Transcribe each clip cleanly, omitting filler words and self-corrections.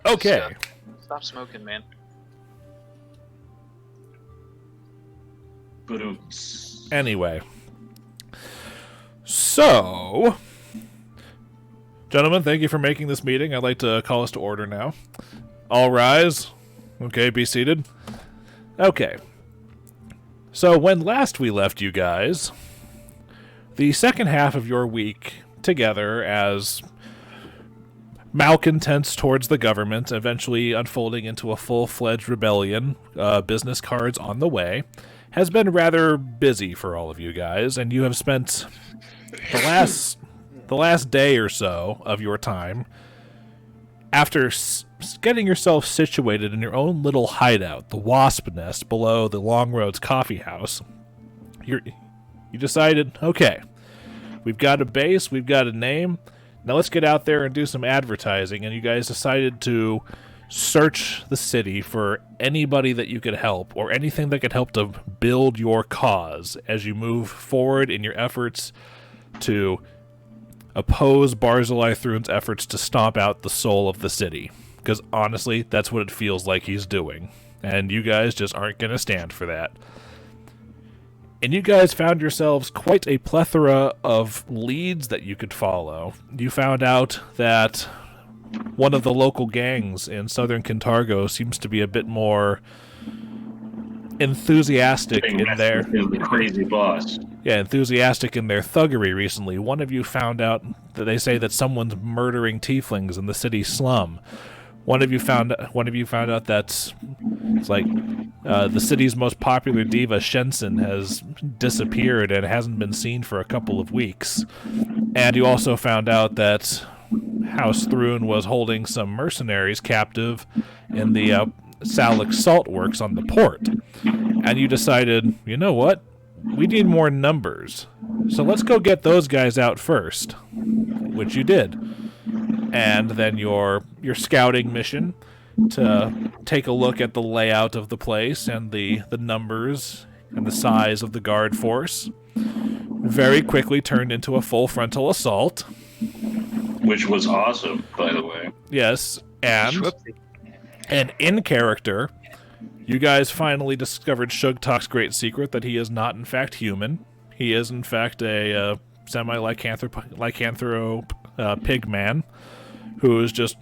Okay. Stop smoking, man. Anyway. So, gentlemen, thank you for making this meeting. I'd like to call us to order now. All rise. Okay, be seated. Okay. So, when last we left you guys, the second half of your week together as malcontents towards the government, eventually unfolding into a full-fledged rebellion, business cards on the way, has been rather busy for all of you guys, and you have spent the last day or so of your time, after getting yourself situated in your own little hideout, the Wasp Nest below the Long Roads Coffee House, you decided, okay, we've got a base, we've got a name, now let's get out there and do some advertising, and you guys decided to search the city for anybody that you could help, or anything that could help to build your cause as you move forward in your efforts to oppose Barzillai Thrun's efforts to stomp out the soul of the city. Because honestly, that's what it feels like he's doing. And you guys just aren't going to stand for that. And you guys found yourselves quite a plethora of leads that you could follow. You found out that one of the local gangs in southern Kintargo seems to be a bit more enthusiastic in their crazy boss. Yeah, enthusiastic in their thuggery recently. One of you found out that they say that someone's murdering tieflings in the city slum. One of you found out that it's like the city's most popular diva, Shensen, has disappeared and hasn't been seen for a couple of weeks. And you also found out that House Thrun was holding some mercenaries captive in the Salik Salt Works on the port. And you decided, you know what? We need more numbers. So let's go get those guys out first. Which you did. And then your scouting mission to take a look at the layout of the place and the numbers and the size of the guard force very quickly turned into a full frontal assault. Which was awesome, by the way. Yes, and in character, you guys finally discovered Sugtok's great secret that he is not, in fact, human. He is, in fact, a lycanthrope pig man who is just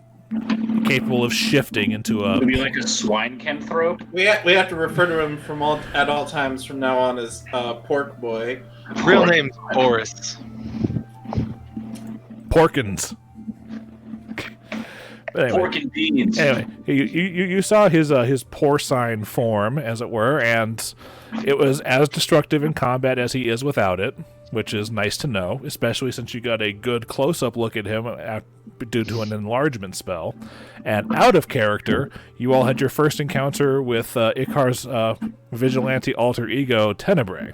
capable of shifting into a... Maybe like a swine-canthrope? We have to refer to him at all times from now on as Pork Boy. Real name's Boarris. Porkins. Anyway, Pork and beans. Anyway, you saw his porcine form, as it were, and it was as destructive in combat as he is without it, which is nice to know, especially since you got a good close-up look at him due to an enlargement spell. And out of character, you all had your first encounter with Icar's vigilante alter ego, Tenebrae,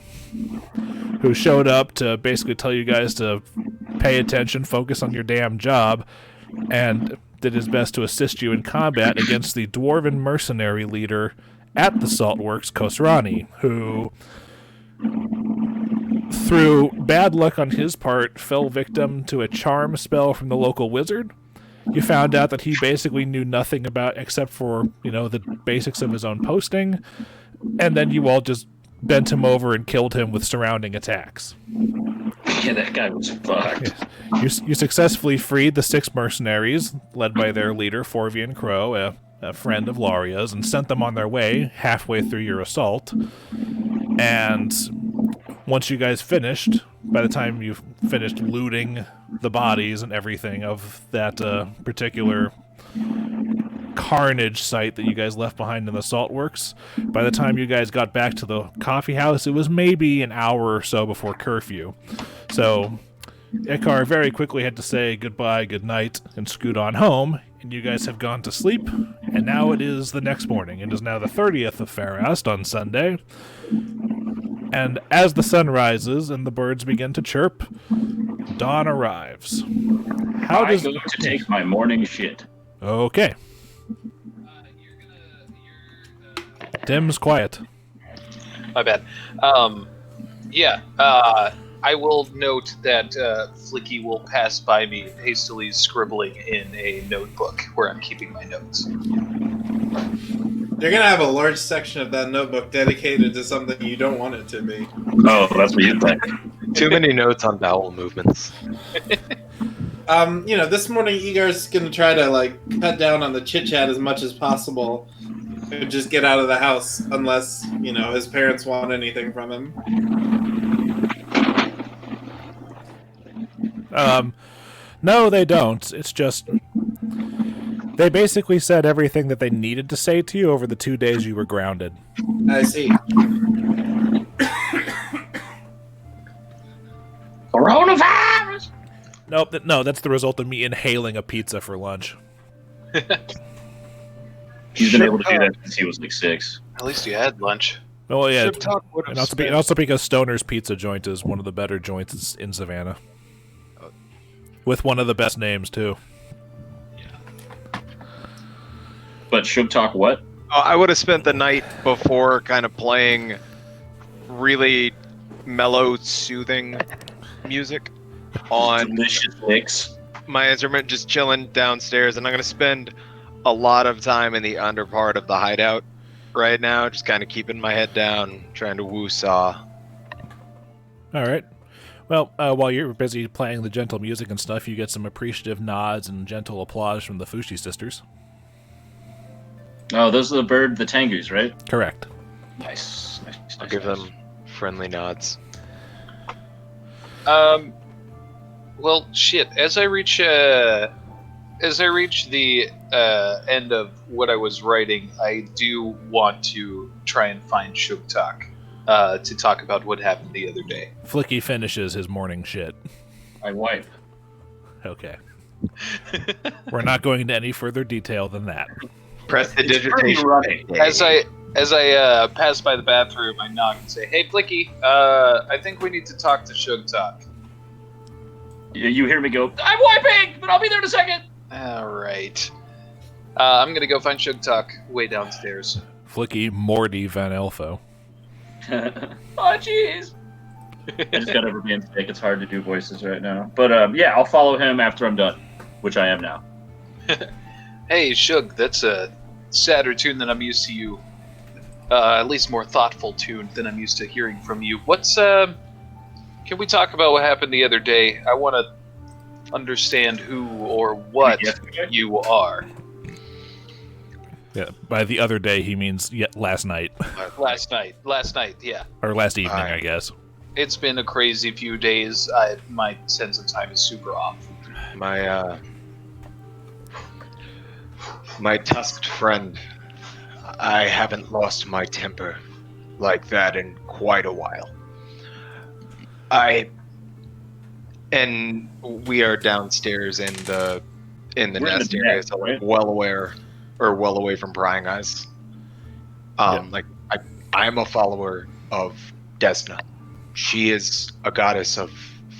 who showed up to basically tell you guys to pay attention, focus on your damn job, and did his best to assist you in combat against the dwarven mercenary leader at the Saltworks, Khosrani, who, through bad luck on his part, fell victim to a charm spell from the local wizard. You found out that he basically knew nothing about except for, the basics of his own posting, and then you all just bent him over and killed him with surrounding attacks. Yeah, that guy was fucked. Yes. You successfully freed the 6 mercenaries, led by their leader, Forvian Crow, a friend of Laria's, and sent them on their way halfway through your assault. And once you guys finished, by the time you finished looting the bodies and everything of that particular carnage site that you guys left behind in the salt works, by the time you guys got back to the coffee house, it was maybe an hour or so before curfew. So Icar very quickly had to say goodbye, good night, and scoot on home, and you guys have gone to sleep, and now it is the next morning. It is now the 30th of Farast on Sunday, and as the sun rises and the birds begin to chirp, dawn arrives. I'm going to take my morning shit. Okay. Tim's quiet. My bad. I will note that Flickie will pass by me, hastily scribbling in a notebook where I'm keeping my notes. You're gonna have a large section of that notebook dedicated to something you don't want it to be. Oh, that's what you think. Too many notes on bowel movements. This morning Icar's gonna try to cut down on the chit chat as much as possible and just get out of the house unless, his parents want anything from him. No, they don't. It's just they basically said everything that they needed to say to you over the 2 days you were grounded. I see. Coronavirus! Nope, no, that's the result of me inhaling a pizza for lunch. He's been able to do that since he was 6. At least you had lunch. Oh yeah, Sugtok would have and also because Stoner's Pizza Joint is one of the better joints in Savannah, with one of the best names too. But Sugtok what? I would have spent the night before kind of playing really mellow, soothing music on Delicious mix. my instrument, just chilling downstairs, and I'm going to spend a lot of time in the under part of the hideout right now, just kind of keeping my head down, trying to woo-saw. All right. Well, while you're busy playing the gentle music and stuff, you get some appreciative nods and gentle applause from the Fushi sisters. Oh, those are the Tengus, right? Correct. Nice. I'll give them friendly nods. Well, shit. As I reach the end of what I was writing, I do want to try and find Sugtok to talk about what happened the other day. Flickie finishes his morning shit. I wipe. Okay. We're not going into any further detail than that. Press the It's pretty digitation. runny. As I pass by the bathroom, I knock and say, "Hey, Flickie, I think we need to talk to Sugtok." You hear me go, I'm wiping, but I'll be there in a second. All right. I'm gonna go find Sugtok way downstairs. Flickie Morty Van Elfo. Oh, jeez. I just got over being sick. It's hard to do voices right now. But, I'll follow him after I'm done, which I am now. Hey, Shug, that's a sadder tune than I'm used to you. At least more thoughtful tune than I'm used to hearing from you. Can we talk about what happened the other day? I want to understand who or what you are. Yeah, by the other day he means last night. Last night, yeah. Or last evening, I guess. It's been a crazy few days. My sense of time is super off. My tusked friend, I haven't lost my temper like that in quite a while. And we are downstairs in the nest area, so well away from prying eyes. I'm a follower of Desna. She is a goddess of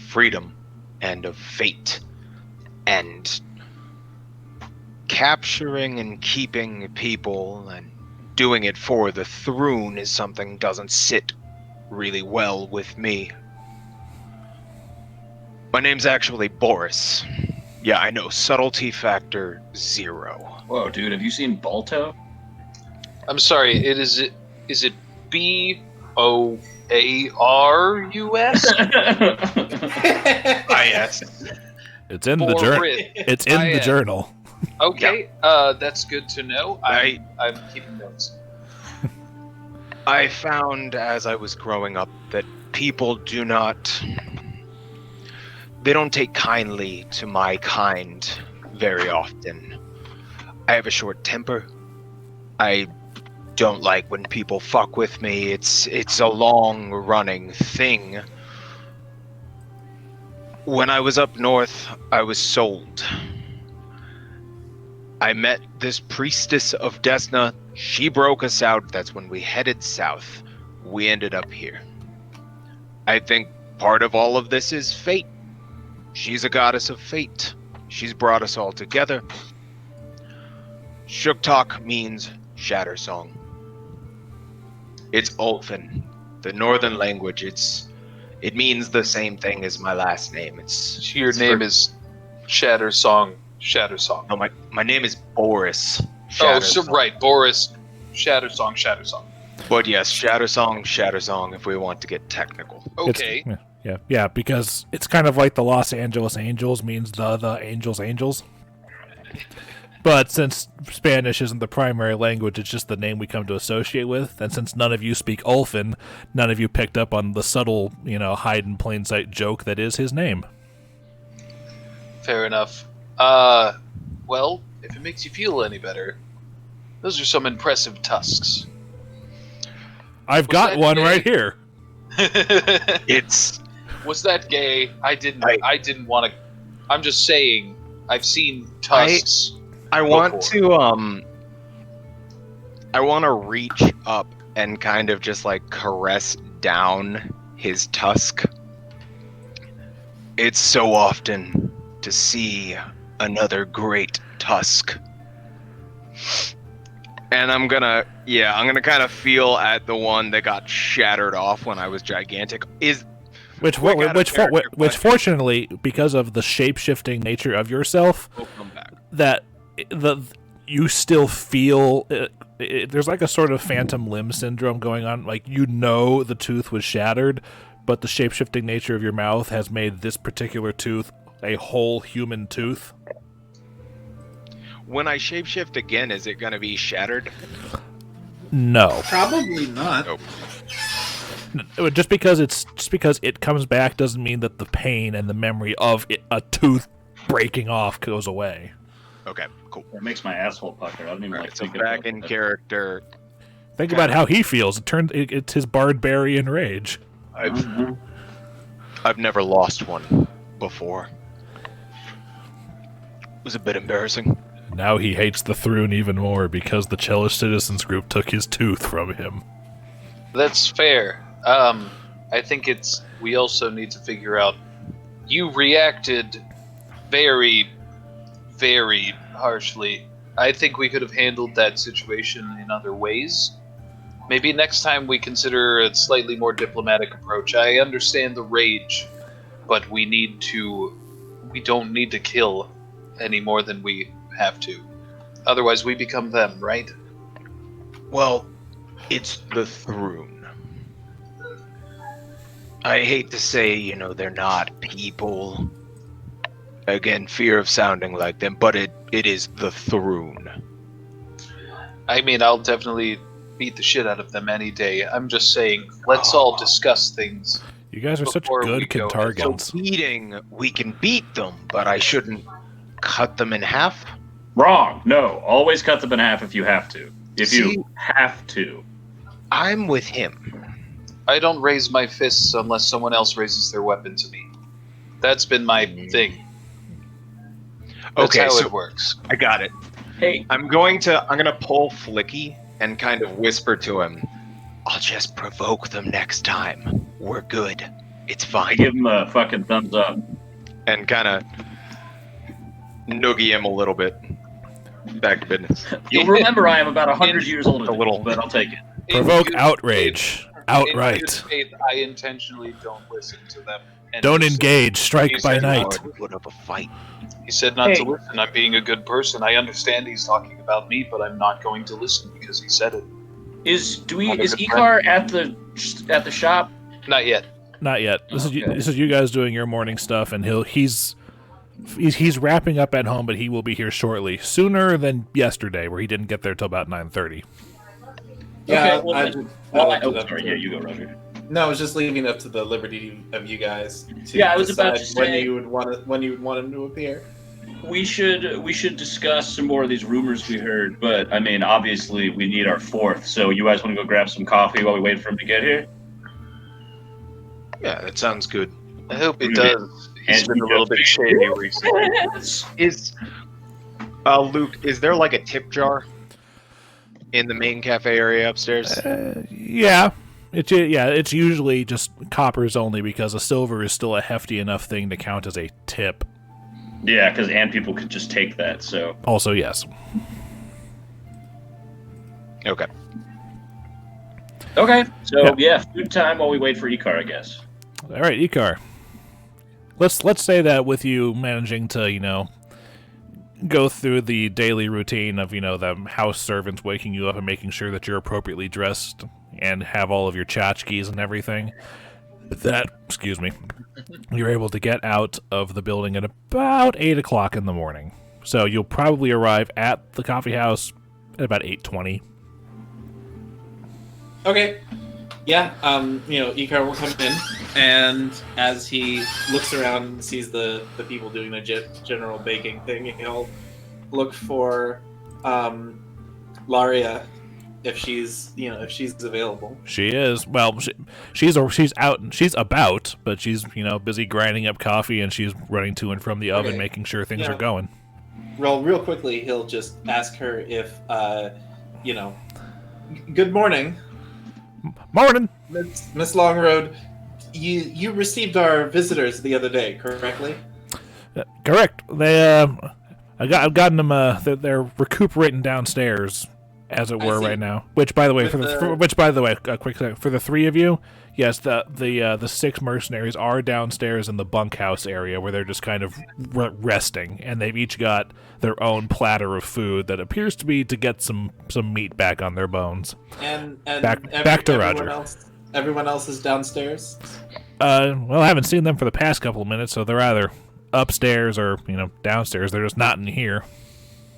freedom and of fate, and capturing and keeping people and doing it for the throne is something doesn't sit really well with me. My name's actually Boarris. Yeah, I know, subtlety factor 0. Whoa, dude, have you seen Balto? I'm sorry. Is it BOARUS? Yes. It's in the journal. It's in the journal. Okay, that's good to know. I'm keeping notes. I found as I was growing up that people they don't take kindly to my kind very often. I have a short temper. I don't like when people fuck with me. It's a long running thing. When I was up north, I was sold. I met this priestess of Desna. She broke us out. That's when we headed south. We ended up here. I think part of all of this is fate. She's a goddess of fate. She's brought us all together. Sugtok means Shattersong. It's Ulfin, the northern language. It's It means the same thing as my last name. Your name is Shattersong. Shattersong. No, my name is Boarris. Oh, so right, Boarris. Shattersong. But yes, Shattersong, if we want to get technical. Okay. Yeah, because it's kind of like the Los Angeles Angels means the Angels. But since Spanish isn't the primary language, it's just the name we come to associate with. And since none of you speak Ulfin, none of you picked up on the subtle, hide in plain sight joke that is his name. Fair enough. Well, if it makes you feel any better, those are some impressive tusks. I've got one right here. Was that gay? I didn't want to. I'm just saying. I've seen tusks. I want to reach up and kind of just like caress down his tusk. It's so often to see another great tusk. And I'm gonna kind of feel at the one that got shattered off when I was gigantic. Which fortunately, because of the shape-shifting nature of yourself, will come back. That you still feel there's like a sort of phantom limb syndrome going on. Like the tooth was shattered, but the shape-shifting nature of your mouth has made this particular tooth a whole human tooth. When I shapeshift again, is it going to be shattered? No, probably not. Nope. Just because it comes back doesn't mean that the pain and the memory of a tooth breaking off goes away. Okay, cool. That makes my asshole pucker. I don't even thinking back about in that. character. Think about how he feels. It's his barbarian rage. I've never lost one before. It was a bit embarrassing. Now he hates the Thrune even more because the Chellish Citizens Group took his tooth from him. That's fair. I think we also need to figure out. You reacted very, very harshly. I think we could have handled that situation in other ways. Maybe next time we consider a slightly more diplomatic approach. I understand the rage, but we don't need to kill any more than we have to. Otherwise we become them, right? Well, it's the Thrune. I hate to say, they're not people. Again, fear of sounding like them, but it is the Thrune. I mean, I'll definitely beat the shit out of them any day. I'm just saying, let's all discuss things. You guys are such good Kentargans. So we can beat them, but I shouldn't cut them in half? Wrong. No. Always cut them in half if you have to. You have to. I'm with him. I don't raise my fists unless someone else raises their weapon to me. That's been my thing. That's how it works. I got it. Hey. I'm gonna pull Flickie and kind of whisper to him, I'll just provoke them next time. We're good. It's fine. Give him a fucking thumbs up. And kind of noogie him a little bit. Back to business. You'll remember I am about 100 years older than you, but I'll take it. Provoke outrage. Outright. In good faith, I intentionally don't listen to them. And don't engage. Strike by night. Put up a fight. He said not to listen. I'm being a good person. I understand he's talking about me, but I'm not going to listen because he said it. Is Icar at the shop? Not yet. Not yet. This is you guys doing your morning stuff, and he's wrapping up at home, but he will be here shortly, sooner than yesterday, where he didn't get there till about 9:30. Yeah, okay, you go, Roger. No, I was just leaving it up to the liberty of you guys to I was about to say when you would want him to appear. We should discuss some more of these rumors we heard, but I mean, obviously we need our fourth. So you guys want to go grab some coffee while we wait for him to get here? Yeah, that sounds good. I hope he does. He's been a little bit shady recently. Luke, is there like a tip jar in the main cafe area upstairs? Yeah. It's usually just coppers only because a silver is still a hefty enough thing to count as a tip. Yeah, because people could just take that, so... Also, yes. Okay. Okay, so yeah, food time while we wait for Icar, I guess. All right, Icar. Let's say that with you managing to, go through the daily routine of, the house servants waking you up and making sure that you're appropriately dressed and have all of your tchotchkes and everything. Excuse me, you're able to get out of the building at about 8 o'clock in the morning. So you'll probably arrive at the coffee house at about 8:20. Okay. Yeah, Icar will come in, and as he looks around and sees the people doing the general baking thing, he'll look for Laria if she's available. She is. Well, she's out. She's about, but she's busy grinding up coffee, and she's running to and from the oven, making sure things are going. Real quickly, he'll just ask her if, good morning. Morning, Miss Longroad. You received our visitors the other day, correctly? Correct. They I've gotten them. They're recuperating downstairs, as it were, right now. Which, by the way, a quick second, for the three of you, yes, the 6 mercenaries are downstairs in the bunkhouse area where they're just kind of resting, and they've each got their own platter of food that appears to be to get some meat back on their bones. And back to Roger. Everyone else is downstairs? Well, I haven't seen them for the past couple of minutes, so they're either upstairs or downstairs. They're just not in here.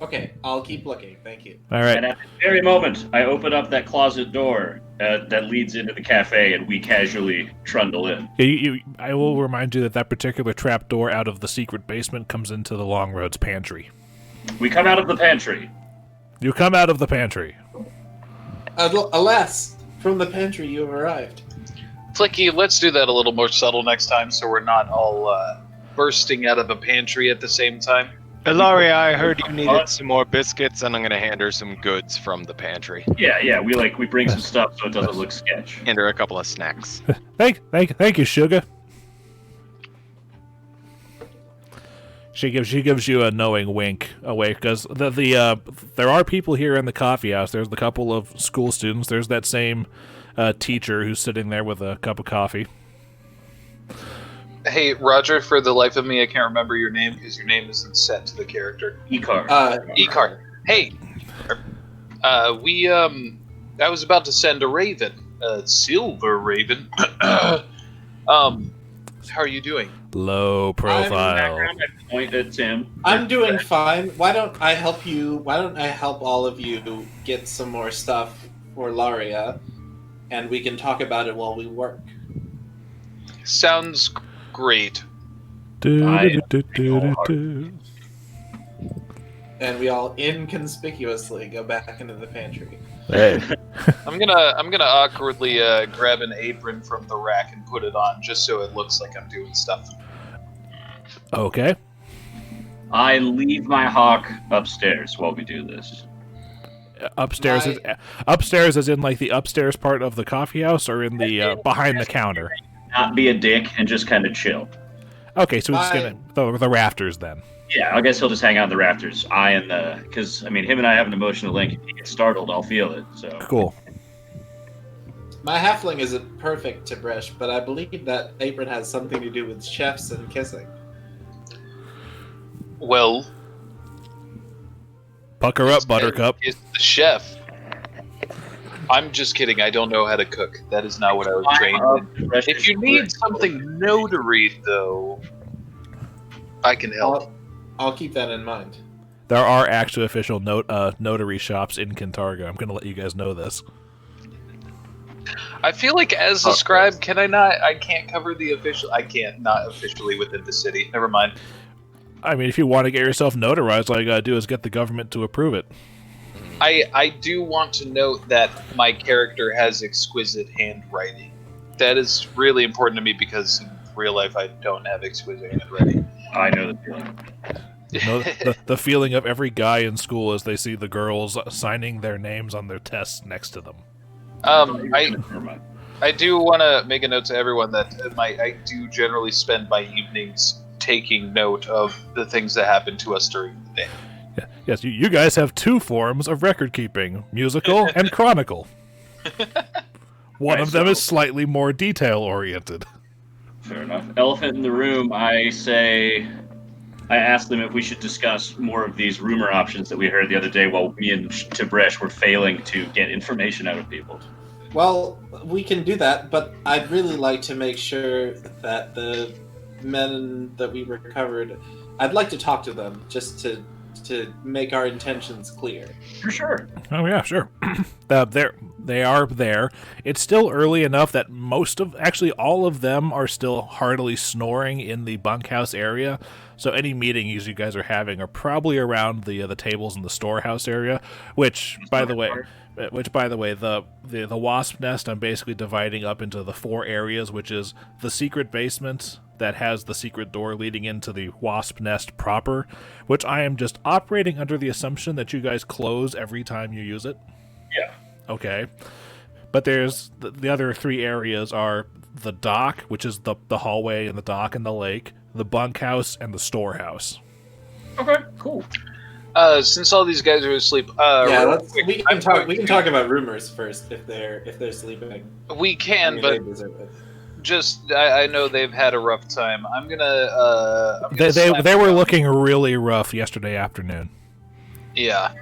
Okay, I'll keep looking. Thank you. All right. And at the very moment, I open up that closet door that leads into the cafe, and we casually trundle in. I will remind you that particular trap door out of the secret basement comes into the Long Road's pantry. We come out of the pantry. You come out of the pantry. Alas, from the pantry you have arrived. Flickie, let's do that a little more subtle next time so we're not all bursting out of a pantry at the same time. Ilaria, I heard you needed some more biscuits, and I'm going to hand her some goods from the pantry. Yeah, we bring some stuff so it doesn't look sketch. Hand her a couple of snacks. Thank you, Sugar. She gives you a knowing wink away, because there are people here in the coffee house. There's a couple of school students. There's that same teacher who's sitting there with a cup of coffee. Hey, Roger, for the life of me, I can't remember your name because your name isn't set to the character. Icar. Icar. Hey, I was about to send a raven, a silver raven. How are you doing? Low profile. I point at Tim. I'm doing fine. Why don't I help you? Why don't I help all of you get some more stuff for Laria, and we can talk about it while we work. Sounds great. And we all inconspicuously go back into the pantry. Hey. I'm gonna awkwardly grab an apron from the rack and put it on just so it looks like I'm doing stuff. Okay. I leave my hawk upstairs while we do this. Upstairs as in like the upstairs part of the coffee house, or in the behind the counter. Not be a dick and just kind of chill. Okay, so we're just gonna the rafters then. Yeah, I guess he'll just hang out on the rafters. Because him and I have an emotional link. If he gets startled, I'll feel it. So cool. My halfling isn't perfect, Tib'resh, but I believe that apron has something to do with chefs and kissing. Well, pucker up, Buttercup. Is the chef. I'm just kidding. I don't know how to cook. That is not what I was trained in. If you need something notary, though, I can help. I'll keep that in mind. There are actually official notary shops in Kintargo. I'm going to let you guys know this. I feel like as a scribe, I can't cover the official. I can't, not officially within the city. Never mind. I mean, if you want to get yourself notarized, all you got to do is get the government to approve it. I do want to note that my character has exquisite handwriting. That is really important to me because in real life I don't have exquisite handwriting. I know the feeling. The feeling of every guy in school as they see the girls signing their names on their tests next to them. I do want to make a note to everyone that I do generally spend my evenings taking note of the things that happen to us during the day. Yeah. Yes, you guys have 2 forms of record keeping, musical and chronicle. One of them is slightly more detail oriented. Fair enough. Elephant in the room, I asked them if we should discuss more of these rumor options that we heard the other day while me and Tib'resh were failing to get information out of people. Well, we can do that, but I'd really like to make sure that the men that we recovered, I'd like to talk to them just to make our intentions clear. For sure. Oh yeah, sure. They are there. It's still early enough that actually all of them are still heartily snoring in the bunkhouse area. So any meetings you guys are having are probably around the tables in the storehouse area. Which, by the way, the wasp nest I'm basically dividing up into the 4 areas, which is the secret basement that has the secret door leading into the wasp nest proper, which I am just operating under the assumption that you guys close every time you use it. Yeah. Okay. But there's the other 3 areas are the dock, which is the hallway and the dock and the lake, the bunkhouse, and the storehouse. Okay, cool. Since all these guys are asleep, we can talk about rumors first if they're sleeping. We can, Maybe but they deserve it. just I know they've had a rough time. I'm gonna They were looking really rough yesterday afternoon. Yeah.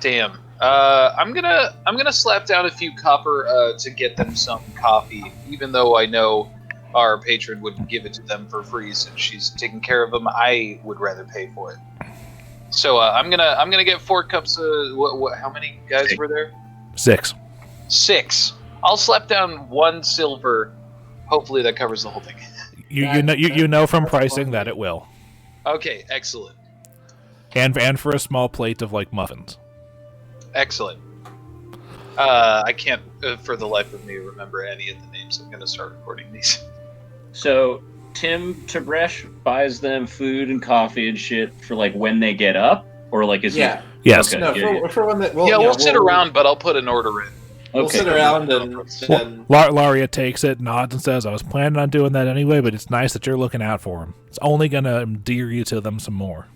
Damn. I'm gonna slap down a few copper to get them some coffee, even though I know our patron would give it to them for free since she's taking care of them. I would rather pay for it. So I'm gonna get 4 cups. How many guys were there? 6. 6. I'll slap down 1 silver. Hopefully that covers the whole thing. You know from pricing that it will. Okay, excellent. And for a small plate of like muffins. Excellent. I can't, for the life of me, remember any of the names. I'm gonna start recording these. So Tib'resh buys them food and coffee and shit for like when they get up, or like is Yeah. Yes. Okay, No, for when they, we'll sit around, but I'll put an order in. We'll Okay, sit cool. around and Laria takes it, nods, and says, "I was planning on doing that anyway, but it's nice that you're looking out for them. It's only gonna endear you to them some more."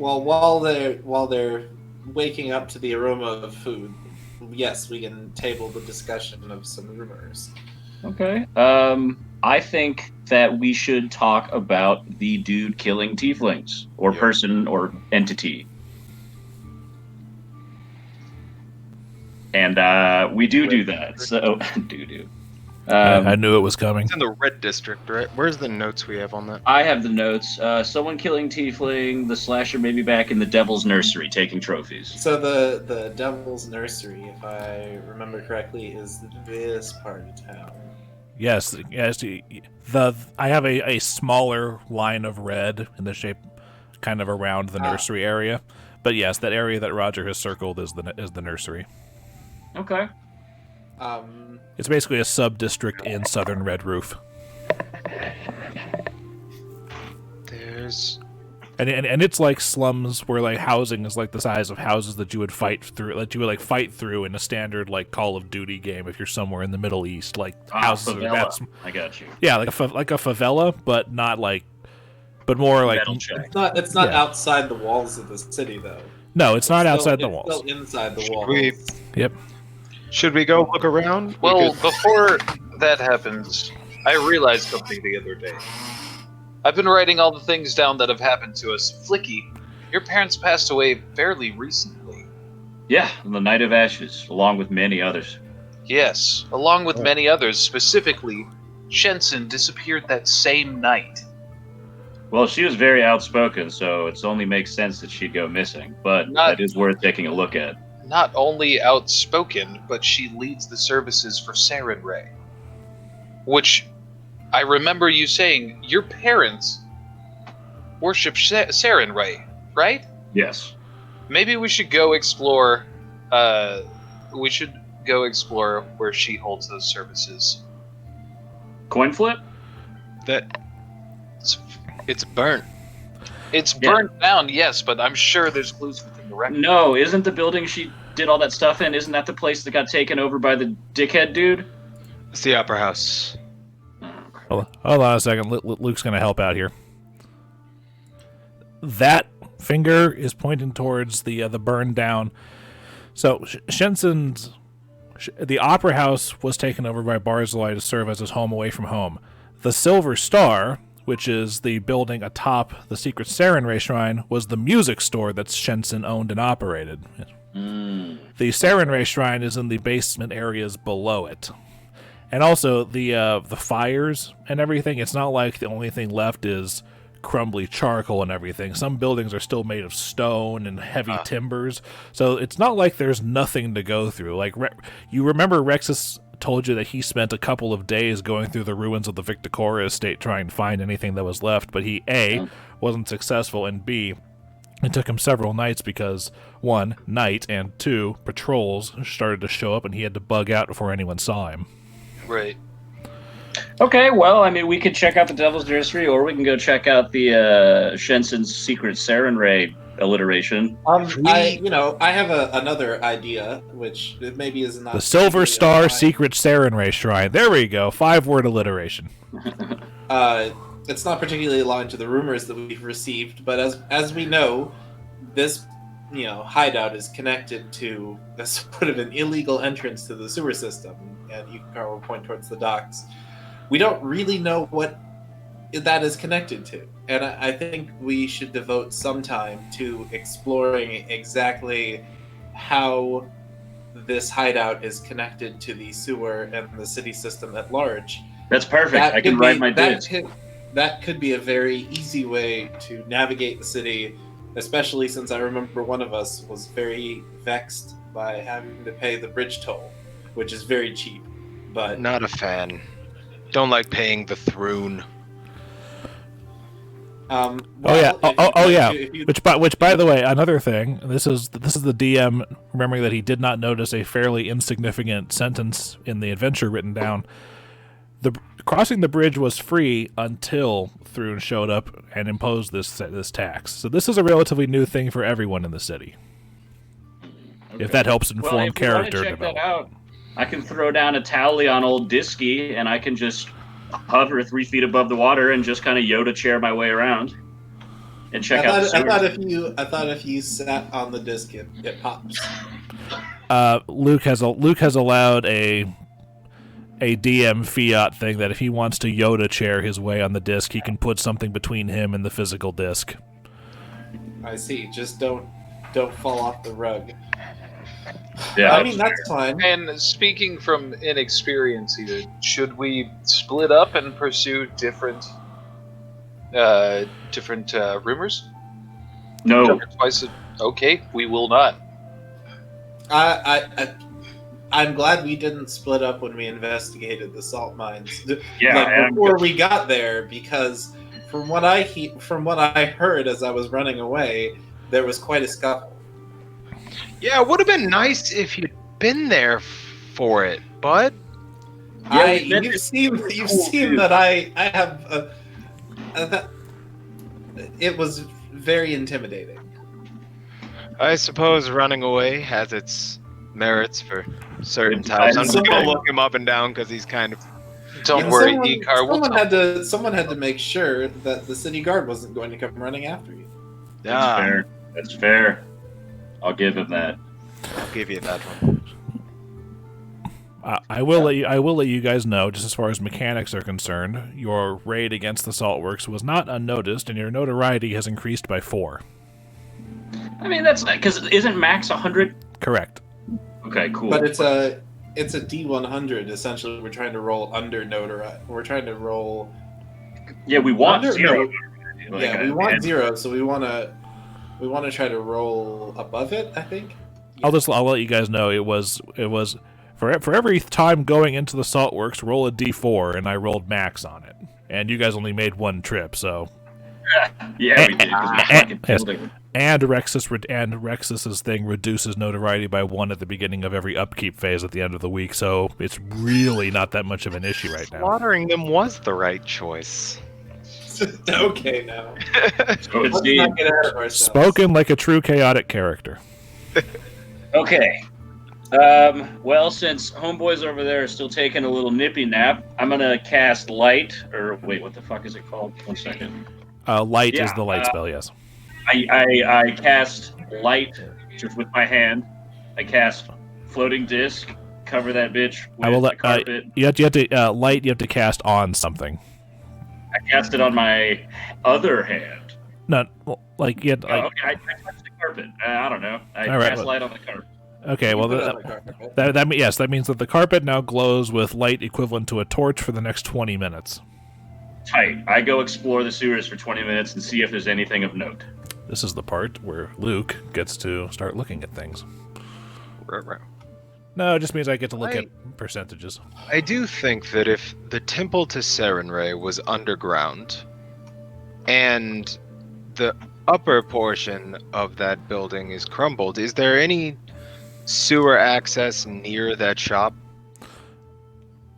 well, while they're waking up to the aroma of food, yes, we can table the discussion of some rumors. Okay. I think that we should talk about the dude killing tieflings, or person, or entity. And we do that. So do. I knew it was coming. It's in the red district, right? Where's the notes we have on that? I have the notes. Someone killing tiefling. The slasher may be back in the Devil's Nursery taking trophies. So the Devil's Nursery, if I remember correctly, is this part of town. Yes. I have a smaller line of red in the shape, kind of around the nursery area. But yes, that area that Roger has circled is the nursery. Okay. It's basically a sub-district in Southern Red Roof. There's... And it's like slums where like housing is like the size of houses that you would fight through in a standard like Call of Duty game if you're somewhere in the Middle East, like houses are that I got you. Yeah, like a favela, but not like, but more like It's not outside the walls of the city though. No, it's not outside the walls. It's still inside the walls. Yep. Should we go look around? Well, before that happens, I realized something the other day. I've been writing all the things down that have happened to us. Flickie, your parents passed away fairly recently. Yeah, on the Night of Ashes, along with many others. Yes, along with many others. Specifically, Shensen disappeared that same night. Well, she was very outspoken, so it only makes sense that she'd go missing. But that is worth taking a look at. Not only outspoken, but she leads the services for Tenebrae. Which, I remember you saying, your parents worship Tenebrae, right? Yes. Maybe we should go explore, where she holds those services. Coin flip? It's burnt. It's burnt down, yes, but I'm sure there's clues within the record. No, isn't the building she did all that stuff in, isn't that the place that got taken over by the dickhead dude? It's the Opera House. Hold on a second. Luke's going to help out here. That finger is pointing towards the burned down. So Shensen's the Opera House was taken over by Barzillai to serve as his home away from home. The Silver Star, which is the building atop the secret Sarenrae shrine, was the music store that Shensen owned and operated. The Sarenrae shrine is in the basement areas below it. And also, the fires and everything, it's not like the only thing left is crumbly charcoal and everything. Some buildings are still made of stone and heavy timbers, so it's not like there's nothing to go through. Like, you remember Rexus told you that he spent a couple of days going through the ruins of the Victicora estate trying to find anything that was left, but he, A, wasn't successful, and B, it took him several nights because, 1, night, and 2, patrols started to show up and he had to bug out before anyone saw him. Right. Okay, well, I mean, we could check out the Devil's Nursery, or we can go check out the Shensen's secret Sarenrae alliteration. I have another idea, which maybe is not the Silver Star secret Sarenrae shrine. There we go. 5-word alliteration. It's not particularly aligned to the rumors that we've received, but as we know, this hideout is connected to a sort of an illegal entrance to the sewer system, and Icar will point towards the docks. We don't really know what that is connected to, and I think we should devote some time to exploring exactly how this hideout is connected to the sewer and the city system at large. That's perfect. I can write my disc. That could be a very easy way to navigate the city, especially since I remember one of us was very vexed by having to pay the bridge toll, which is very cheap. But Not a fan. Don't like paying the throne. Which by the way, another thing. This is the DM remembering that he did not notice a fairly insignificant sentence in the adventure written down. Crossing the bridge was free until Thrune showed up and imposed this tax. So this is a relatively new thing for everyone in the city. Okay. If that helps inform character development. That out, I can throw down a towel on old Disky, and I can just hover 3 feet above the water and just kind of Yoda chair my way around and check out the sewers. I thought if you sat on the disc, it pops. Luke has allowed a DM fiat thing that if he wants to Yoda chair his way on the disc, he can put something between him and the physical disc. I see. Just don't fall off the rug. Yeah, I mean, that's fine. And speaking from inexperience here, should we split up and pursue different rumors? No. Okay, we will not. I'm glad we didn't split up when we investigated the salt mines. Yeah, before we got there, because from what I heard as I was running away, there was quite a scuffle. Yeah, it would have been nice if you'd been there for it, bud. You've seen that I have it was very intimidating. I suppose running away has its merits for certain times. I'm just gonna look him up and down because he's kind of. Don't worry, Icar. Someone had to make sure that the city guard wasn't going to come running after you. Yeah, that's fair. I'll give him that. I'll give you that one. I will let you guys know, just as far as mechanics are concerned, your raid against the Saltworks was not unnoticed, and your notoriety has increased by 4. I mean, that's not because isn't max 100? Correct. Okay, cool. But it's a D100. Essentially, we're trying to roll under notoriety. We're trying to roll. Yeah, we want 0. We want 0, so we want to try to roll above it, I think. I'll let you guys know it was for every time going into the Saltworks, roll a D4, and I rolled max on it. And you guys only made 1 trip, so. Yeah, we did. And Rexus's thing reduces notoriety by 1 at the beginning of every upkeep phase at the end of the week, so it's really not that much of an issue right now. Slaughtering them was the right choice. Okay, now. Let's not get ahead of ourselves. Spoken like a true chaotic character. Okay. Well, since homeboys over there are still taking a little nippy nap, I'm gonna cast light. Or wait, what the fuck is it called? 1 second. Light is the light spell. Yes. I cast light just with my hand. I cast floating disc. Cover that bitch with the carpet. You have to light. You have to cast on something. I cast it on my other hand. No, well, like you had, like, Okay, I touched the carpet. I don't know. I All right, cast well- light on the carpet. okay, well, Put it on the carpet, right? that means that the carpet now glows with light equivalent to a torch for the next 20 minutes. Tight. I go explore the sewers for 20 minutes and see if there's anything of note. This is the part where Luke gets to start looking at things. No, it just means I get to look at percentages. I do think that if the temple to Tenebrae was underground, and the upper portion of that building is crumbled, is there any sewer access near that shop?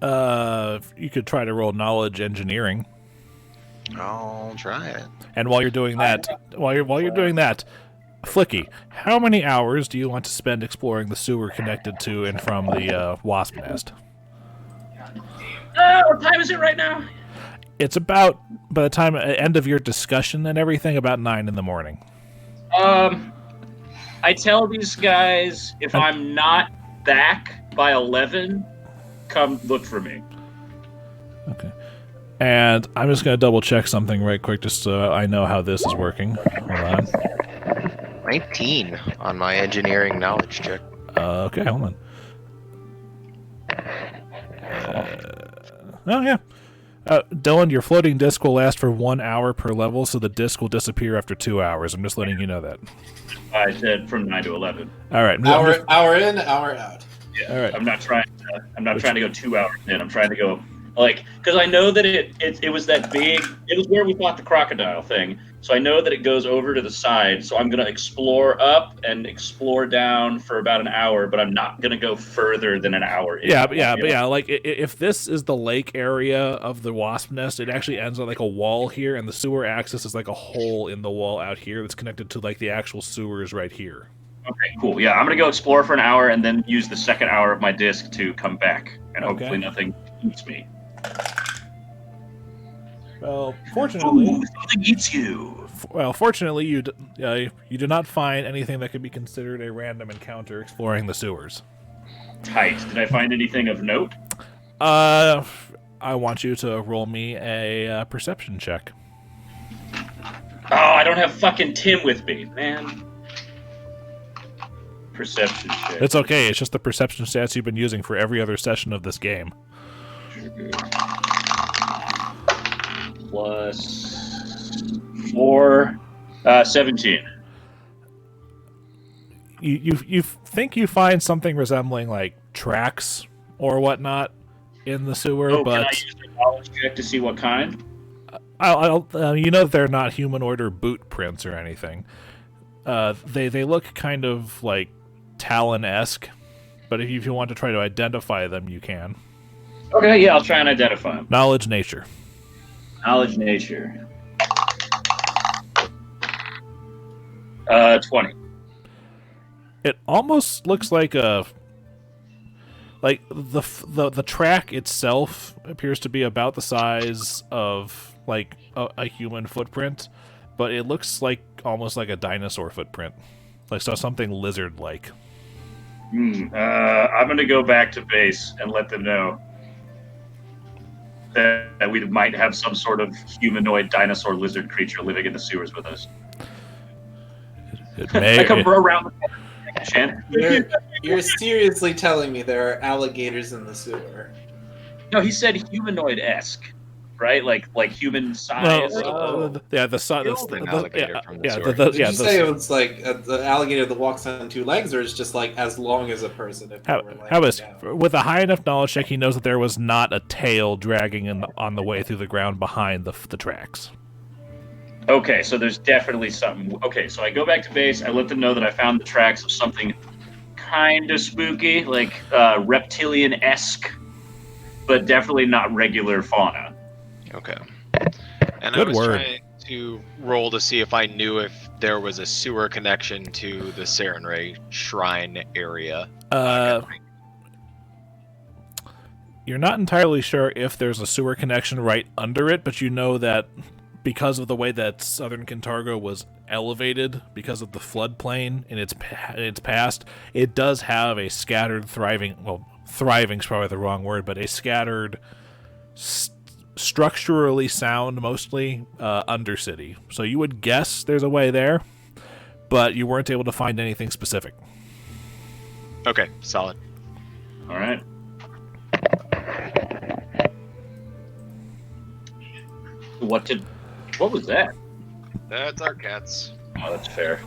You could try to roll knowledge engineering. I'll try it. And while you're doing that, Flickie, how many hours do you want to spend exploring the sewer connected to and from the wasp nest? What time is it right now? It's about, by the time end of your discussion and everything, about 9 in the morning. I tell these guys if I'm not back by 11, come look for me. Okay. And I'm just going to double check something right quick just so I know how this is working. Hold on. 19 on my engineering knowledge check. Okay, hold on. Oh, yeah. Dillon, your floating disc will last for 1 hour per level, so the disc will disappear after 2 hours. I'm just letting you know that. I said from 9 to 11. All right. Hour in, hour out. Yeah. All right. I'm not trying to go 2 hours in. I'm trying to go because I know that it was that big. It was where we fought the crocodile thing. So I know that it goes over to the side. So I'm gonna explore up and explore down for about an hour, but I'm not gonna go further than an hour. But like if this is the lake area of the wasp nest, it actually ends on like a wall here, and the sewer access is like a hole in the wall out here that's connected to like the actual sewers right here. Okay, cool. Yeah, I'm gonna go explore for an hour and then use the second hour of my disc to come back, and Okay. hopefully nothing eats me. Well, fortunately, Something eats you. Fortunately, you do not find anything that could be considered a random encounter exploring the sewers. Tight. Did I find anything of note? I want you to roll me a perception check. Oh, I don't have fucking Tim with me, man. Perception check. It's okay. It's just the perception stats you've been using for every other session of this game. Plus 4, 17. You think you find something resembling like tracks or whatnot in the sewer, but Can I use the knowledge check to see what kind? you know they're not humanoid or boot prints or anything. They look kind of like Talon-esque, but if you want to try to identify them, you can. Okay, yeah, I'll try and identify them. Knowledge nature. Knowledge nature. 20. It almost looks like the track itself appears to be about the size of like a human footprint, but it looks like almost like a dinosaur footprint, like something lizard-like. I'm gonna go back to base and let them know that we might have some sort of humanoid dinosaur lizard creature living in the sewers with us. It may. I come around the corner. You're seriously telling me there are alligators in the sewer? No, he said humanoid-esque, right? Like human size. Yeah, the size. An alligator from the sewer. Did you say it was like the alligator that walks on 2 legs, or is just like as long as a person? If they were laying with a high enough knowledge check, he knows that there was not a tail dragging on the way through the ground behind the tracks. Okay, so there's definitely something. Okay, so I go back to base. I let them know that I found the tracks of something kind of spooky, like reptilian-esque, but definitely not regular fauna. Okay. And Good I was word. trying to roll to see if I knew if there was a sewer connection to the Tenebrae shrine area. You're not entirely sure if there's a sewer connection right under it, but you know that because of the way that southern Kintargo was elevated because of the floodplain in its past, it does have a scattered thriving's probably the wrong word, but a scattered structurally sound, mostly Undercity. So you would guess there's a way there, but you weren't able to find anything specific. Okay, solid. All right. What was that? That's our cats. Oh, that's fair.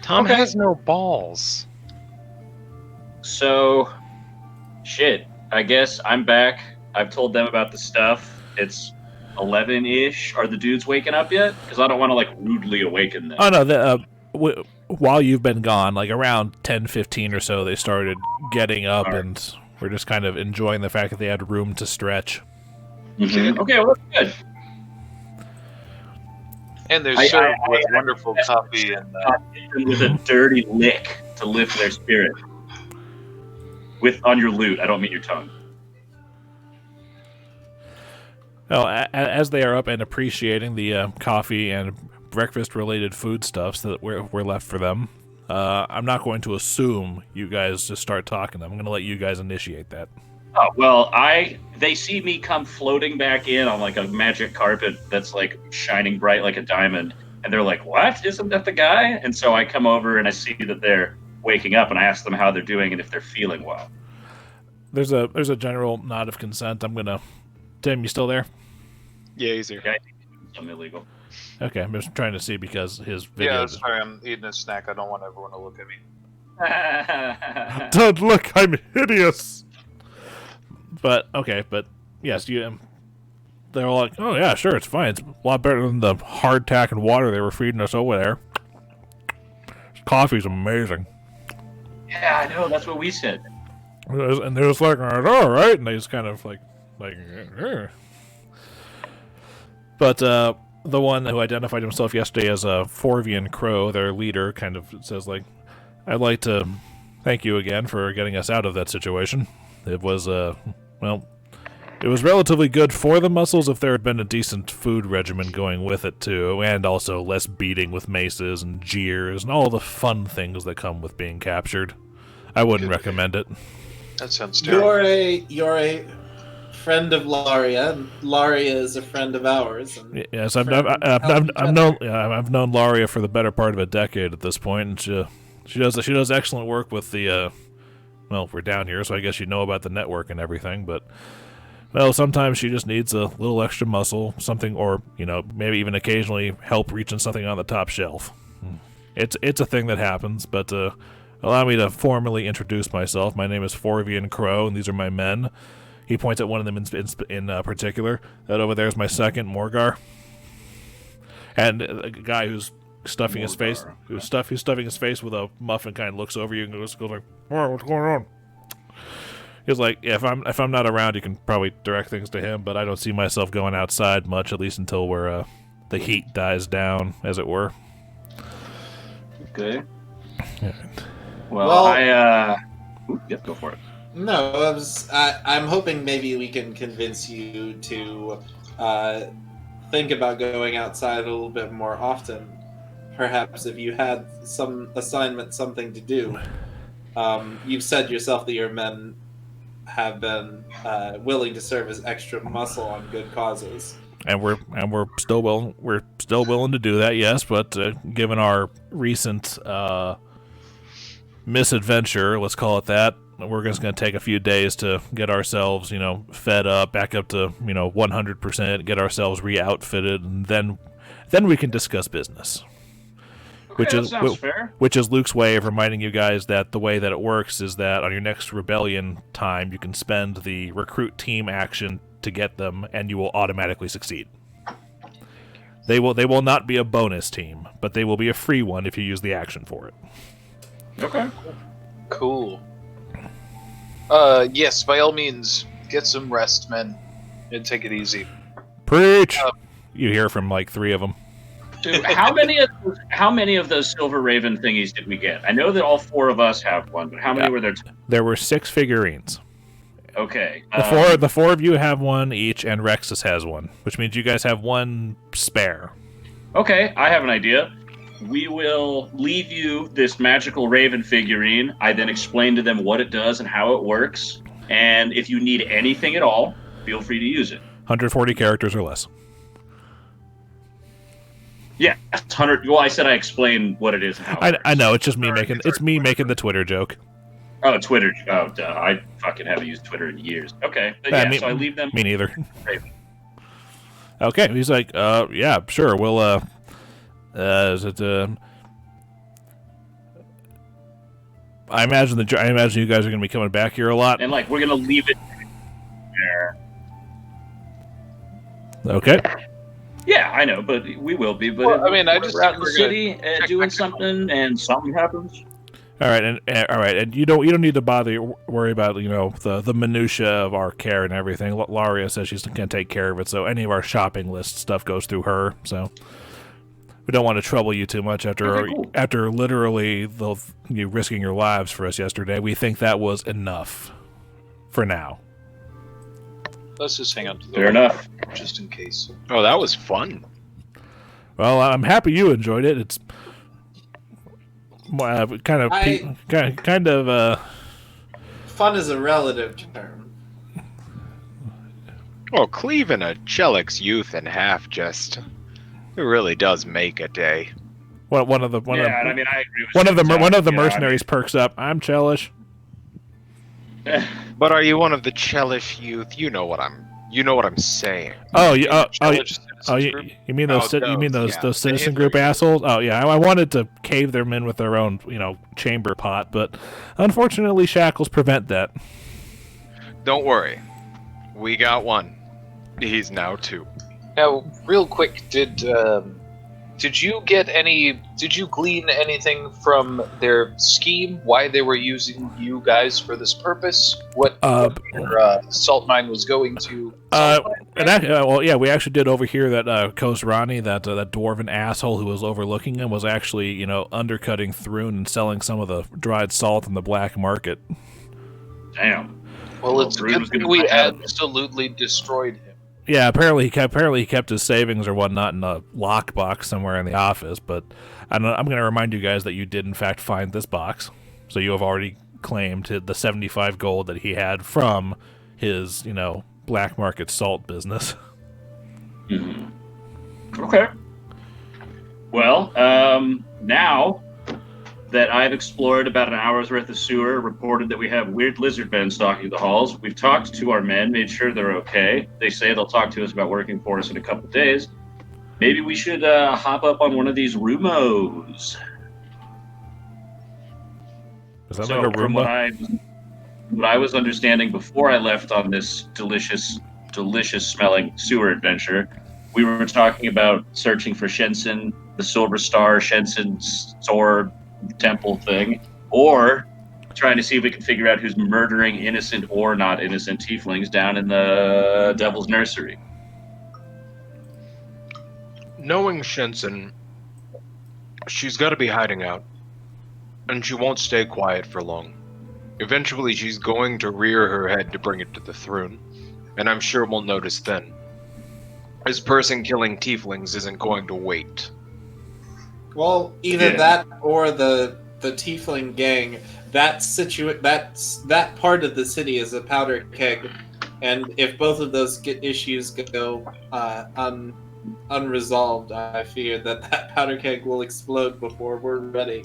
Tom Okay. has no balls. So, shit. I guess I'm back. I've told them about the stuff. It's 11-ish. Are the dudes waking up yet? Because I don't want to, like, rudely awaken them. Oh, no. While you've been gone, like around 10:15 or so, they started getting up, All right. and we're just kind of enjoying the fact that they had room to stretch. Mhm. Okay, well, that's good. And they're I- served I- with I- wonderful coffee and With a dirty lick to lift their spirit. On your lute. I don't mean your tongue. Oh, as they are up and appreciating the coffee and breakfast-related foodstuffs that were left for them, I'm not going to assume you guys just start talking. I'm going to let you guys initiate that. Oh, well, they see me come floating back in on like a magic carpet that's like shining bright like a diamond, and they're like, "What? Isn't that the guy?" And so I come over and I see that they're waking up, and I ask them how they're doing and if they're feeling well. There's a general nod of consent. I'm going to... Tim, you still there? Yeah, easier. Okay. I'm illegal. Okay, I'm just trying to see because his video... yeah. Sorry, I'm eating a snack. I don't want everyone to look at me. Don't look, I'm hideous. But yes, they're all like, oh yeah, sure, it's fine. It's a lot better than the hardtack and water they were feeding us over there. Coffee's amazing. Yeah, I know. That's what we said. And they're just like, all right, and they just kind of like. But the one who identified himself yesterday as a Forvian Crow, their leader, kind of says like, I'd like to thank you again for getting us out of that situation. It was it was relatively good for the muscles if there had been a decent food regimen going with it too, and also less beating with maces and jeers and all the fun things that come with being captured. I wouldn't recommend it. That sounds terrible. You're a friend of Laria, and Laria is a friend of ours. And Yes, I've known Laria for the better part of a decade at this point, and she does excellent work with the. Well, we're down here, so I guess you know about the network and everything, but well, sometimes she just needs a little extra muscle, something, or maybe even occasionally help reaching something on the top shelf. It's a thing that happens, but allow me to formally introduce myself. My name is Forvian Crow, and these are my men. He points at one of them in particular. That over there is my second, Morgar. And a guy who's stuffing his face, who's stuffing his face with a muffin, kind of looks over you and goes like, "Oh, what's going on?" He's like, yeah, if I'm not around, you can probably direct things to him, but I don't see myself going outside much, at least until the heat dies down, as it were. Okay. Yeah. Well, yep, go for it. No, I'm hoping maybe we can convince you to think about going outside a little bit more often. Perhaps if you had some assignment, something to do. You've said yourself that your men have been willing to serve as extra muscle on good causes. And we're still willing to do that, yes. But given our recent misadventure, let's call it that, we're just going to take a few days to get ourselves, fed up, back up to 100%, get ourselves re-outfitted, and then we can discuss business. Okay, that sounds fair. Which is Luke's way of reminding you guys that the way that it works is that on your next rebellion time, you can spend the recruit team action to get them, and you will automatically succeed. They will not be a bonus team, but they will be a free one if you use the action for it. Okay. Cool. Yes, by all means, get some rest, men, and take it easy. Preach! You hear from like 3 of them. Dude, how many of those silver raven thingies did we get? I know that all 4 of us have one, but how many were there? There were 6 figurines. Okay. The four of you have one each, and Rexus has one, which means you guys have one spare. Okay, I have an idea. We will leave you this magical raven figurine. I then explain to them what it does and how it works, And if you need anything at all, feel free to use it. 140 characters or less. Yeah, it's 100. Well, I said I explained what it is and how. I know. It's just me making. It's me making the Twitter joke. Oh, Twitter. Oh, duh. I fucking haven't used Twitter in years. Okay, but yeah. So I leave them. Me neither. Okay, he's like, yeah, sure. We'll, is it, I imagine you guys are going to be coming back here a lot. And like, we're gonna leave it there. Okay. Yeah, I know, but we will be. But Well, I mean, I just we're out in think the we're city check doing back something, and something happens. All right, and you don't need to worry about the minutia of our care and everything. Laria says she's going to take care of it, so any of our shopping list stuff goes through her. So we don't want to trouble you too much after literally you risking your lives for us yesterday. We think that was enough for now. Let's just hang on to the Fair enough. just in case. Oh, that was fun. Well, I'm happy you enjoyed it. It's kind of Fun is a relative term. Well, cleaving a Chelix youth in half it really does make a day. one of the I agree with one of the mercenaries perks up. I'm Chelish. But are you one of the Chelish youth? You know what I'm saying. Oh, you mean Oh, those citizen group assholes? Oh yeah, I wanted to cave them in with their own chamber pot, but unfortunately shackles prevent that. Don't worry, we got one. He's now 2. Now, real quick, did you glean anything from their scheme? Why they were using you guys for this purpose? What their salt mine was going to? We actually did overhear that Kozrani, that dwarven asshole who was overlooking him, was actually undercutting Thrun and selling some of the dried salt in the black market. Damn. Well, it's a good thing we absolutely destroyed him. Yeah, apparently he kept his savings or whatnot in a lockbox somewhere in the office. But I'm going to remind you guys that you did in fact find this box, so you have already claimed the 75 gold that he had from his black market salt business. Mm-hmm. Okay. Well, now that I've explored about an hour's worth of sewer, reported that we have weird lizard men stalking the halls. We've talked to our men, made sure they're okay. They say they'll talk to us about working for us in a couple of days. Maybe we should hop up on one of these Rumos. Is that like a from Roomba? what I was understanding before I left on this delicious smelling sewer adventure, we were talking about searching for Shensen, the Silver Star, Shensen's sword temple thing, or trying to see if we can figure out who's murdering innocent or not innocent tieflings down in the Devil's Nursery. Knowing Shensen, she's got to be hiding out, and she won't stay quiet for long. Eventually, she's going to rear her head to bring it to the throne, and I'm sure we'll notice then. This person killing tieflings isn't going to wait. Well, either that or the tiefling gang. That part of the city is a powder keg, and if both of those issues go unresolved, I fear that powder keg will explode before we're ready.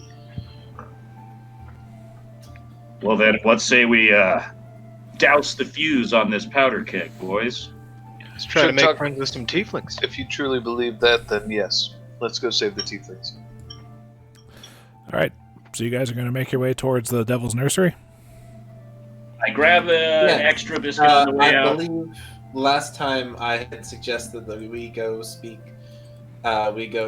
Well then, let's say we douse the fuse on this powder keg, boys. Let's try to make friends with some tieflings. If you truly believe that, then yes. Let's go save the tieflings. All right. So you guys are going to make your way towards the Devil's Nursery? I grab an extra biscuit on the way out. I believe last time I had suggested that we go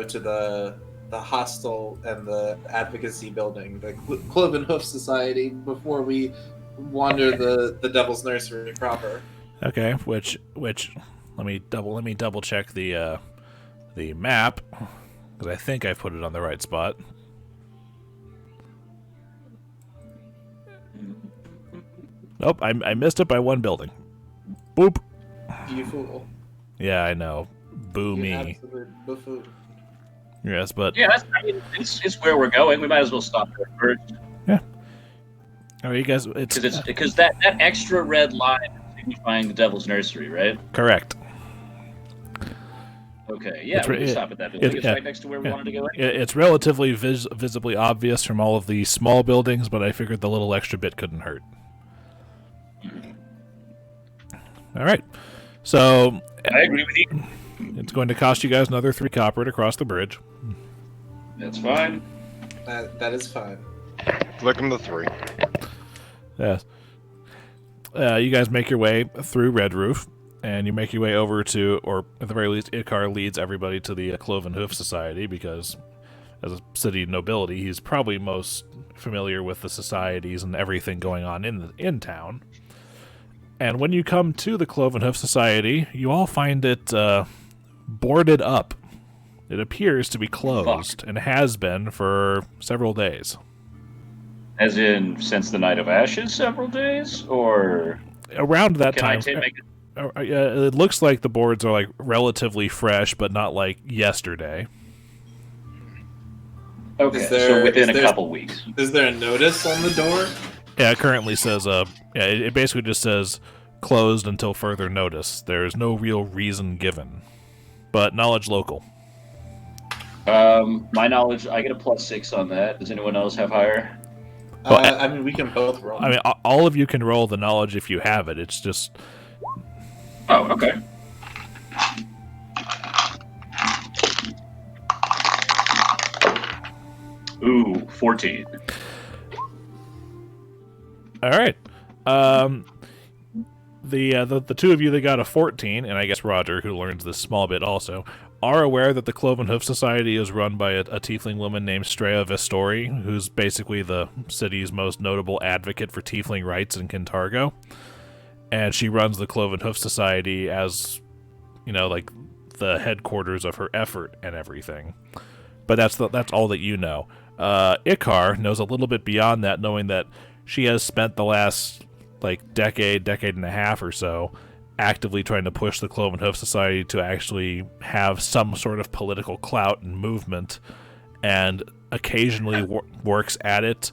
to the hostel and the advocacy building, the Cloven Hoof Society, before we wander the Devil's Nursery proper. Okay, which let me double check the map, because I think I put it on the right spot. Nope, I missed it by one building. Boop. You fool. Yeah, I know. Boo You me. absolute buffoon. Yes, but Yeah, it's where we're going. We might as well stop there first. All right, you guys. It's Because that extra red line is signifying the Devil's Nursery, right? correct. Okay, yeah, It's we re- can it- stop at that. it- It's yeah, right next to where we yeah. wanted to go. It's relatively visibly obvious from all of the small buildings, but I figured the little extra bit couldn't hurt. All right, so I agree with you. it's going to cost you guys another 3 copper to cross the bridge. That's fine. That is fine. Flick him the 3. Yes. You guys make your way through Red Roof, and you make your way over to, or at the very least, Icar leads everybody to the Cloven Hoof Society, because as a city nobility, he's probably most familiar with the societies and everything going on in town. And when you come to the Cloven Hoof Society, you all find it boarded up. It appears to be closed, and has been for several days. As in, since the Night of Ashes, several days, or Around that can I time, make it? it looks like the boards are like relatively fresh, but not like yesterday. Okay, Is there- so within is a there- couple weeks. Is there a notice on the door? Yeah, it currently says it basically just says closed until further notice. There's no real reason given, but knowledge local. My knowledge, I get a +6 on that. Does anyone else have higher? Well, I mean, we can both roll. I mean, all of you can roll the knowledge if you have it. It's just Oh, okay. Ooh, 14. all right. The two of you that got a 14, and I guess Roger, who learns this small bit also, are aware that the Cloven Hoof Society is run by a tiefling woman named Straya Vestori, who's basically the city's most notable advocate for tiefling rights in Kintargo. And she runs the Cloven Hoof Society as, like the headquarters of her effort and everything. But that's all that you know. Icar knows a little bit beyond that, knowing that she has spent the last decade and a half or so actively trying to push the Cloven Hoof Society to actually have some sort of political clout and movement, and occasionally works at it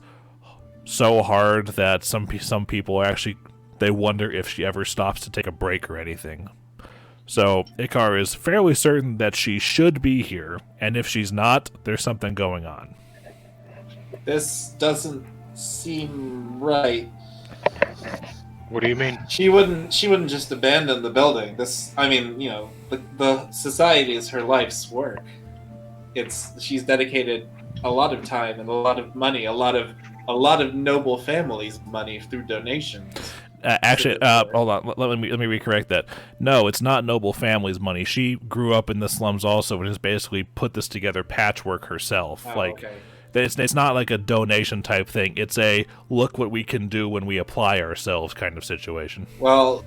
so hard that some people actually, they wonder if she ever stops to take a break or anything. So Icar is fairly certain that she should be here, and if she's not, there's something going on. This doesn't seem right. What do you mean? She wouldn't just abandon the building. The society is her life's work. She's dedicated a lot of time and a lot of money, a lot of noble families' money through donations. Actually, hold on. Let me recorrect that. No, it's not noble family's money. She grew up in the slums also, and has basically put this together patchwork herself. Okay. It's not like a donation type thing. It's a look what we can do when we apply ourselves kind of situation. Well,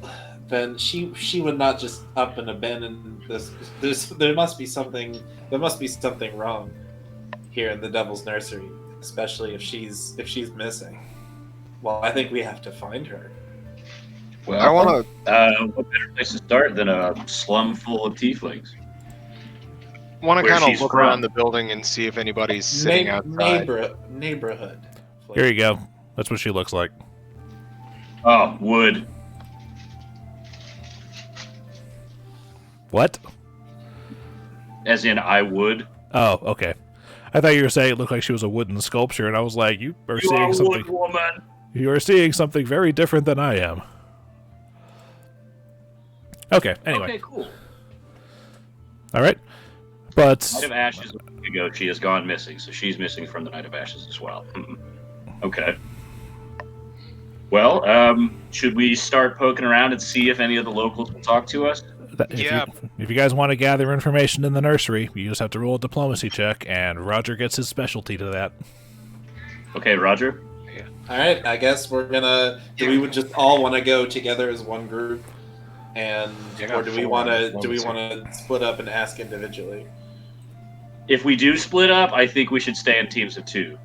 then she would not just up and abandon this. There must be something wrong here in the Devil's Nursery, especially if she's missing. Well, I think we have to find her. Well, I want to what better place to start than a slum full of tieflings? Where kind of she's look from. around the building and see if anybody's sitting outside. Neighborhood. Here you go. That's what she looks like. Oh, wood. What? As in, I would. Oh, okay. I thought you were saying it looked like she was a wooden sculpture, and I was like, you are seeing something. Wood woman. You are seeing something very different than I am. Okay. Anyway. Okay, cool. All right. But Night of Ashes a week ago, she has gone missing, so she's missing from the Night of Ashes as well. Okay. Well, should we start poking around and see if any of the locals will talk to us? if you guys want to gather information in the nursery, you just have to roll a diplomacy check, and Roger gets his specialty to that. Okay, Roger. All right, I guess we're gonna. Do we would just all want to go together as one group, or do we want to split up and ask individually? If we do split up, I think we should stay in teams of 2.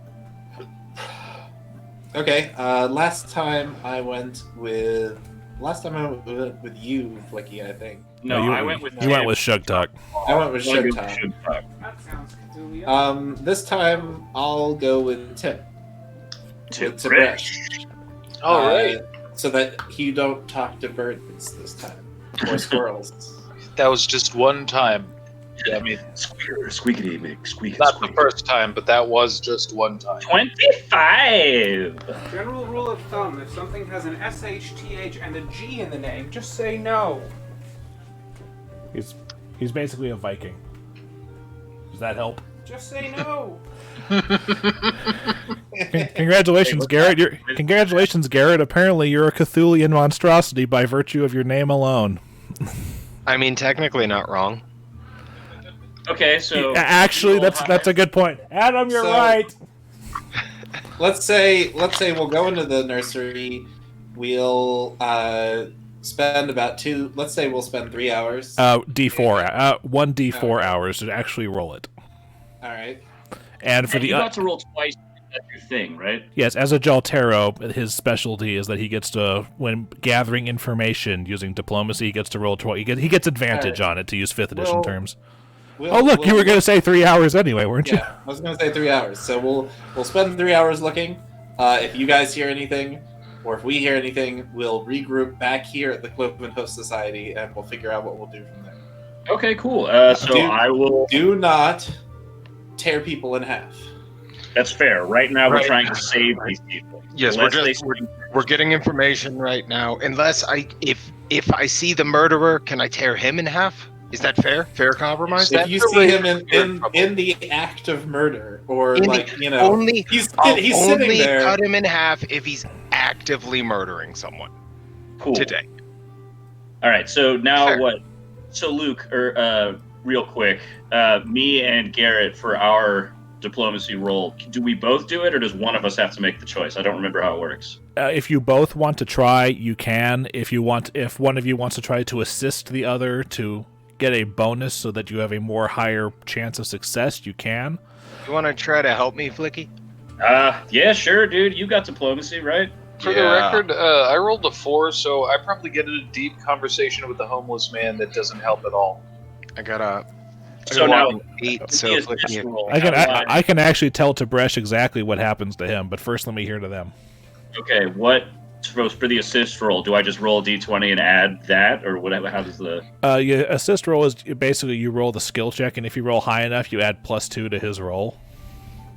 Okay. Last time I went with you, Flickie, I think. No, you, I went with you went with Sugtok. I went with I'll go with Shattersong. Sugtok. That sounds Cthulhu. This time I'll go with Tip. Tib'resh. All right. So that you don't talk to birds this time. Or squirrels. That was just one time. Yeah, I mean, Squeakity, make squeak. not the first time, but that was just one time. 25. General rule of thumb: if something has an SH, TH, and a G in the name, just say no. He's basically a Viking. Does that help? Just say no. Congratulations, Garrett. Congratulations, Garrett. Apparently, you're a Cthulian monstrosity by virtue of your name alone. I mean, technically not wrong. Okay, so Actually, that's a good point. Adam, you're So- right. Let's say we'll go into the nursery. We'll spend about 2. Let's say we'll spend 3 hours. D4. 1d4 hours to actually roll it. All right. And for you the got to roll twice. That's your thing, right? yes, as a Jhaltero, his specialty is that he gets to, when gathering information using diplomacy, he gets to roll 12. He gets advantage on it, to use 5th edition terms. We'll- Oh, look, you we'll- were going to say 3 hours anyway, weren't you? Yeah, I was going to say 3 hours. So we'll spend 3 hours looking. If you guys hear anything, or if we hear anything, we'll regroup back here at the Cloven Hoof Society, and we'll figure out what we'll do from there. Okay, cool. So Dude. I will. Do not tear people in half. That's fair. Right now, we're Right. trying to save these people. Yes, Unless we're getting information right now. Unless if I see the murderer, can I tear him in half? Is that fair? Fair compromise? If you see him in the act of murder, or Only he's I'll sitting only there. cut him in half if he's actively murdering someone Cool. today. All right. So now Fair. what? So Luke, real quick, me and Garrett for our diplomacy roll. Do we both do it, or does one of us have to make the choice? I don't remember how it works. If you both want to try, you can. If one of you wants to try to assist the other to get a bonus so that you have a more higher chance of success, you can. You want to try to help me, Flickie? Yeah, sure, dude. You got diplomacy, right? For the record, I rolled a 4, so I probably get in a deep conversation with the homeless man that doesn't help at all. I got a So now, 8, so he is Flickie. this roll. I can actually tell Tib'resh exactly what happens to him, but first let me hear to them. Okay, what for the assist roll? Do I just roll a d20 and add that, or whatever? How does the Your assist roll is basically you roll the skill check, and if you roll high enough, you add +2 to his roll.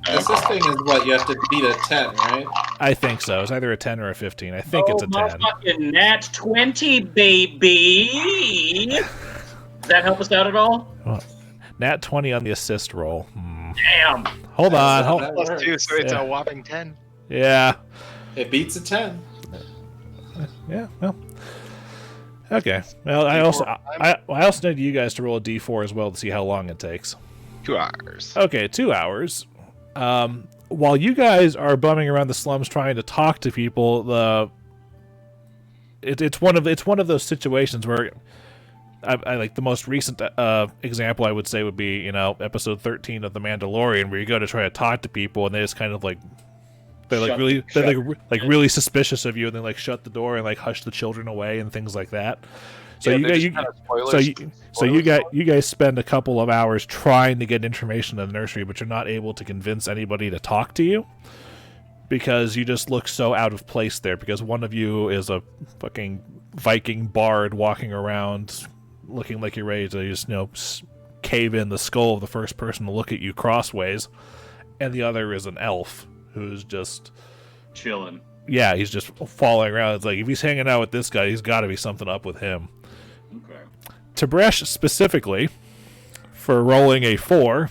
Assisting is what you have to beat a 10, right? I think so. It's either a 10 or a 15. I think it's a 10. Fucking nat 20, baby. Does that help us out at all? Nat 20 on the assist roll. Damn. Hold on. That Plus works. 2, so it's Yeah. a whopping 10. Yeah. It beats a 10. Yeah. Well. Okay. Well, I also need you guys to roll a d4 as well to see how long it takes. 2 hours. Okay, 2 hours. While you guys are bumming around the slums trying to talk to people, it's one of those situations where I like the most recent example I would say would be episode 13 of The Mandalorian, where you go to try to talk to people and they just kind of like they're really suspicious of you, and they like shut the door and like hush the children away and things like that. So you guys spend a couple of hours trying to get information in the nursery, but you're not able to convince anybody to talk to you because you just look so out of place there. Because one of you is a fucking Viking bard walking around, looking like you're ready to just cave in the skull of the first person to look at you crossways, and the other is an elf who's just chilling. Yeah, he's just falling around. It's like if he's hanging out with this guy, he's got to be something up with him. Okay. Tib'resh specifically, for rolling a 4,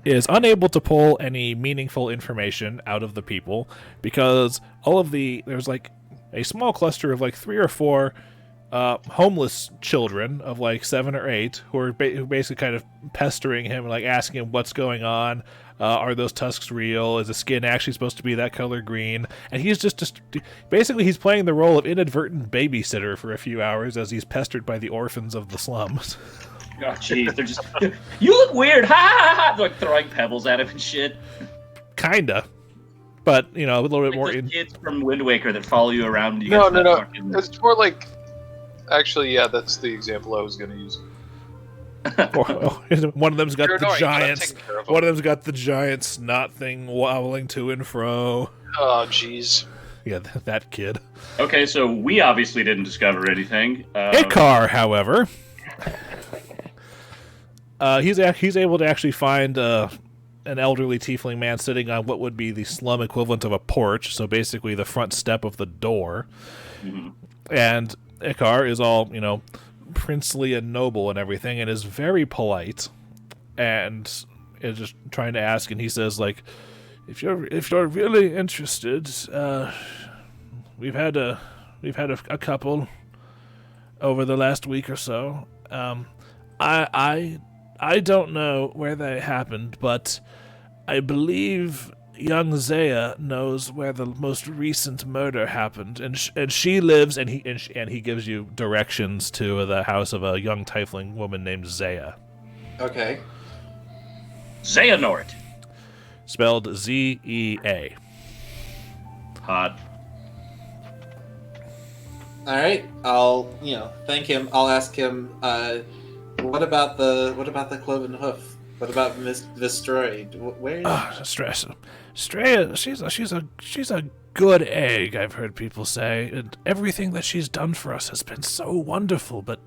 is unable to pull any meaningful information out of the people because there's like a small cluster of like 3 or 4 homeless children of like 7 or 8 who basically kind of pestering him and like asking him what's going on. Are those tusks real? Is the skin actually supposed to be that color green? And he's just basically he's playing the role of inadvertent babysitter for a few hours as he's pestered by the orphans of the slums. Oh, jeez, they're just, you look weird, ha ha ha! They're like throwing pebbles at him and shit. Kinda. But, a little bit Like more... those kids from Wind Waker that follow you around. And you No. fucking... It's more like... Actually, yeah, that's the example I was going to use. One of them's got They're the annoying, but I'm giants. taking care of them. One of them's got the giant snot thing wobbling to and fro. Oh, jeez. Yeah, that kid. Okay, so we obviously didn't discover anything. Icar, however, he's able to actually find an elderly tiefling man sitting on what would be the slum equivalent of a porch, so basically the front step of the door. Mm-hmm. And Icar is all, princely and noble and everything, and is very polite, and is just trying to ask, and he says, like, if you're really interested, we've had a couple over the last week or so. I don't know where they happened, but I believe young Zaya knows where the most recent murder happened, and she lives, and he gives you directions to the house of a young tiefling woman named Zaya. Okay. Xehanort. Spelled Z-E-A. Hot. All right. I'll thank him. I'll ask him. What about the cloven hoof? What about Miss Destroyed? Where is Straya, she's a good egg, I've heard people say, and everything that she's done for us has been so wonderful, but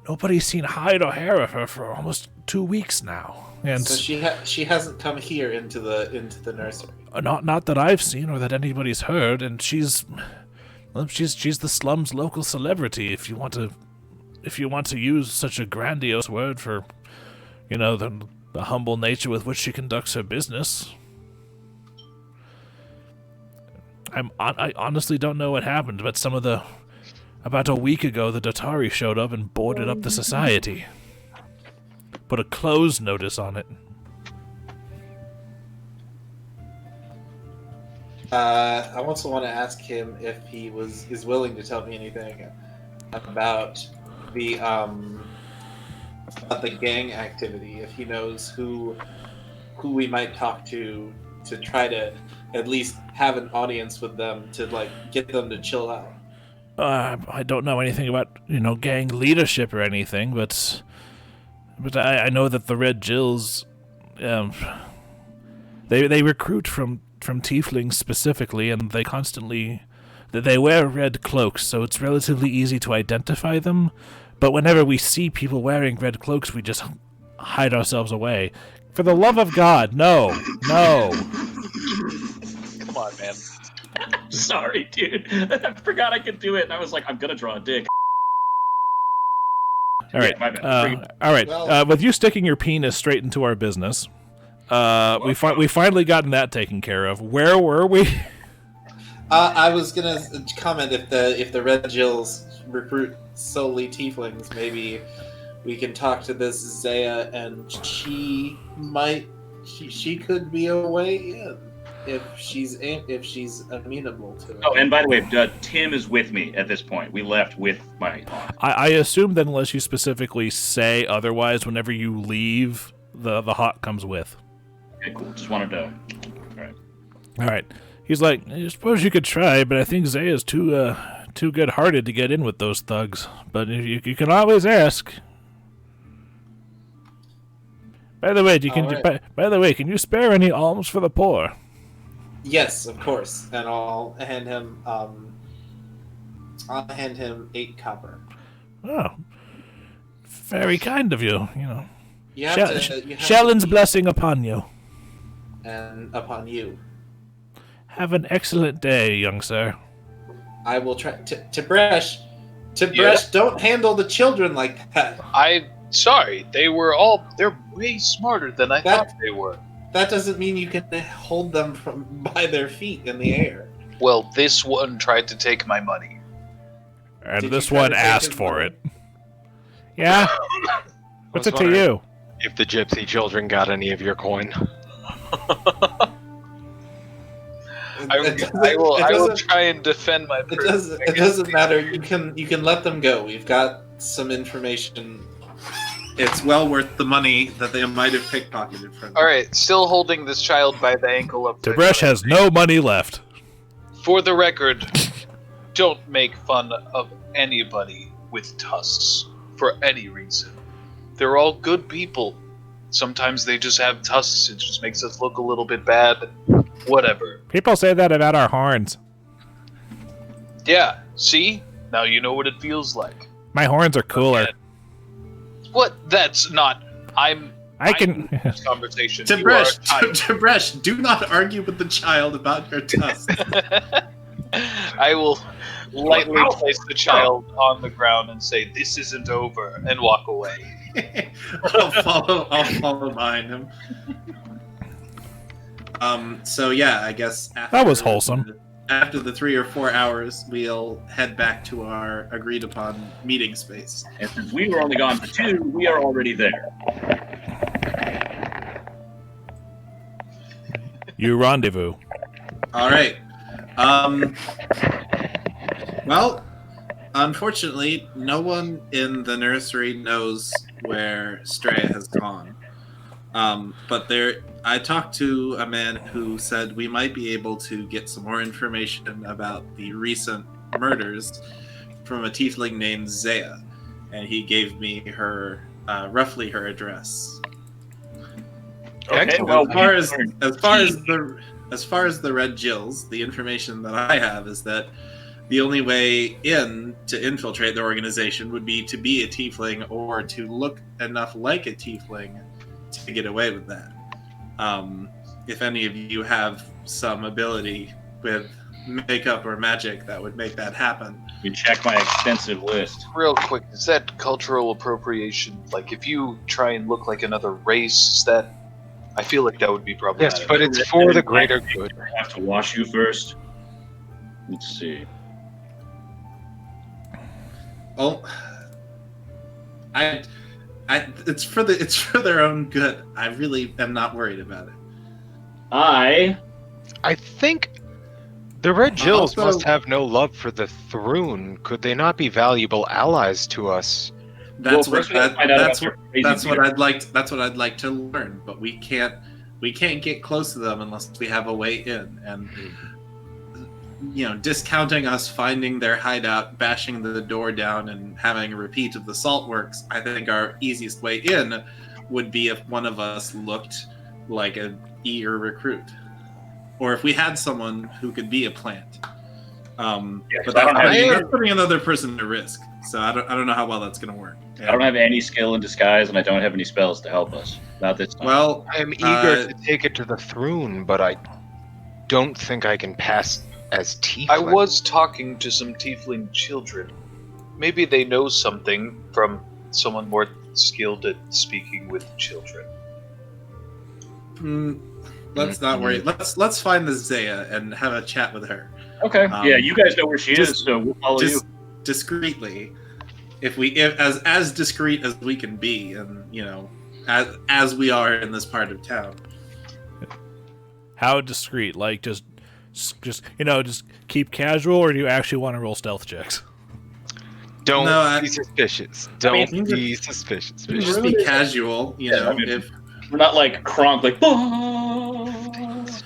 nobody's seen hide or hair of her for almost 2 weeks now. And so she hasn't come here into the nursery. Not that I've seen or that anybody's heard, and she's the slum's local celebrity, if you want to use such a grandiose word for the humble nature with which she conducts her business. I honestly don't know what happened, but about a week ago, the Datari showed up and boarded up the society. Put a close notice on it. I also want to ask him if he is willing to tell me anything about the gang activity. If he knows who we might talk to try to at least have an audience with them to get them to chill out. I don't know anything about gang leadership or anything, but I know that the Red Jills, they recruit from tieflings specifically, and they wear red cloaks, so it's relatively easy to identify them. But whenever we see people wearing red cloaks, we just hide ourselves away. For the love of God, no. Come on, man. Sorry, dude. I forgot I could do it, and I was like, I'm gonna draw a dick. All right. Yeah, my bad. All right. Well, with you sticking your penis straight into our business, we finally gotten that taken care of. Where were we? I was gonna comment if the Red Jills recruit solely tieflings, maybe we can talk to this Zaya, and she could be a way in if she's amenable to it. Oh, and by the way, Tim is with me at this point. We left with my. I assume that unless you specifically say otherwise, whenever you leave, the hawk comes with. Okay, cool. Just wanted to. All right. He's like, I suppose you could try, but I think Zaya's too good-hearted to get in with those thugs. But you can always ask. By the way, can you spare any alms for the poor? Yes, of course, and I'll hand him 8 copper. Oh, very kind of you. You have to Shellen's blessing upon you. And upon you. Have an excellent day, young sir. I will try. Tib'resh, Yeah? don't handle the children like that. I'm sorry. They're way smarter than I thought they were. That doesn't mean you can hold them by their feet in the air. Well, this one tried to take my money. And Did this you try one to take asked his for money? it. Yeah? What's it to you? If the gypsy children got any of your coin. I will try and defend my purse. It doesn't matter. You can let them go. We've got some information. It's well worth the money that they might have pickpocketed from. All right, still holding this child by the ankle up. Tib'resh has no money left. For the record, don't make fun of anybody with tusks for any reason. They're all good people. Sometimes they just have tusks. It just makes us look a little bit bad. Whatever. People say that about our horns. Yeah, see? Now you know what it feels like. My horns are cooler. What? That's not... I can... this conversation. You are Tib'resh, do not argue with the child about your tusks. I will lightly place the child on the ground and say, "This isn't over," and walk away. I'll follow behind him. So yeah, I guess That was wholesome. After the 3 or 4 hours, we'll head back to our agreed upon meeting space. And since we were only gone for 2, we are already there. You rendezvous. All right. Well, unfortunately, no one in the nursery knows where Straya has gone. But I talked to a man who said we might be able to get some more information about the recent murders from a tiefling named Zaya, and he gave me her roughly her address. Okay, well, as far as the Red Jills, the information that I have is that the only way in to infiltrate the organization would be to be a tiefling or to look enough like a tiefling to get away with that. If any of you have some ability with makeup or magic that would make that happen. You check my extensive list. Real quick, is that cultural appropriation? Like, if you try and look like another race, is that... I feel like that would be problematic. Yes, but it's for the greater good. I have to wash you first. Let's see. Oh, it's for their own good. I really am not worried about it. I think the Red Jills Also- must have no love for the Thrune. Could they not be valuable allies to us? That's Well, what first we have to find out about their crazy that's what beard. I'd like. That's what I'd like to learn. But we can't get close to them unless we have a way in. And discounting us finding their hideout, bashing the door down, and having a repeat of the salt works, I think our easiest way in would be if one of us looked like an ear recruit, or if we had someone who could be a plant. But that's putting another person at risk. So I don't know how well that's going to work. I don't have any skill in disguise, and I don't have any spells to help us. Not this time. Well, I'm eager to take it to the Thrune, but I don't think I can pass as tiefling. I was talking to some tiefling children. Maybe they know something from someone more skilled at speaking with children. let's not worry. Let's find the Zaya and have a chat with her. Okay. Yeah, you guys know where she is, so we'll follow you. Just discreetly, if as discreet as we can be, and as we are in this part of town. How discreet? Like just keep casual, or do you actually want to roll stealth checks? Don't be suspicious. Don't be suspicious. Just be casual, if we're not like Kronk, like.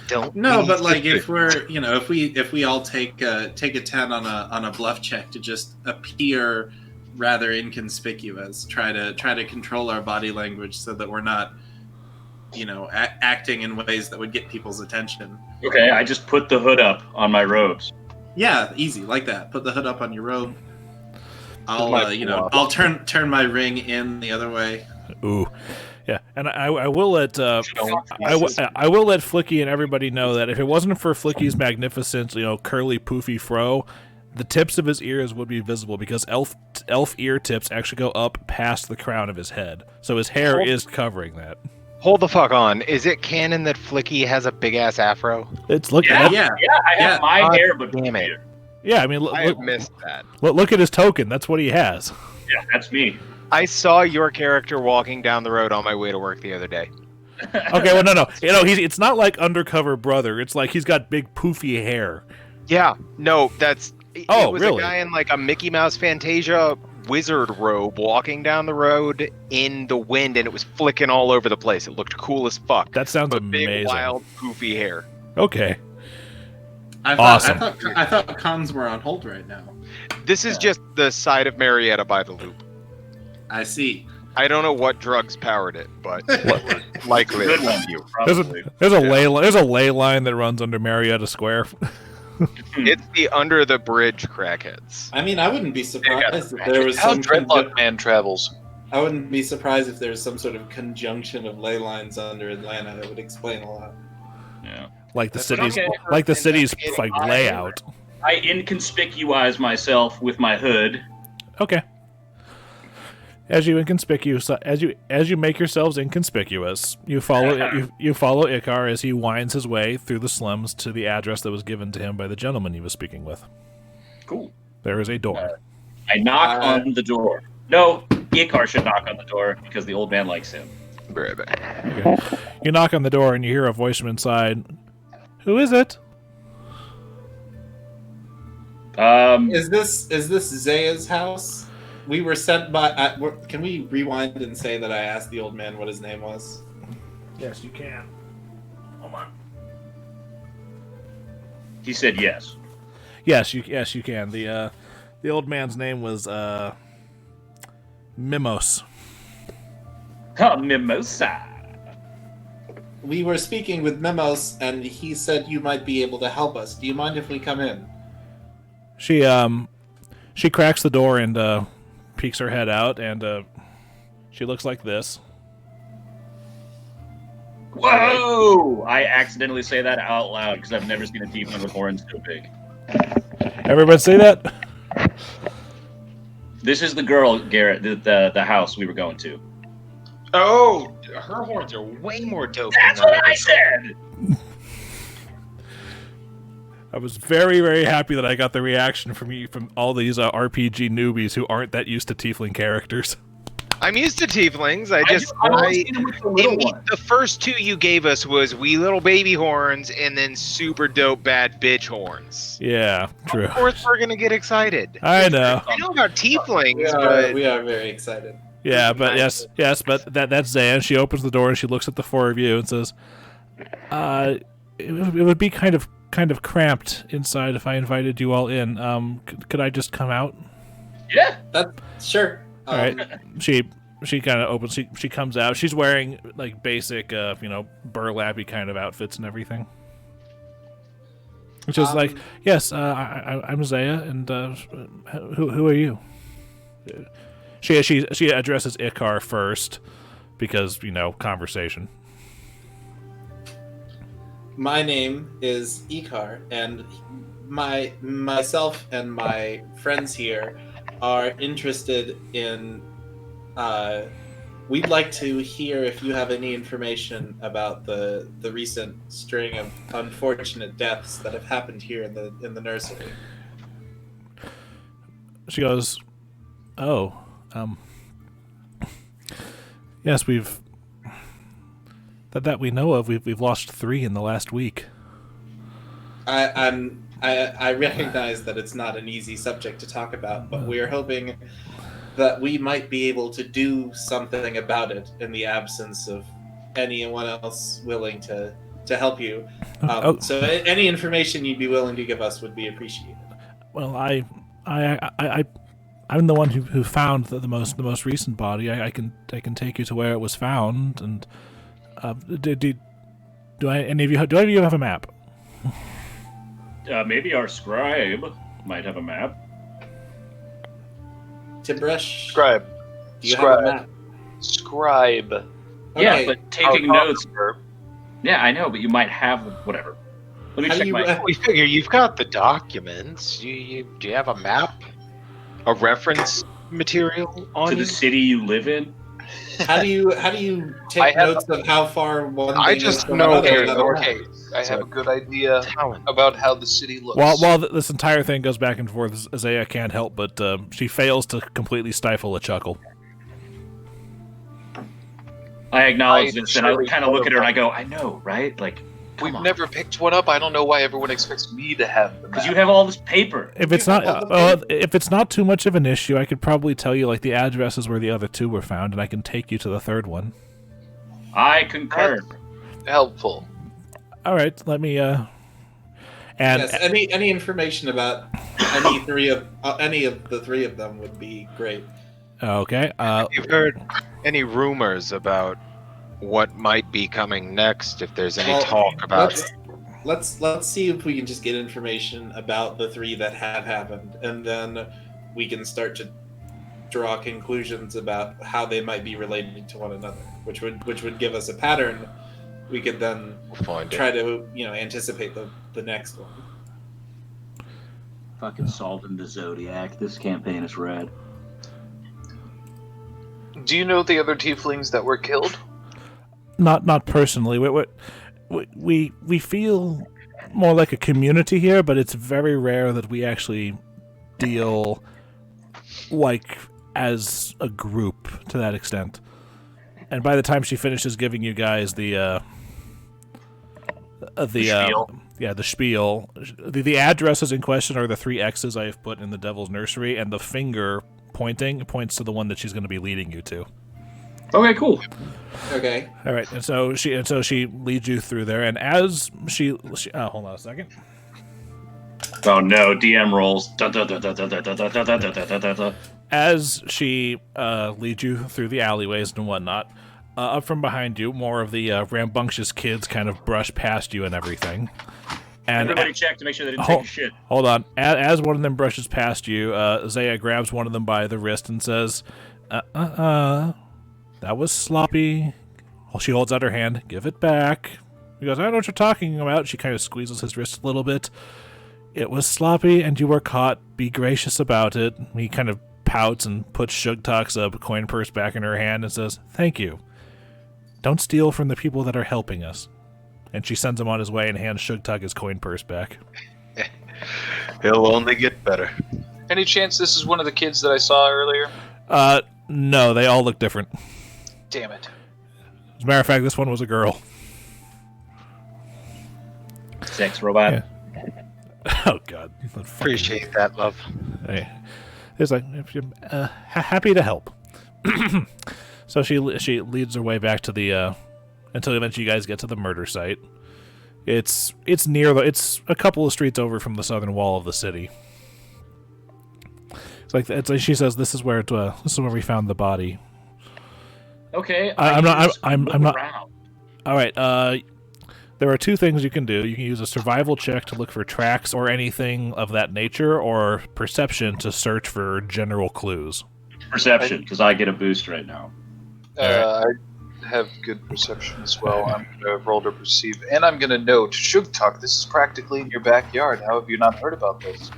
Don't. No, but like if we're, if we all take a 10 on a bluff check to just appear rather inconspicuous, try to control our body language so that we're not, acting in ways that would get people's attention. Okay, I just put the hood up on my robes. Yeah, easy like that. Put the hood up on your robe. I'll turn my ring in the other way. Ooh. Yeah, and I will let I will let Flickie and everybody know that if it wasn't for Flickie's magnificent, curly poofy fro, the tips of his ears would be visible because elf ear tips actually go up past the crown of his head, so his hair is covering that. Hold the fuck on. Is it canon that Flickie has a big ass afro? It's looking. Yeah, I have my hair, but damn it. Yeah, I mean, I missed that. Look at his token. That's what he has. Yeah, that's me. I saw your character walking down the road on my way to work the other day. Okay, well, no. It's not like Undercover Brother. It's like he's got big poofy hair. Yeah, no, it was really? a guy in like a Mickey Mouse Fantasia wizard robe walking down the road in the wind, and it was flicking all over the place. It looked cool as fuck. That sounds but amazing. Big, wild, poofy hair. Okay. Awesome. I thought cons were on hold right now. This is just the side of Marietta by the loop. I see. I don't know what drugs powered it, but likely Good one. you. There's a ley line that runs under Marietta Square. It's the under the bridge crackheads. I mean, I wouldn't be surprised if there was How some Dreadlock Man travels. I wouldn't be surprised if there's some sort of conjunction of ley lines under Atlanta that would explain a lot. Yeah. Like the That's city's, okay. like the city's like I- layout. I inconspicuize myself with my hood. Okay. As you make yourselves inconspicuous, you follow you follow Icar as he winds his way through the slums to the address that was given to him by the gentleman he was speaking with. Cool. There is a door. I knock on the door. No, Icar should knock on the door because the old man likes him. Okay. You knock on the door and you hear a voice from inside. Who is it? Is this Zaya's house? We were sent by. Can we rewind and say that I asked the old man what his name was? Yes, you can. Hold on. He said yes. Yes, you can. The old man's name was Mimos. Oh, mimosa. We were speaking with Memos, and he said you might be able to help us. Do you mind if we come in? She cracks the door and peeks her head out, and she looks like this. Whoa! I accidentally say that out loud because I've never seen a tiefling with horns so big. Everybody say that? This is the girl, Garrett, the house we were going to. Oh, her horns are way more dope. That's than what I said! I was very, very happy that I got the reaction from all these RPG newbies who aren't that used to tiefling characters. I'm used to tieflings. The first two you gave us was wee little baby horns and then super dope bad bitch horns. Yeah, true. Of course we're gonna get excited. I know. I know about tieflings, but We are very excited. Yeah, but yes, but that's Zan. She opens the door and she looks at the four of you and says, it would be kind of cramped inside if I invited you all in. Could I just come out?" Yeah. That's sure. All right. She kind of opens. She comes out. She's wearing like basic, burlappy kind of outfits and everything. Which is like, yes, I'm Zaya, and who are you? She addresses Icar first because conversation. My name is Icar, and myself and my friends here are interested in. We'd like to hear if you have any information about the recent string of unfortunate deaths that have happened here in the nursery. She goes, "Oh, yes, we've that we know of. We've lost 3 in the last week." I recognize that it's not an easy subject to talk about, but we're hoping that we might be able to do something about it in the absence of anyone else willing to help you. So any information you'd be willing to give us would be appreciated. Well, I'm the one who found the most recent body. I can take you to where it was found, and do any of you have a map? Maybe our scribe might have a map. Tib'resh, Scribe. do you have a map? Scribe. Yeah, Okay. but taking notes. Yeah, I know, but you might have whatever. Let me How check do you, my. we figure you've got the documents. Do you have a map? A reference material on To you? the city you live in. how do you take notes of how far one thing I is just from know another? Okay. I have a good idea about how the city looks. While this entire thing goes back and forth, Isaiah can't help but she fails to completely stifle a chuckle. I acknowledge I this, and I surely kind of look at her and I know. go, I know, right? Like, We've never picked one up. I don't know why everyone expects me to have them. because you have all this paper. If it's not too much of an issue, I could probably tell you like the addresses where the other 2 were found, and I can take you to the 3rd one. I concur. Helpful. All right, let me. And Yes, any information about any of the 3 of them would be great. okay. You've heard any rumors about what might be coming next? If there's any Well, talk about let's see if we can just get information about the 3 that have happened, and then we can start to draw conclusions about how they might be related to one another, which would give us a pattern. We could then try to anticipate the next one. Fucking solving the Zodiac. This campaign is red. Do you know the other tieflings that were killed? Not personally. We feel more like a community here, but it's very rare that we actually deal like as a group to that extent. And by the time she finishes giving you guys the spiel. The spiel. The addresses in question are the 3 X's I have put in the Devil's Nursery, and the finger points to the one that she's going to be leading you to. Okay, cool. Okay. All right, and so she leads you through there, and as she hold on a second. Oh no, DM rolls. As she leads you through the alleyways and whatnot, up from behind you, more of the rambunctious kids kind of brush past you and everything. And everybody check to make sure they didn't take a shit. Hold on. As one of them brushes past you, Zaya grabs one of them by the wrist and says, that was sloppy. She holds out her hand. Give it back. He goes, I don't know what you're talking about. She kind of squeezes his wrist a little bit. It was sloppy and you were caught. Be gracious about it. He kind of pouts and puts Sugtok's coin purse back in her hand and says, thank you. Don't steal from the people that are helping us. And she sends him on his way and hands Sugtok his coin purse back. He'll only get better. Any chance this is one of the kids that I saw earlier? No, they all look different. Damn it. As a matter of fact, this one was a girl. Sex robot. Yeah. Oh, God. Appreciate that, love. Hey. It's like, happy to help. So she leads her way back to the, until eventually you guys get to the murder site. It's it's a couple of streets over from the southern wall of the city. It's like she says, this is where we found the body. Okay. I'm not. Around. All right. There are 2 things you can do. You can use a survival check to look for tracks or anything of that nature, or perception to search for general clues. Perception, because I get a boost right now. I have good perception as well. I'm going to roll to perceive. And I'm going to note, Sugtok, this is practically in your backyard. How have you not heard about this?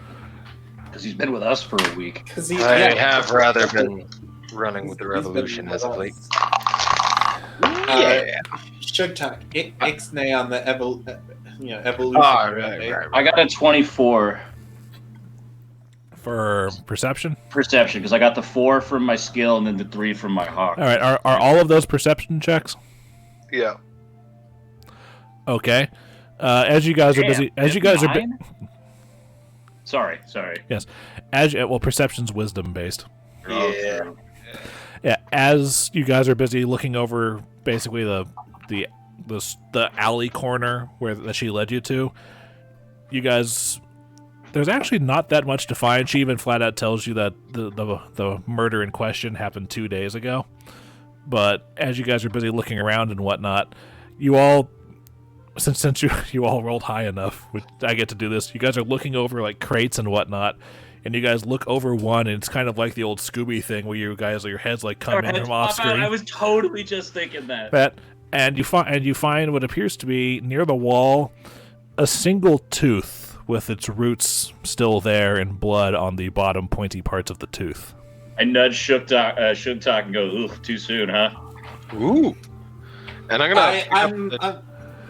Because he's been with us for a week. I have rather been running with the revolution as of late. Yeah. Sugtok, ixnay on the evolution. Right. I got a 24. For perception? Perception, because I got the 4 from my skill and then the 3 from my hawk. All right. Are all of those perception checks? Yeah. Okay. As you guys are busy, Sorry. Yes. Perception's wisdom based. Yeah. Yeah. As you guys are busy looking over, basically the alley corner that she led you to, you guys. There's actually not that much to find. She even flat out tells you that the murder in question happened 2 days ago. But as you guys are busy looking around and whatnot, you all, since you all rolled high enough, which I get to do this, you guys are looking over like crates and whatnot, and you guys look over one, and it's kind of like the old Scooby thing where your heads like come in from off screen. I was totally just thinking that. And you find what appears to be near the wall a single tooth with its roots still there and blood on the bottom pointy parts of the tooth. I nudge Sugtok and go, ooh, too soon, huh? Ooh. And I'm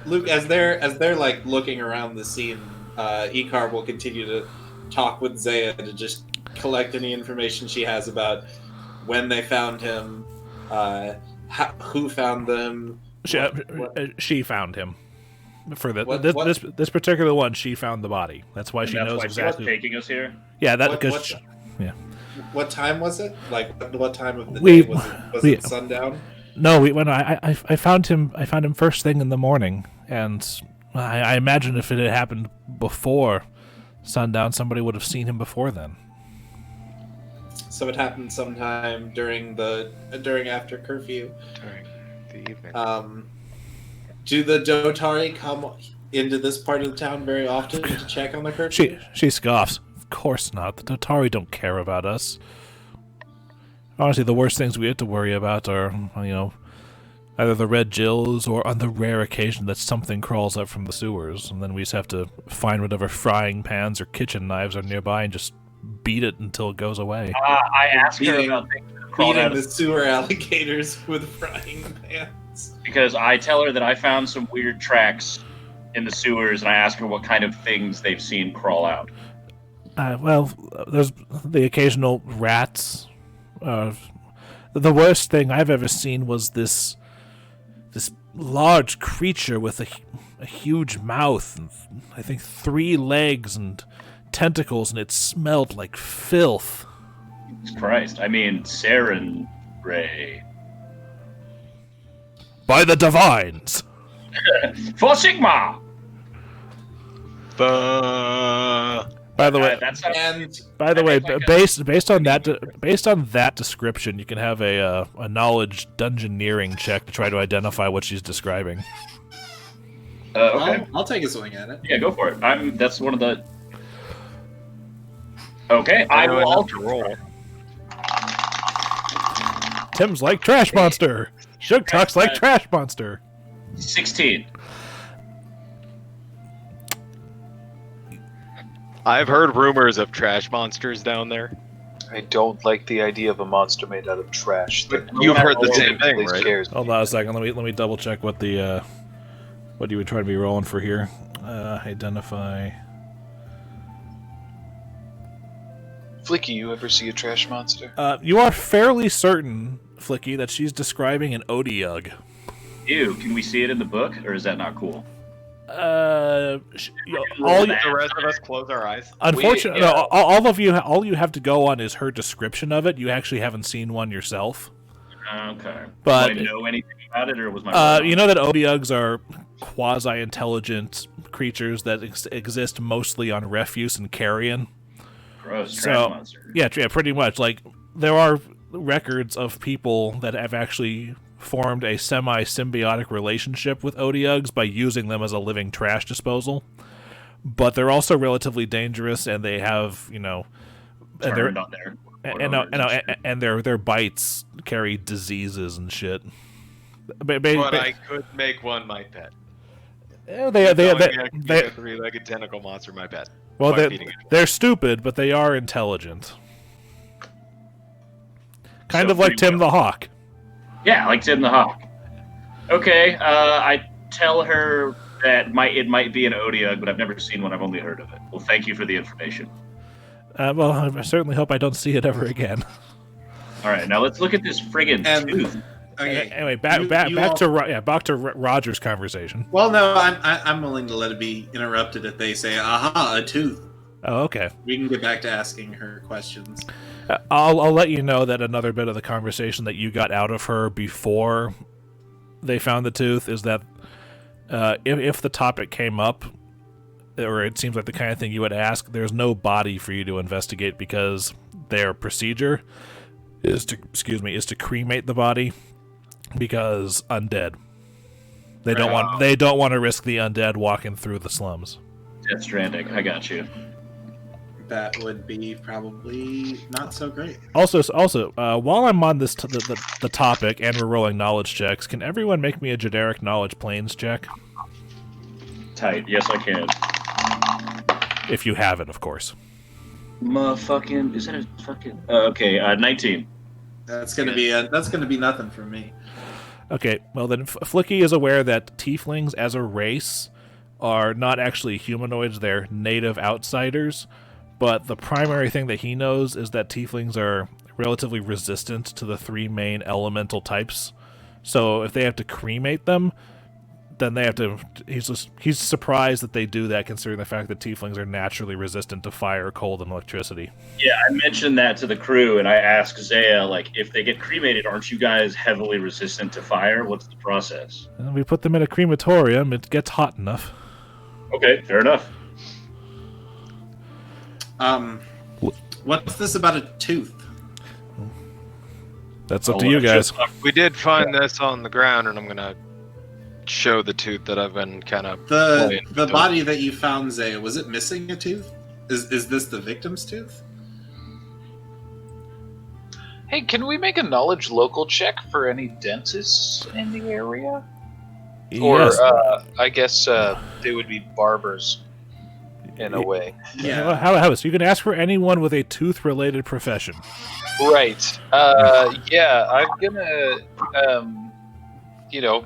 Luke, as they're like looking around the scene, Icar will continue to talk with Zaya to just collect any information she has about when they found him, who found them. She found him. For this particular one, she found the body. That's why she knows exactly. She was taking us here. Yeah, yeah. What time was it? Like what time of the day was it? Sundown? No, I found him. I found him first thing in the morning, and I imagine if it had happened before sundown, somebody would have seen him before then. So it happened sometime during after curfew. During the evening. Do the Dotari come into this part of the town very often to check on the curtain? She scoffs. Of course not. The Totari don't care about us. Honestly, the worst things we have to worry about are, either the red Jills or on the rare occasion that something crawls up from the sewers, and then we just have to find whatever frying pans or kitchen knives are nearby and just beat it until it goes away. I asked her about things that crawled out Beating the sewer alligators with frying pans. because I tell her that I found some weird tracks in the sewers, and I ask her what kind of things they've seen crawl out. Well, there's the occasional rats. The worst thing I've ever seen was this large creature with a huge mouth and I think 3 legs and tentacles, and it smelled like filth. Jesus Christ. I mean, Saren Ray. By the divines! For Sigma! By the way, That's not, And By the way, like based on that description, you can have a knowledge dungeoneering check to try to identify what she's describing. okay. I'll take a swing at it. Yeah, go for it. That's one of the... Okay, I will alter roll. Tim's like trash monster. Sugtok's like trash monster. 16. I've heard rumors of trash monsters down there. I don't like the idea of a monster made out of trash. You've heard the same thing, right? Cares. Hold on a second. Let me double check what the what you would try to be rolling for here. Identify. Flickie, you ever see a trash monster? You are fairly certain, Flickie, that she's describing an Odiug. Ew, can we see it in the book, or is that not cool? The rest of us close our eyes. Unfortunately, no, all you have to go on is her description of it. You actually haven't seen one yourself. Okay. But do I know anything about it, or was my... you know that Odiugs are quasi-intelligent creatures that exist mostly on refuse and carrion. Gross, trash monster. Yeah, pretty much. Like, there are records of people that have actually formed a semi-symbiotic relationship with Odiugs by using them as a living trash disposal. But they're also relatively dangerous, and they have, and their bites carry diseases and shit. But I could make one my pet. They a 3-legged tentacle monster my pet. Well, they're stupid, but they are intelligent. Kind of like Tim the Hawk. Yeah, like Tim the Hawk. Okay, I tell her that it might be an Odiug, but I've never seen one. I've only heard of it. Well, thank you for the information. Well, I certainly hope I don't see it ever again. All right, now let's look at this friggin' tooth. Okay. Anyway, back to Roger's conversation. Well, no, I'm willing to let it be interrupted if they say, "Aha, a tooth." Oh, okay. We can get back to asking her questions. I'll let you know that another bit of the conversation that you got out of her before they found the tooth is that if the topic came up, or it seems like the kind of thing you would ask, there's no body for you to investigate because their procedure is to cremate the body because undead. They don't want to risk the undead walking through the slums. Death Stranding, I got you. That would be probably not so great. Also, while I'm on this the topic and we're rolling knowledge checks, can everyone make me a generic knowledge planes check? Tight. Yes, I can. If you have it, of course. Motherfucking, is that a fucking? Okay, 19. That's gonna be nothing for me. Okay, well then, Flickie is aware that tieflings as a race are not actually humanoids; they're native outsiders. But the primary thing that he knows is that tieflings are relatively resistant to the 3 main elemental types. So if they have to cremate them, then they have to... He's surprised that they do that, considering the fact that tieflings are naturally resistant to fire, cold, and electricity. Yeah, I mentioned that to the crew, and I asked Zaya, if they get cremated, aren't you guys heavily resistant to fire? What's the process? We put them in a crematorium. It gets hot enough. Okay, fair enough. What's this about a tooth? That's up to you guys. We did find this on the ground, and I'm gonna show the tooth that I've been kind of The body that you found, Zaya, was it missing a tooth? Is this the victim's tooth? Hey, can we make a knowledge local check for any dentists in the area? Or, Yes. I guess they would be barbers, in a way. Yeah. How is you can ask for anyone with a tooth-related profession. Right. Yeah, I'm gonna,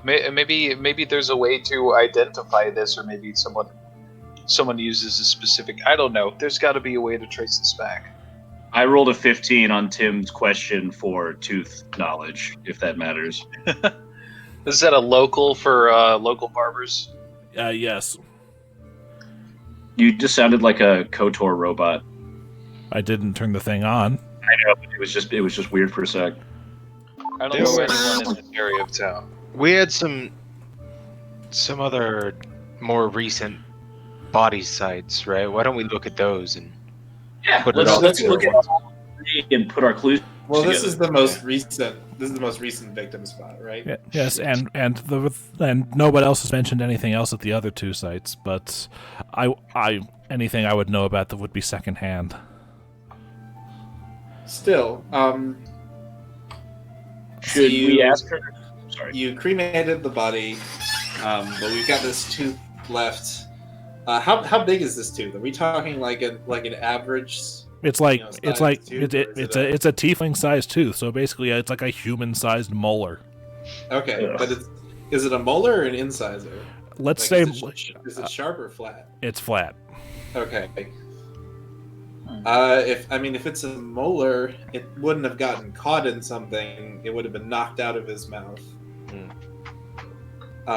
maybe there's a way to identify this, or maybe someone uses a specific. I don't know. There's got to be a way to trace this back. I rolled a 15 on Tim's question for tooth knowledge, if that matters. Is that a local for local barbers? Yes. You just sounded like a KOTOR robot. I didn't turn the thing on. I know, but it was just weird for a sec. I don't know anyone in this area of town. We had some other more recent body sites, right? Why don't we look at those and Yeah, put it all let's together look at once? all three and put our clues Well, together. this is the most recent. This is the most recent victim spot, right? Yeah, yes, and nobody else has mentioned anything else at the other two sites, but anything I would know about that would be secondhand. Still, Should so we ask her? Sorry. You cremated the body, but we've got this tooth left. How big is this tooth? Are we talking like an average? It's like You know, it's size like tooth, or is it's a tiefling sized tooth, so basically it's like a human sized molar. Okay, Ugh. but is it a molar or an incisor? Let's Like, say is it sharp or flat? it's flat. Okay. If it's a molar, it wouldn't have gotten caught in something. It would have been knocked out of his mouth.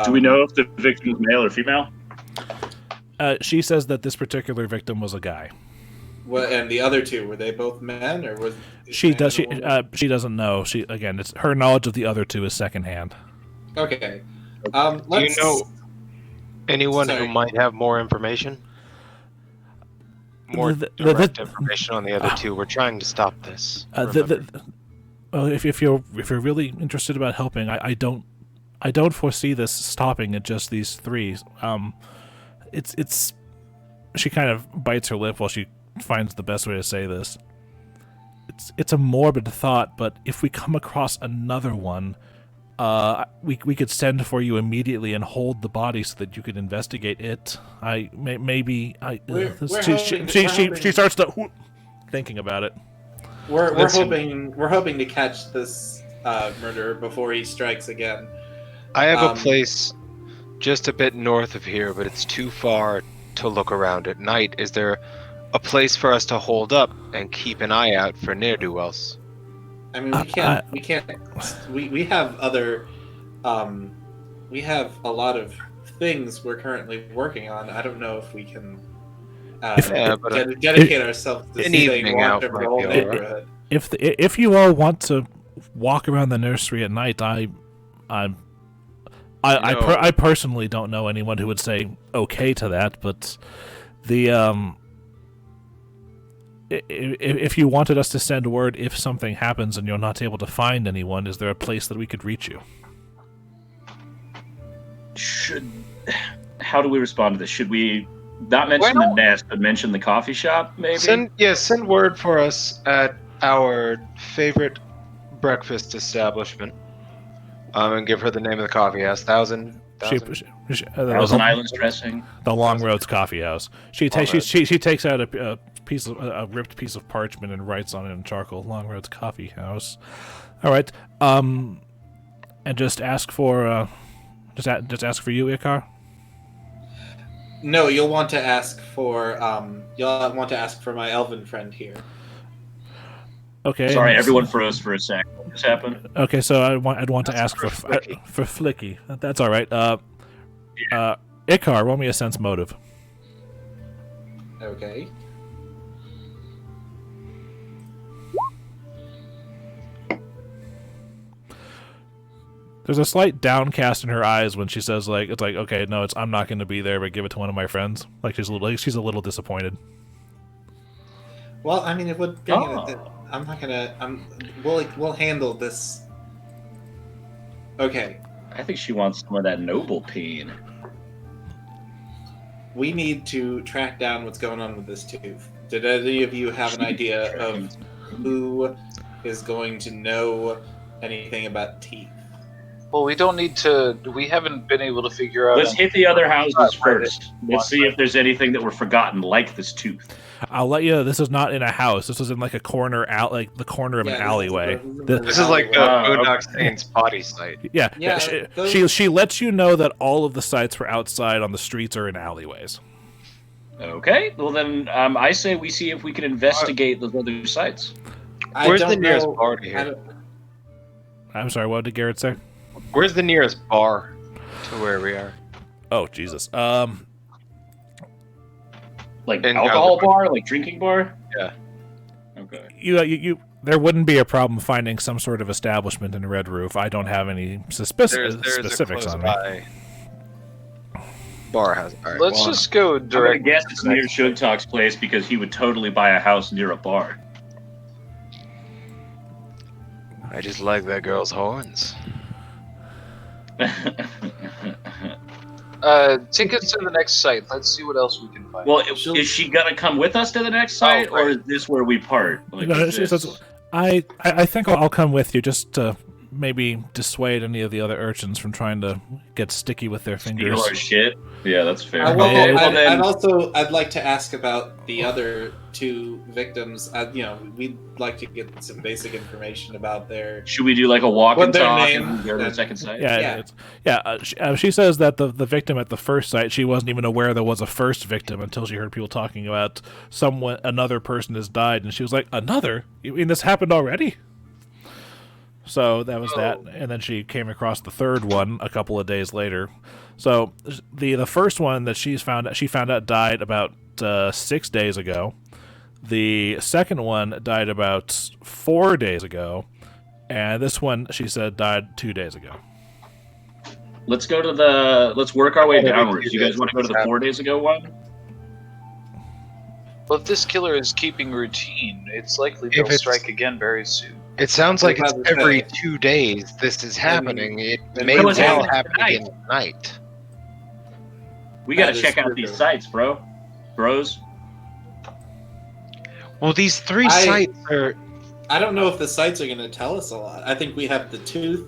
Do we know if the victim is male or female? She says that this particular victim was a guy. What, and the other two, were they both men, or was She man does. and a woman? She doesn't know. It's her knowledge of the other two is secondhand. Okay. Do you Let's, know anyone Sorry. who might have more information? More The- direct information on the other two. We're trying to stop this. remember. Well, if you're really interested about helping, I don't foresee this stopping at just these three. It's she kind of bites her lip while she finds the best way to say this. It's a morbid thought, but if we come across another one, we could send for you immediately and hold the body so that you could investigate it. She starts to thinking about it. we're Listen. hoping to catch this murderer before he strikes again. I have a Um, place just a bit north of here, but it's too far to look around at night. Is there a place for us to hold up and keep an eye out for ne'er-do-wells? I mean, we can't. We have other. We have a lot of things we're currently working on. I don't know if we can dedicate ourselves to an staying evening watch out over might the whole be all right. neighborhood. If you all want to walk around the nursery at night, I personally don't know anyone who would say okay to that, but if you wanted us to send word if something happens and you're not able to find anyone, is there a place that we could reach you? How do we respond to this? Should we not mention the nest, but mention the coffee shop? Maybe. Send word for us at our favorite breakfast establishment. And give her the name of the coffee house. Thousand Thousand Islands dressing. The Long Roads Coffee House. She takes out a ripped piece of parchment and writes on it in charcoal. Long Roads Coffee House. All right. And just ask for just ask for you, Icar. No, you'll want to ask for my elven friend here. Okay. Sorry, everyone froze for a sec. What just happened? Okay, so I'd want to ask for Flickie. That's all right. Icar, roll me a sense motive. Okay. There's a slight downcast in her eyes when she says, okay, no, I'm not going to be there, but give it to one of my friends. Like she's a little disappointed. Well, I mean, it would. I'm not gonna. We'll handle this. Okay. I think she wants some of that noble pain. We need to track down what's going on with this tooth. Did any of you have an idea of who is going to know anything about teeth? Well, we don't need to. We haven't been able to figure out. Let's hit the other houses first. Let's see if there's anything that we're forgotten, like this tooth. I'll let you know, this is not in a house. This is in like a corner out, like the corner of an alleyway. This is like the Boondock Saints body site. Yeah, Yeah, she lets you know that all of the sites for outside on the streets are in alleyways. Okay, well then I say we see if we can investigate those other sites. Where's the nearest bar to here? I'm sorry, what did Garrett say? Where's the nearest bar to where we are? Oh, Jesus. Like In alcohol Albuquerque. bar, like drinking bar? Yeah. Okay. You there wouldn't be a problem finding some sort of establishment in Red Roof. I don't have any specifics a on me. by bar house. All right, Let's well, just go I'm gonna direct. guess it's near Sugtok's place because he would totally buy a house near a bar. I just like that girl's horns. Take us to the next site. Let's see what else we can find. Well, is she gonna come with us to the next site, or is this where we part? Like, No, is she this- says, I think I'll come with you just to maybe dissuade any of the other urchins from trying to get sticky with their fingers. Steal our shit? Yeah, that's fair. Well, Okay, well then, I'd like to ask about the other two victims. We'd like to get some basic information about their. should we do like a walk What and their talk name and go to the and- second site? Yeah. She says that the victim at the first site, she wasn't even aware there was a first victim until she heard people talking about another person has died, and she was like, "Another? You mean this happened already?" So that was that, and then she came across the third one a couple of days later. So the first one that she found out died about 6 days ago. The second one died about 4 days ago, and this one she said died 2 days ago. Let's go to let's work our way downwards. You guys want to go to the 4 days ago one? Well, if this killer is keeping routine, it's likely they'll strike again very soon. It sounds like it's What about every the- 2 days this is happening. It and may it was well happening happen tonight. again tonight. We got That to is check out true. these sites, bros. Well, these three I- sites are. I don't know if the sites are going to tell us a lot. I think we have the tooth.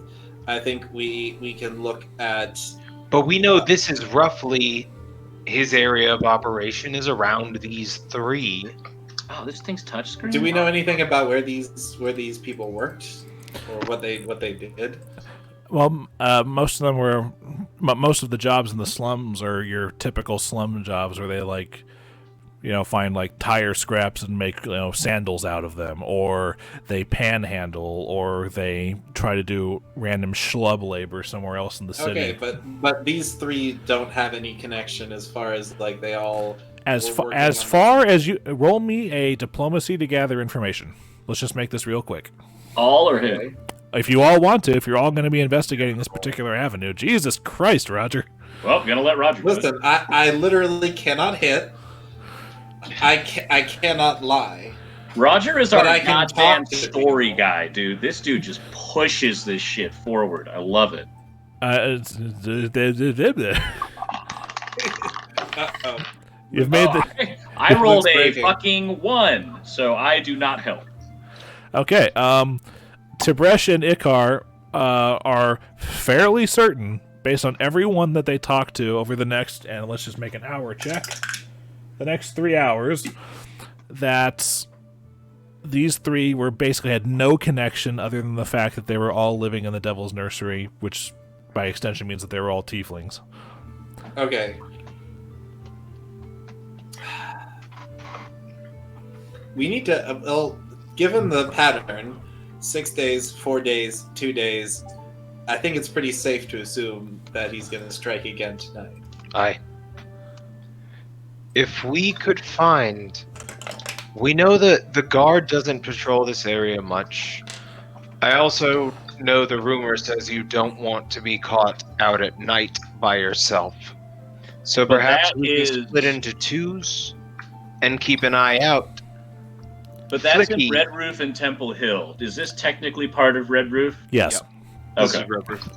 I think we can look at. But we know this is roughly his area of operation is around these three. Oh, this thing's touchscreen. Do we know anything about where these people worked, or what they did? Well, most of the jobs in the slums are your typical slum jobs where they find like tire scraps and make sandals out of them, or they panhandle, or they try to do random schlub labor somewhere else in the city. Okay, but these three don't have any connection as far as like they all. As were working as on- far as you roll me a diplomacy to gather information. Let's just make this real quick. all or him? If you all want to, if you're all going to be investigating this particular avenue, Jesus Christ, Roger. Well, I'm gonna let Roger do it. Listen, I literally cannot hit. I cannot lie. Roger is But our I can goddamn talk to story people. guy, dude. This dude just pushes this shit forward. I love it. Uh-oh. You've made Oh, the I rolled Looks a breaking. fucking 1, so I do not help. okay. Tib'resh and Icar are fairly certain, based on everyone that they talk to over the next, and let's just make an hour check, the next 3 hours, that these three basically had no connection other than the fact that they were all living in the Devil's Nursery, which by extension means that they were all tieflings. Okay. We need to. Well, given the pattern, 6 days, 4 days, 2 days, I think it's pretty safe to assume that he's going to strike again tonight. Aye. If we could find. We know that the guard doesn't patrol this area much. I also know the rumor says you don't want to be caught out at night by yourself. So But perhaps that we is- can split into twos and keep an eye out. But that's in Flickie. Red Roof and Temple Hill. Is this technically part of Red Roof? Yes. This Okay. is Red Roof.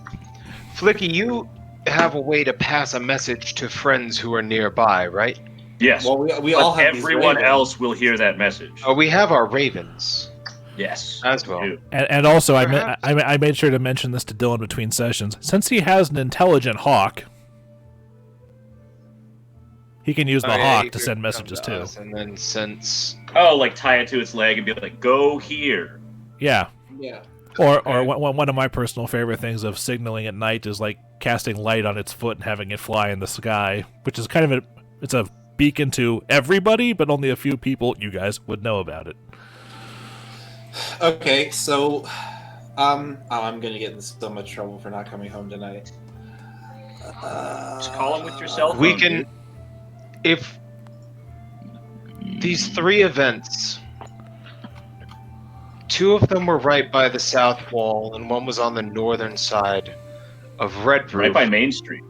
Flickie, you have a way to pass a message to friends who are nearby, right? Yes. Well, we but all have these everyone ravens. else will hear that message. Oh, we have our ravens Yes. as well. we do. And also, Perhaps- I made sure to mention this to Dillon between sessions. Since he has an intelligent hawk, he can use the hawk he to could send come messages to too. us, and then since Oh, like tie it to its leg and be like, "Go here." Yeah. Yeah. Or Okay. one of my personal favorite things of signaling at night is like casting light on its foot and having it fly in the sky, which is kind of it's a beacon to everybody, but only a few people, you guys, would know about it. Okay, so, I'm gonna get in so much trouble for not coming home tonight. Just call him with your cell phone. we can, dude. if these 3 events, 2 of them were right by the south wall, and 1 was on the northern side of Red Roof. Right by Main Street.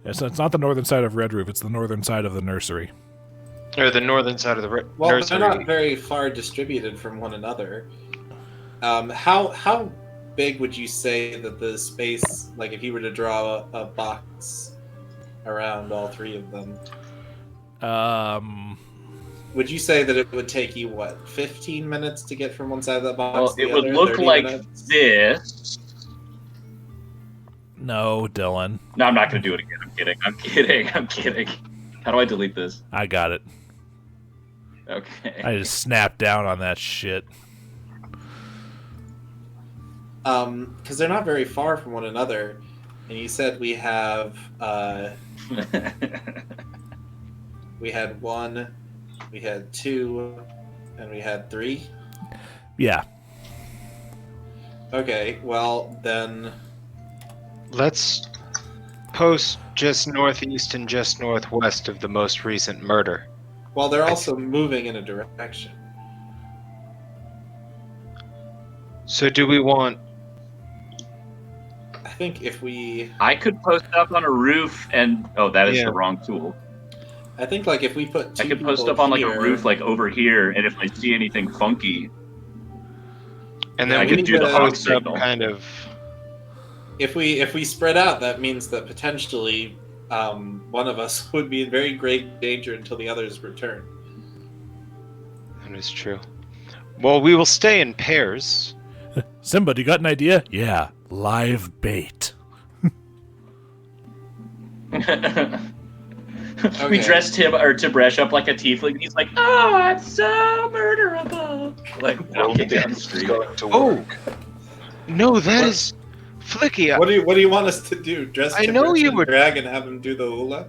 It's not the northern side of Red Roof, it's the northern side of the nursery. Or the northern side of the Well, nursery. they're not very far distributed from one another. How big would you say that the space, like if you were to draw a box around all 3 of them, would you say that it would take you, 15 minutes to get from one side of that box Well, to it the would other? look 30 like minutes? this. No, Dillon. No, I'm not going to do it again. I'm kidding. How do I delete this? I got it. Okay. I just snapped down on that shit. Because they're not very far from one another. And you said we have, we had 1, we had 2, and we had 3. Yeah. Okay, well then, Let's post just northeast and just northwest of the most recent murder. well they're also moving in a direction. So do we want... I think if we, I could post up on a roof and... Oh, that is Yeah. the wrong tool. I think like if we put 2 I could post people up on like a here- roof like over here, and if I see anything funky, And I then could we do could the hawk post up signal. kind of... If we spread out, that means that potentially one of us would be in very great danger until the others return. That is true. Well, we will stay in pairs. Simba, do you got an idea? Yeah. Live bait. we Okay. dressed him or Tib'resh up like a tiefling, and he's like, "Oh, it's so murderable!" Like walking down the street. Oh! No, that is... Flickie, What do you want us to do? Dress I know Tib'resh you in would- drag and have him do the hula?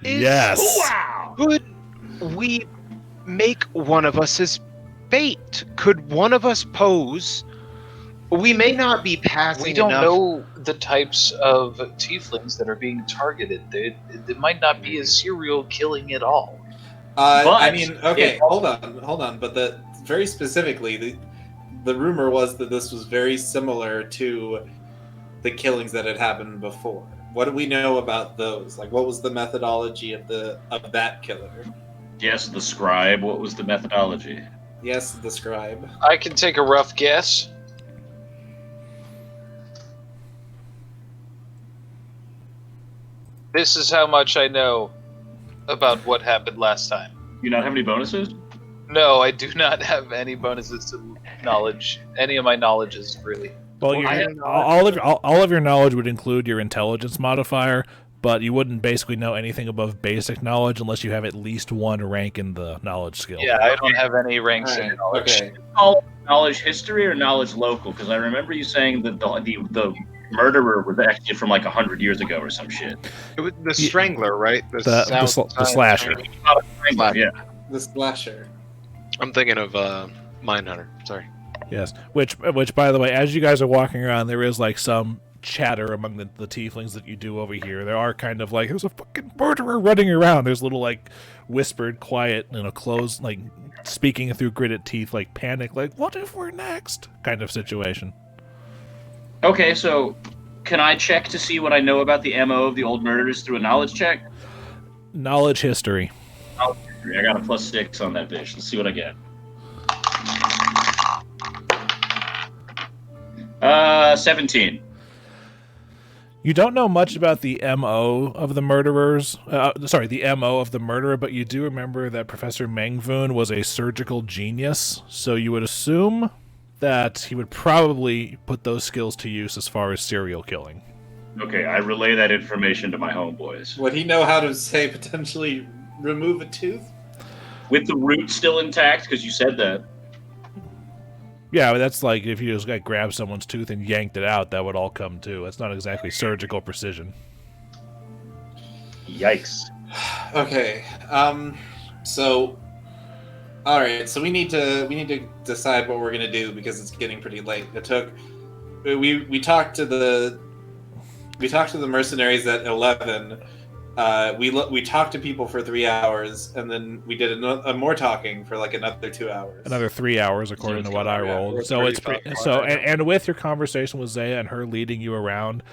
Yes. Wow! could we make one of us as bait? Could one of us pose? We may not be passing We don't enough... know the types of tieflings that are being targeted. They might not be a serial killing at all. I But mean, okay, if- hold on. But very specifically, the rumor was that this was very similar to the killings that had happened before. What do we know about those? Like, what was the methodology of that killer? Yes, the scribe. What was the methodology? Yes, the scribe. I can take a rough guess. This is how much I know about what happened last time. You not have any bonuses? No, I do not have any bonuses to knowledge. Any of my knowledge is really... Well, I your, have all of your knowledge would include your intelligence modifier, but you wouldn't basically know anything above basic knowledge unless you have at least 1 rank in the knowledge skill. Yeah, I don't have any ranks in Alright, knowledge. okay. Knowledge history or knowledge local? Because I remember you saying that the murderer was actually from like 100 years ago or some shit. It was the Strangler, right? The slasher. Yeah. The slasher. I'm thinking of Mindhunter. Sorry. Yes. Which, by the way, as you guys are walking around, there is like some chatter among the tieflings that you do over here. There are kind of like, there's a fucking murderer running around. There's little like whispered, quiet, closed, like speaking through gritted teeth, like panic, like what if we're next kind of situation. Okay, so can I check to see what I know about the MO of the old murderers through a knowledge check? Knowledge history. I got a +6 on that bitch. Let's see what I get. 17. You don't know much about the MO of the murderers. The MO of the murderer, but you do remember that Professor Mengvoon was a surgical genius, so you would assume that he would probably put those skills to use as far as serial killing. Okay, I relay that information to my homeboys. Would he know how to, say, potentially remove a tooth? With the root still intact, because you said that. Yeah, but that's like if you just grabbed someone's tooth and yanked it out, that would all come too. That's not exactly surgical precision. Yikes. Okay. So, all right. So we need to decide what we're gonna do because it's getting pretty late. We talked to the mercenaries at 11. We talked to people for 3 hours, and then we did more talking for like another 2 hours. Another 3 hours, according to what I rolled. So and with your conversation with Zaya and her leading you around,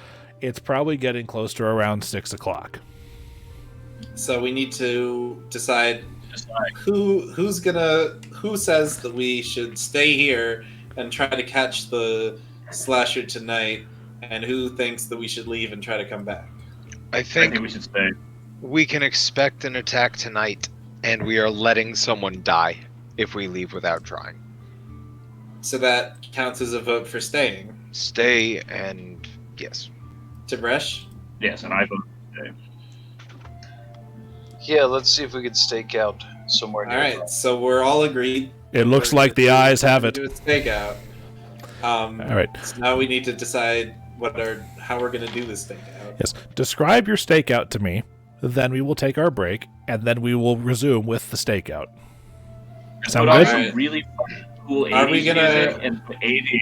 it's probably getting close to around 6 o'clock. So we need to decide who says that we should stay here and try to catch the slasher tonight, and who thinks that we should leave and try to come back. I think we should stay. we can expect an attack tonight, and we are letting someone die if we leave without trying. So that counts as a vote for staying. Stay and yes. Tib'resh? Yes, and I vote to stay. Yeah, let's see if we can stake out somewhere near. Alright, so we're all agreed. It looks like the eyes have it. Do a stakeout. All right. So now we need to decide how we're going to do this stakeout. Yes. Describe your stakeout to me, then we will take our break, and then we will resume with the stakeout. Sound Put on good? some Alright. really fucking cool 80s Are we gonna- music and 80s.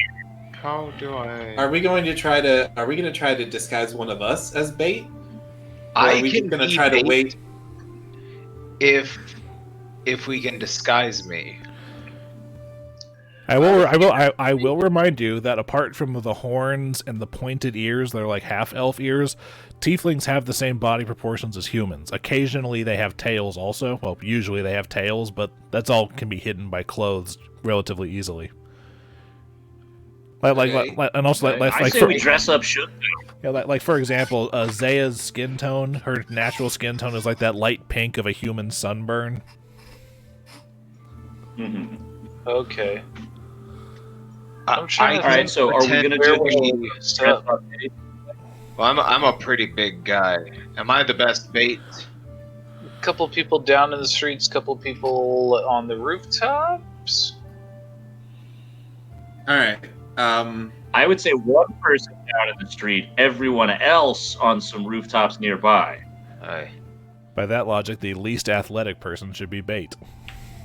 How do I? Are we going to try to disguise one of us as bait? Or I are we can going to be try to bait wait? if we can disguise me. I will remind you that apart from the horns and the pointed ears, they're like half-elf ears, tieflings have the same body proportions as humans. Occasionally they have tails also. Well, usually they have tails, but that's all can be hidden by clothes relatively easily. Okay. And also, I say we dress up Sugtok. like for example, Zaya's skin tone, her natural skin tone is like that light pink of a human sunburn. Mm-hmm. Okay. I'm trying to Alright, so are we pretend going to where do we dress start. up? Well, I'm a pretty big guy. Am I the best bait? Couple people down in the streets, couple people on the rooftops. Alright. I would say one person down in the street, everyone else on some rooftops nearby. I By that logic, the least athletic person should be bait.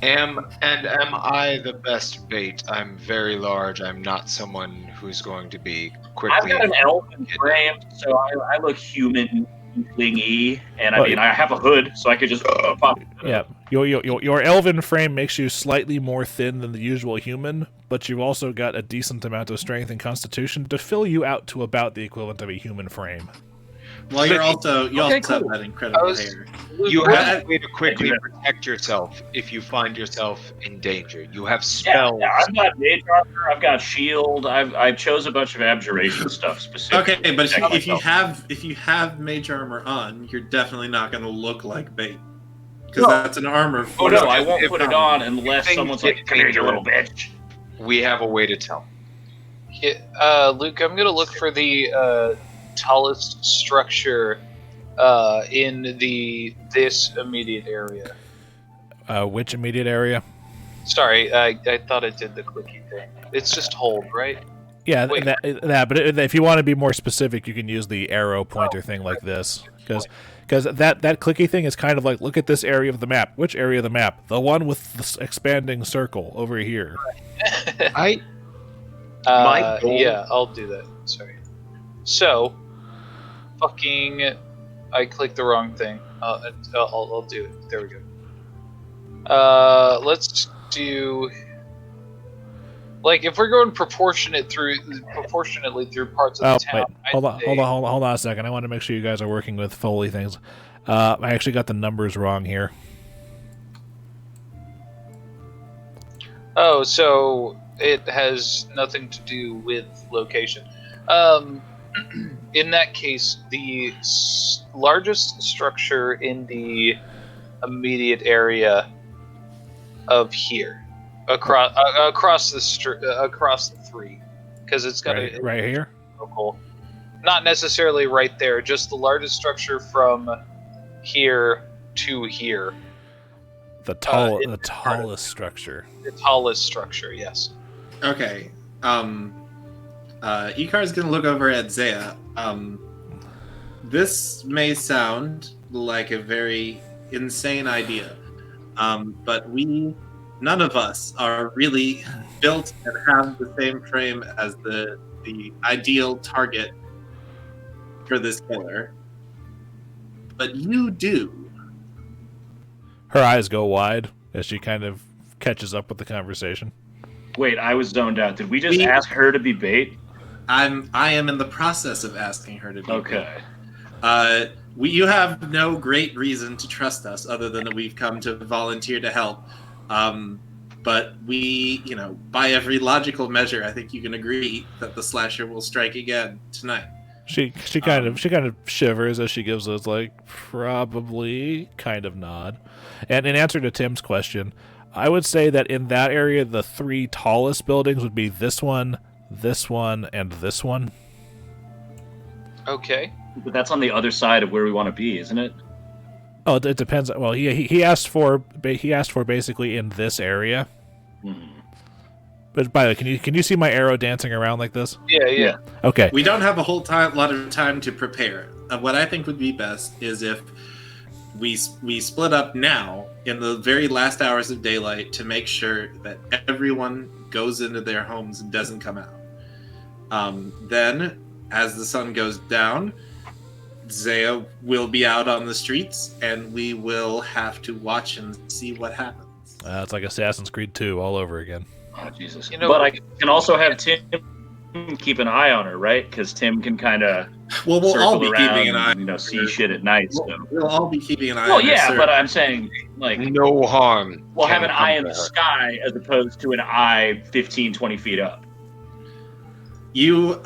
am I the best bait? I'm very large. I'm not someone who's going to be quickly. I've got an elfin frame, so I look human, flingy, and I have a hood, so I could just pop. Yeah, your elven frame makes you slightly more thin than the usual human, but you've also got a decent amount of strength and constitution to fill you out to about the equivalent of a human frame. Well, you also cool. have that incredible hair. You have a way to quickly protect yourself if you find yourself in danger. You have spells. Yeah, I've got mage armor, I've got shield, I chose a bunch of abjuration stuff specifically. Okay, but to if you protect have mage armor on, you're definitely not going to look like bait because No. that's an armor. Oh no, I If- won't if- put it on unless things someone's get like, "Come here, you little bitch." We have a way to tell. Yeah, Luke, I'm gonna look for the tallest structure in this immediate area. Which immediate area? Sorry, I thought it did the clicky thing. It's just hold, right? Yeah, Wait. but if you want to be more specific, you can use the arrow pointer thing like this. Because that clicky thing is kind of like, look at this area of the map. Which area of the map? The one with the expanding circle over here. My goal- Yeah, I'll do that. Sorry. So, I clicked the wrong thing. I'll do it. There we go. Let's do. Like, if we're going proportionately through parts of the town. Wait, hold on a second. I want to make sure you guys are working with Foley things. I actually got the numbers wrong here. Oh, so it has nothing to do with location. in that case, the largest structure in the immediate area of here, across the three, because it's got right here. Local, not necessarily right there, just the largest structure from here to here. The tallest structure. The tallest structure, yes. Okay. Icar's gonna look over at Zaya. This may sound like a very insane idea, but none of us are really built and have the same frame as the ideal target for this killer. But you do. Her eyes go wide as she kind of catches up with the conversation. Wait, I was zoned out. Did we just ask her to be bait? I am in the process of asking her to be Okay. bait. You have no great reason to trust us other than that we've come to volunteer to help. But we, by every logical measure, I think you can agree that the slasher will strike again tonight. She kind of shivers as she gives us probably kind of nod. And in answer to Tim's question, I would say that in that area the three tallest buildings would be this one, and this one. Okay. But that's on the other side of where we want to be, isn't it? Oh, it depends. Well, he asked for basically in this area. Mm-hmm. But by the way, can you see my arrow dancing around like this? Yeah. Okay. We don't have a lot of time to prepare. What I think would be best is if we split up now in the very last hours of daylight to make sure that everyone goes into their homes and doesn't come out. Then, as the sun goes down, Zaya will be out on the streets, and we will have to watch and see what happens. It's like Assassin's Creed 2 all over again. Oh, Jesus. But I can also have Tim keep an eye on her, right? Because Tim can kind of we'll all be keeping an eye on her. See shit at night. We'll all be keeping an eye on her. Well, yeah, but I'm saying, no harm. We'll have an eye in the sky as opposed to an eye 15, 20 feet up. You're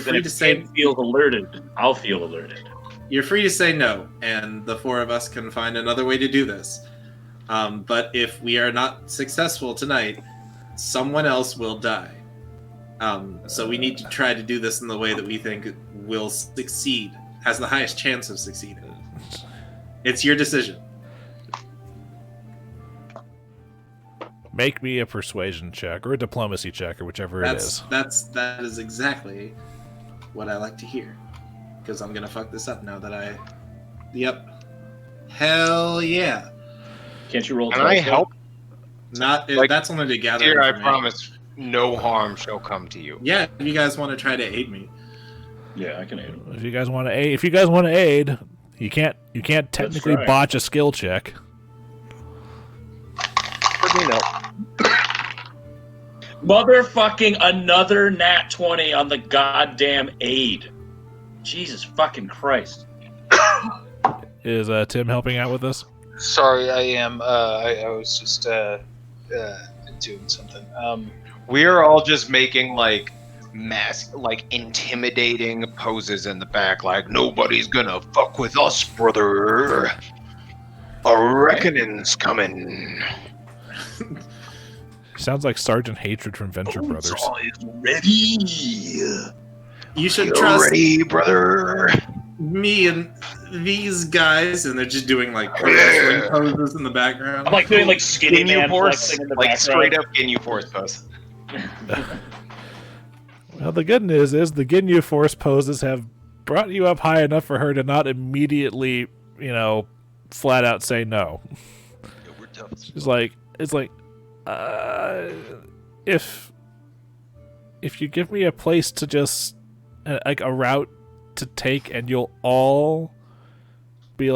free to say... Tim feels alerted, I'll feel alerted. You're free to say no, and the four of us can find another way to do this. But if we are not successful tonight, someone else will die. So we need to try to do this in the way that we think will succeed, has the highest chance of succeeding. It's your decision. Make me a persuasion check or a diplomacy check or whichever it is. That is exactly what I like to hear. Because I'm gonna fuck this up now that Yep. Hell yeah. Can't you roll? Can I help? That's only to gather. Here, I promise, no harm shall come to you. Yeah, if you guys want to try to aid me. Yeah, I can aid him. If you guys want to aid, you can't technically botch a skill check. Motherfucking another nat 20 on the goddamn aid. Jesus fucking Christ. Is Tim helping out with this? Sorry, I am. I was just doing something. We are all just making intimidating poses in the back, like nobody's gonna fuck with us, brother. A reckoning's coming. Sounds like Sergeant Hatred from Venture Brothers. Is ready. You should trust ready, brother. Me and these guys, and they're just doing poses in the background. I'm doing skinny man flexing in the background. Straight up Ginyu Force pose. Well, the good news is the Ginyu Force poses have brought you up high enough for her to not immediately, flat out say no. If you give me a place to just a route to take, and you'll all be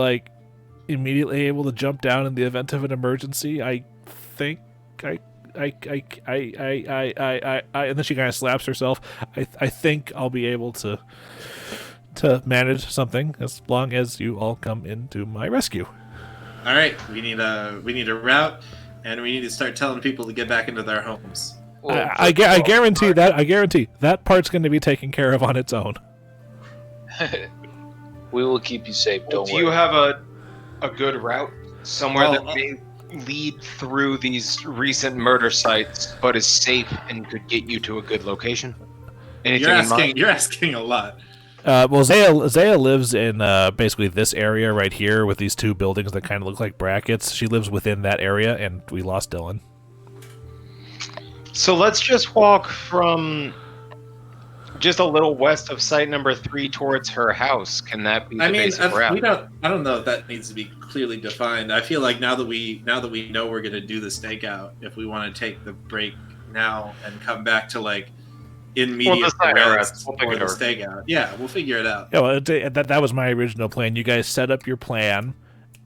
immediately able to jump down in the event of an emergency, I think I and then she kind of slaps herself. I think I'll be able to manage something as long as you all come into my rescue. All right, we need a route, and we need to start telling people to get back into their homes. I guarantee that part's going to be taken care of on its own. We will keep you safe. Don't Do worry. you have a good route somewhere Well, that may lead through these recent murder sites, but is safe and could get you to a good location? Anything in mind? You're asking a lot. Well, Zaya lives in basically this area right here with these two buildings that kind of look like brackets. She lives within that area, and we lost Dillon. So let's just walk from just a little west of site number 3 towards her house. Can that be the basic route? I don't know if that needs to be clearly defined. I feel like now that we know we're going to do the stakeout, if we want to take the break now and come back to like in medias decide our res routes. We'll for pick the it over. stakeout. Yeah, we'll figure it out. Yeah, well, that was my original plan. You guys set up your plan,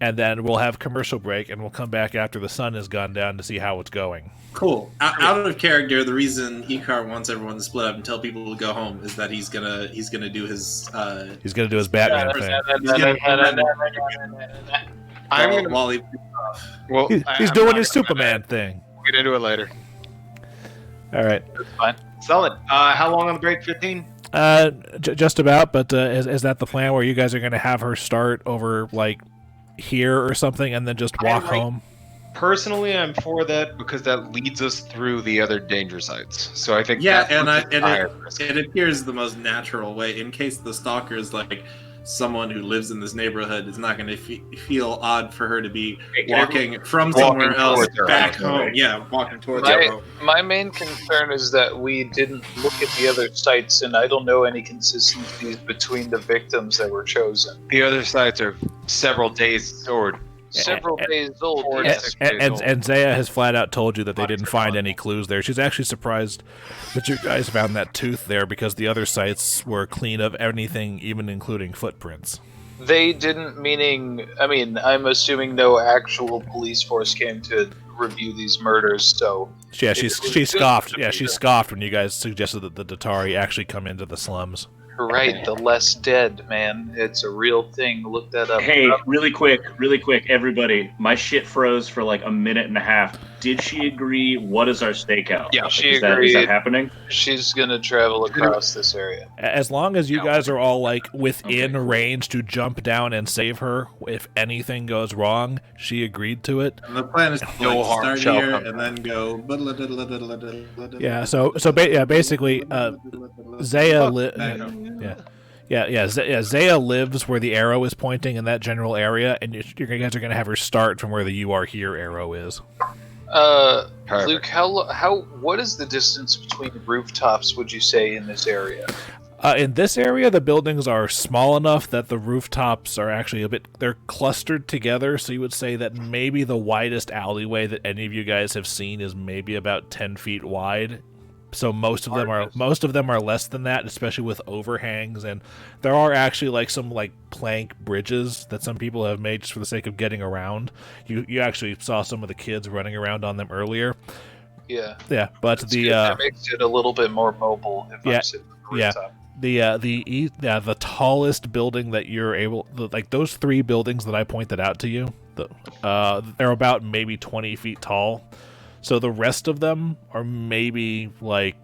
and then we'll have commercial break, and we'll come back after the sun has gone down to see how it's going. Cool. Out of character, the reason Icar wants everyone to split up and tell people to go home is that he's gonna do his He's gonna do his Batman thing. I'm gonna. while he Well, He's I'm doing not his gonna- Superman thing. We'll get into it later. All right. Solid. How long on the break? 15? Just about. But is that the plan where you guys are gonna have her start over like here or something, and then just walk home? Personally, I'm for that because that leads us through the other danger sites. So I think it appears the most natural way in case the stalker is like someone who lives in this neighborhood. It's not going to feel odd for her to be walking from somewhere else towards her back house, home. right? Yeah, walking towards her home. My main concern is that we didn't look at the other sites, and I don't know any consistencies between the victims that were chosen. The other sites are several days or Several days old. Four to Yes. 6 days old. And Zaya has flat out told you that they didn't find any clues there. She's actually surprised that you guys found that tooth there because the other sites were clean of anything, even including footprints. They didn't, meaning, I mean, I'm assuming no actual police force came to review these murders, so... Yeah, she scoffed. Yeah, she scoffed when you guys suggested that the Datari actually come into the slums. Right, the less dead, man. It's a real thing. Look that up. Hey, really quick, everybody. My shit froze for like a minute and a half. Did she agree? What is our stakeout? Yeah, she Is agreed. that happening? She's gonna travel across this area. As long as you guys are all like within range to jump down and save her, if anything goes wrong, she agreed to it. And the plan is to No like, harm start shall here come and then go. Yeah. Basically, Zaya Zaya lives where the arrow is pointing in that general area, and you guys are going to have her start from where the "You Are Here" arrow is. Perfect. Luke, what is the distance between rooftops, would you say, in this area? In this area, the buildings are small enough that the rooftops are actually they're clustered together, so you would say that maybe the widest alleyway that any of you guys have seen is maybe about 10 feet wide. So most of them are less than that, especially with overhangs, and there are actually like some like plank bridges that some people have made just for the sake of getting around. You actually saw some of the kids running around on them earlier. Yeah. Yeah, but That makes it a little bit more mobile if I'm sitting on the rooftop. The tallest building that you're able, like those 3 buildings that I pointed out to you, they're about maybe 20 feet tall. So the rest of them are maybe like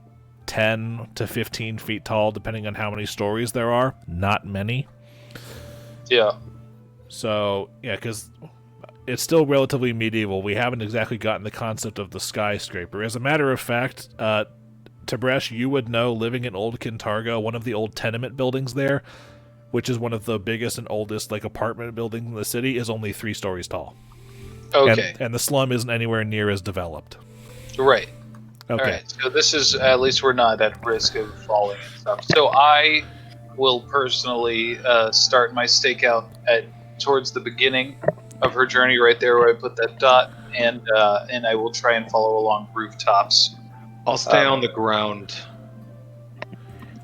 10 to 15 feet tall, depending on how many stories there are. Not many. Yeah. So, yeah, because it's still relatively medieval. We haven't exactly gotten the concept of the skyscraper. As a matter of fact, Tib'resh, you would know, living in Old Kintargo, one of the old tenement buildings there, which is one of the biggest and oldest like apartment buildings in the city, is only 3 stories tall. Okay. And the slum isn't anywhere near as developed. Right. Okay. All right. So this is, at least we're not at risk of falling and stuff. So I will personally start my stakeout towards the beginning of her journey, right there where I put that dot, and I will try and follow along rooftops. I'll stay on the ground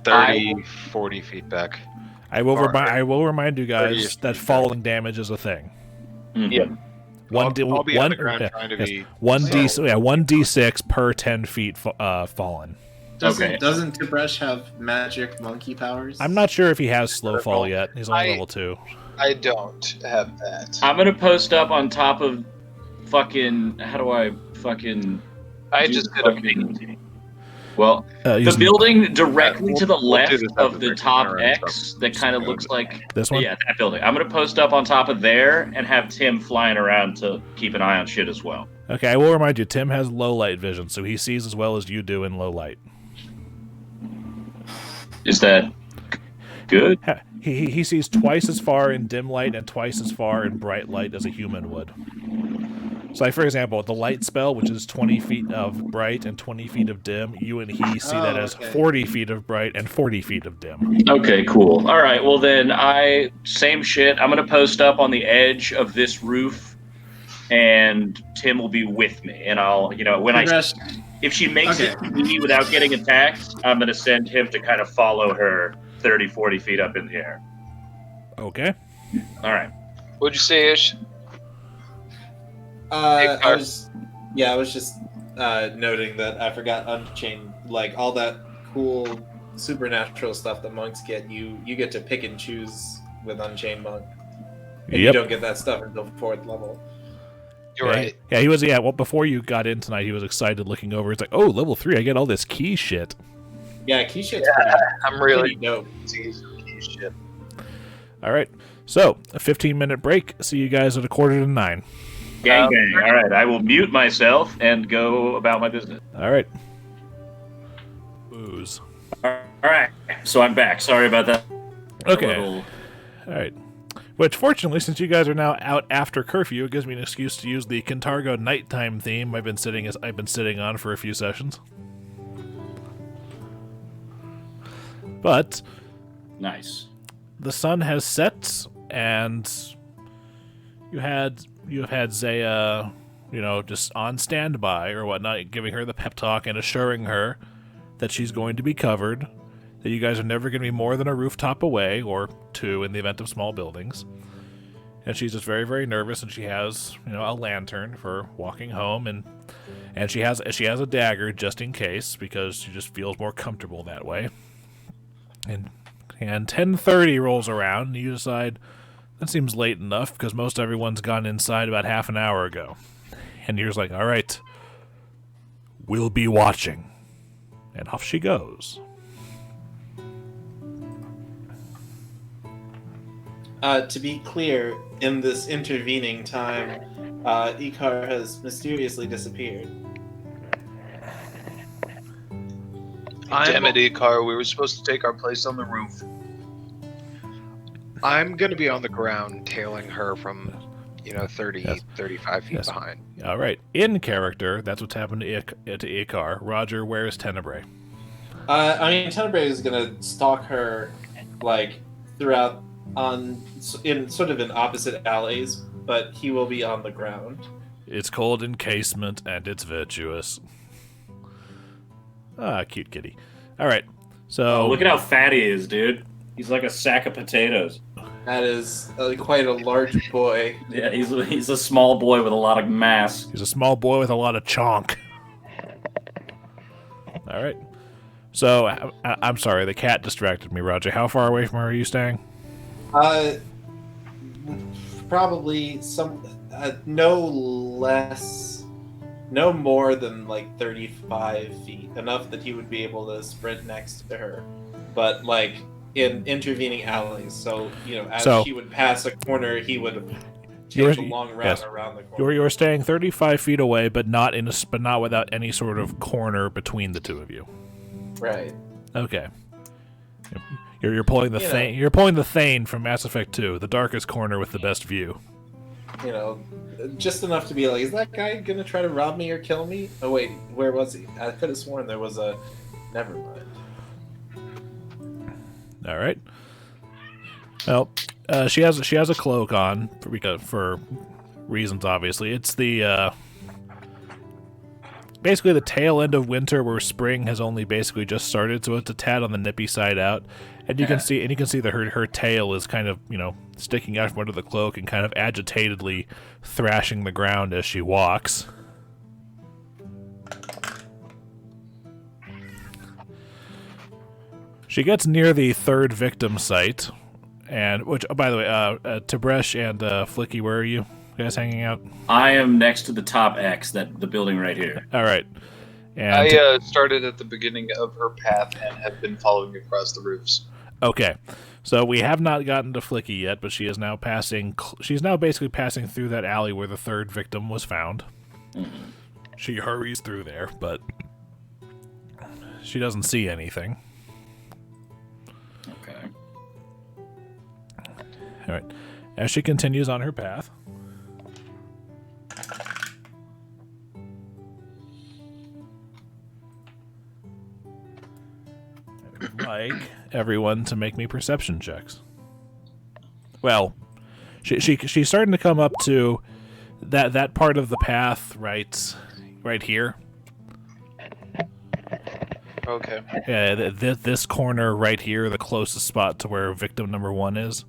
30, 40 feet back. I will remind you guys that falling damage is a thing. Mm-hmm. Yeah. I'll be on the ground trying to be... 1d6 per 10 feet fallen. Okay. Doesn't Tib'resh have magic monkey powers? I'm not sure if he has slow fall yet. He's only level 2. I don't have that. I'm gonna post up on top of fucking. How do I fucking? I just did a ping. Well, the using building directly to the we'll left do this of after the we're top done, X that kind of looks like this one. Yeah, that building. I'm gonna post up on top of there and have Tim flying around to keep an eye on shit as well. Okay, I will remind you, Tim has low light vision, so he sees as well as you do in low light. Is that good? He sees twice as far in dim light and twice as far in bright light as a human would. So, like, for example, the light spell, which is 20 feet of bright and 20 feet of dim, you and he see that as 40 feet of bright and 40 feet of dim. Okay, cool. All right, well then same shit. I'm gonna post up on the edge of this roof, and Tim will be with me. And I'll, if she makes it to me without getting attacked, I'm gonna send him to kind of follow her 30, 40 feet up in the air. Okay. All right. What'd you say, Ish? I was just noting that I forgot Unchained, like all that cool supernatural stuff that monks get. You get to pick and choose with Unchained Monk, and you don't get that stuff until 4th level. You're right. Yeah, he was. Yeah, well, before you got in tonight, he was excited looking over. He's like, "Oh, level 3, I get all this key shit." Yeah, key shit's I'm really dope. key shit. All right, so a 15-minute break. See you guys at 8:45. Gang bang. All right, I will mute myself and go about my business. All right. Booze. All right, so I'm back. Sorry about that. Okay. All right. Which, fortunately, since you guys are now out after curfew, it gives me an excuse to use the Kintargo nighttime theme I've been sitting on for a few sessions. But nice. The sun has set, and you have had Zaya, just on standby or whatnot, giving her the pep talk and assuring her that she's going to be covered, that you guys are never going to be more than a rooftop away, or 2 in the event of small buildings. And she's just very, very nervous, and she has, a lantern for walking home, and she has a dagger just in case, because she just feels more comfortable that way. And 10:30 rolls around, and you decide that seems late enough because most everyone's gone inside about half an hour ago. And you're just like, all right, we'll be watching. And off she goes. To be clear, in this intervening time, Icar has mysteriously disappeared. Damn it, Icar. We were supposed to take our place on the roof. I'm going to be on the ground tailing her from, 30, 35 feet behind. All right. In character, that's what's happened to Icar. Roger, where is Tenebrae? Tenebrae is going to stalk her, throughout in sort of in opposite alleys, but he will be on the ground. It's cold encasement, and it's virtuous. Ah, cute kitty. All right. So look at how fat he is, dude. He's like a sack of potatoes. That is quite a large boy. Yeah, he's a small boy with a lot of mass. He's a small boy with a lot of chonk. All right. So, I'm sorry, the cat distracted me, Roger. How far away from her are you staying? Probably no more than 35 feet. Enough that he would be able to sprint next to her. But in intervening alleys, so she would pass a corner, he would take a long route around the corner. You're staying 35 feet away, but not without any sort of corner between the two of you. Right. Okay. You're pulling the Thane. You're pulling the Thane from Mass Effect 2, the darkest corner with the best view. Just enough to be like, is that guy gonna try to rob me or kill me? Oh wait, where was he? I could have sworn there was a. Never mind. All right. Well, she has a cloak on for reasons, obviously. It's the basically the tail end of winter where spring has only basically just started, so it's a tad on the nippy side out. And you can see that her tail is kind of, sticking out from under the cloak and kind of agitatedly thrashing the ground as she walks. She gets near the 3rd victim site, and by the way, Tib'resh and Flickie, where are you guys hanging out? I am next to the top X, the building right here. All right. And I started at the beginning of her path and have been following across the roofs. okay, so we have not gotten to Flickie yet, but she is now passing. She's now basically passing through that alley where the third victim was found. Mm-hmm. She hurries through there, but she doesn't see anything. Okay. All right. As she continues on her path, I would like everyone to make me perception checks. Well, she's starting to come up to that part of the path right here. Okay. Yeah, this corner right here, the closest spot to where victim number 1 is.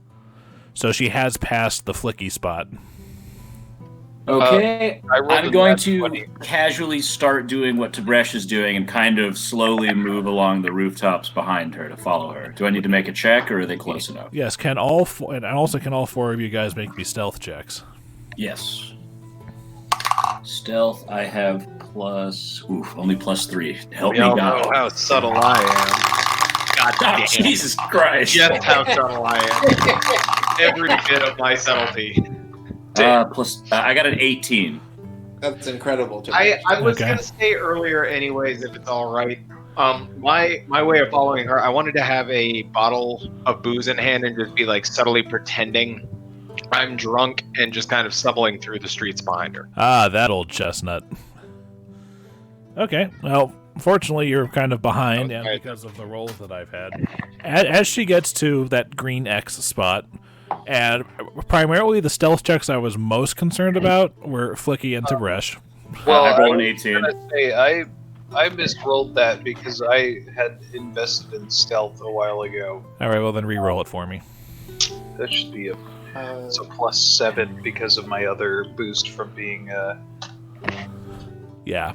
So she has passed the Flickie spot. Okay, I rolled I'm a going nat to 20. casually start doing what Tib'resh is doing and kind of slowly move along the rooftops behind her to follow her. Do I need to make a check, or are they close enough? Yes, can all four, and also can all 4 of you guys make me stealth checks? Yes. Stealth, I have only +3. Help We me, all God. know how subtle I am. God Oh, damn. Jesus Christ. Just how subtle I am. Every bit of my subtlety. I got an 18. That's incredible. I was Okay. gonna say earlier, anyways, if it's all right. My way of following her, I wanted to have a bottle of booze in hand and just be like subtly pretending I'm drunk and just kind of stumbling through the streets behind her. Ah, that old chestnut. Okay, well, fortunately you're kind of behind, and Okay. because of the rolls that I've had. As she gets to that green X spot, and primarily the stealth checks I was most concerned about were Flickie and Tib'resh. Well, I rolled an was 18. gonna say, I misrolled that because I had invested in stealth a while ago. Alright, well then re-roll it for me. That should be it's a +7 because of my other boost from being Yeah,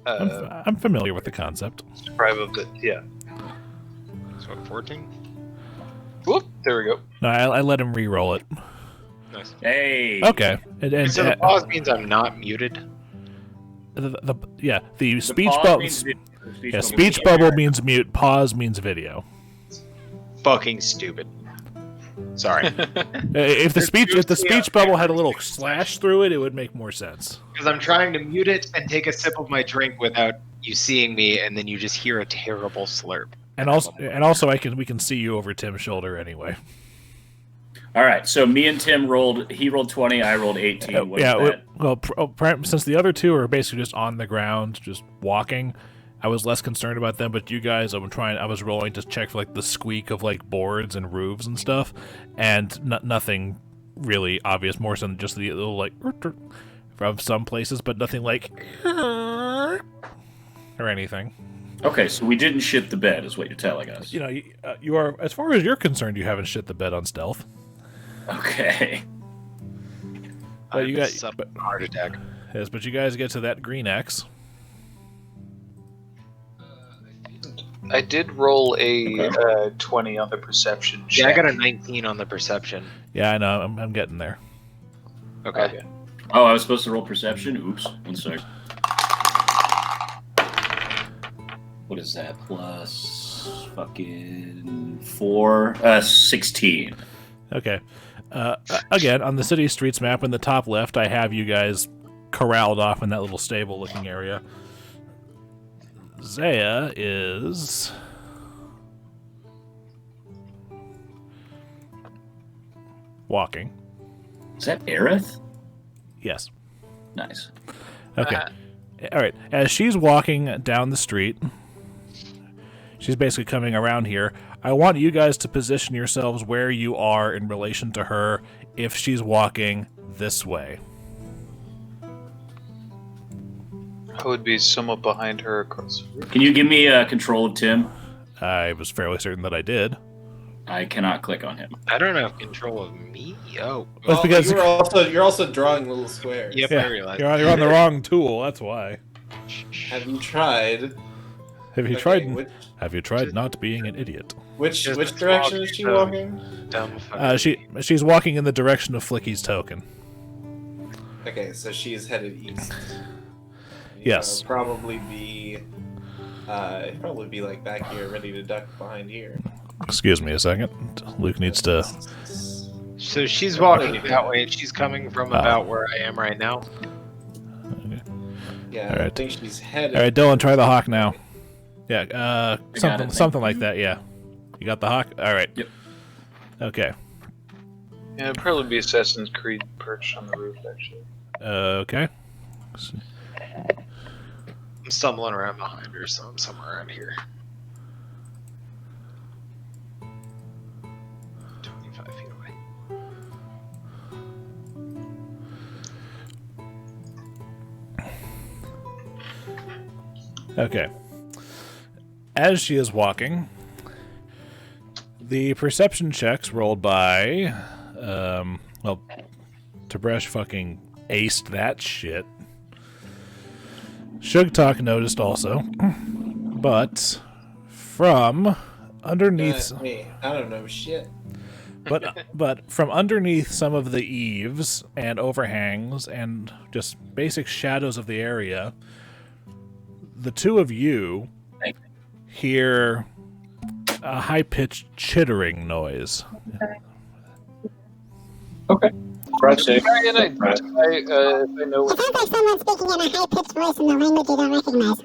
I'm familiar with the concept. Scribe of the So 14? Whoop! There we go. No, I let him re-roll it. Nice. Hey. Okay. And, So the pause means I'm not muted. the speech pause bubble. means video. Yeah, speech bubble means mute. Pause means video. Fucking stupid. Sorry. If the speech bubble had a little slash through it, it would make more sense. Because I'm trying to mute it and take a sip of my drink without you seeing me, and then you just hear a terrible slurp. And also, we can see you over Tim's shoulder anyway. All right, so me and Tim rolled. He rolled 20. I rolled 18. What is that? Since the other two are basically just on the ground, just walking, I was less concerned about them. But you guys, I was rolling to check for like the squeak of like boards and roofs and stuff, and nothing really obvious, more than just the little like from some places, but nothing like or anything. Okay, so we didn't shit the bed, is what you're telling us. You know, you are, as far as you're concerned, you haven't shit the bed on stealth. Okay. But you got heart attack. yes, but you guys get to that green X. I did roll a 20 on the perception check. Yeah, I got a 19 on the perception. Yeah, I know. I'm getting there. Okay. Oh, I was supposed to roll perception? Oops. 1 sec. What is that? Plus fucking 4? 16. Okay. Again, on the city streets map in the top left, I have you guys corralled off in that little stable-looking area. Zaya is walking. Is that Aerith? Yes. Nice. Okay. All right. As she's walking down the street, she's basically coming around here. I want you guys to position yourselves where you are in relation to her if she's walking this way. I would be somewhat behind her across. Can you give me control of Tim? I was fairly certain that I did. I cannot click on him. I don't have control of me. Oh. That's because you're also drawing little squares. Yep, yeah, I realized. you're on the wrong tool. That's why. Have you tried? Have you Okay, tried not being an idiot? Which Just direction is she walking? Dumb fucking She's walking in the direction of Flickie's token. Okay, so she's headed east. Yes. Probably be like back here, ready to duck behind here. Excuse me a second. Luke needs to... So she's walking that way, and she's coming from about where I am right now. Yeah, All I right. think she's headed. All right, Dillon, try the hawk now. Yeah, something like that, yeah. You got the hawk? All right. Yep. Okay. Yeah, it'd probably be Assassin's Creed perched on the roof, actually. Okay. I'm stumbling around behind her, so I'm somewhere around here. 25 feet away. Okay. As she is walking, the perception checks rolled by, Tib'resh fucking aced that shit. Sugtok noticed also, but from underneath, Hey, I don't know shit. but from underneath some of the eaves and overhangs and just basic shadows of the area, the two of you hear a high-pitched chittering noise. Okay. Right safe. Brian, I know It sounds like someone speaking in a high-pitched voice in the language you don't recognize.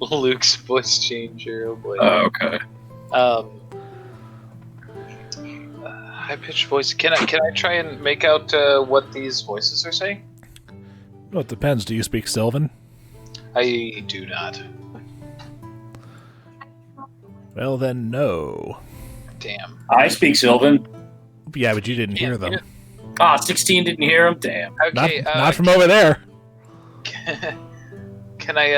Luke's voice changer. Oh boy. Okay. High-pitched voice. Can I try and make out what these voices are saying? Well, it depends. Do you speak Sylvan? I do not. Well, then no. Damn. I speak Sylvan. Yeah, but you didn't hear them. 16 didn't hear him. Damn. Okay. Not from over there. Can I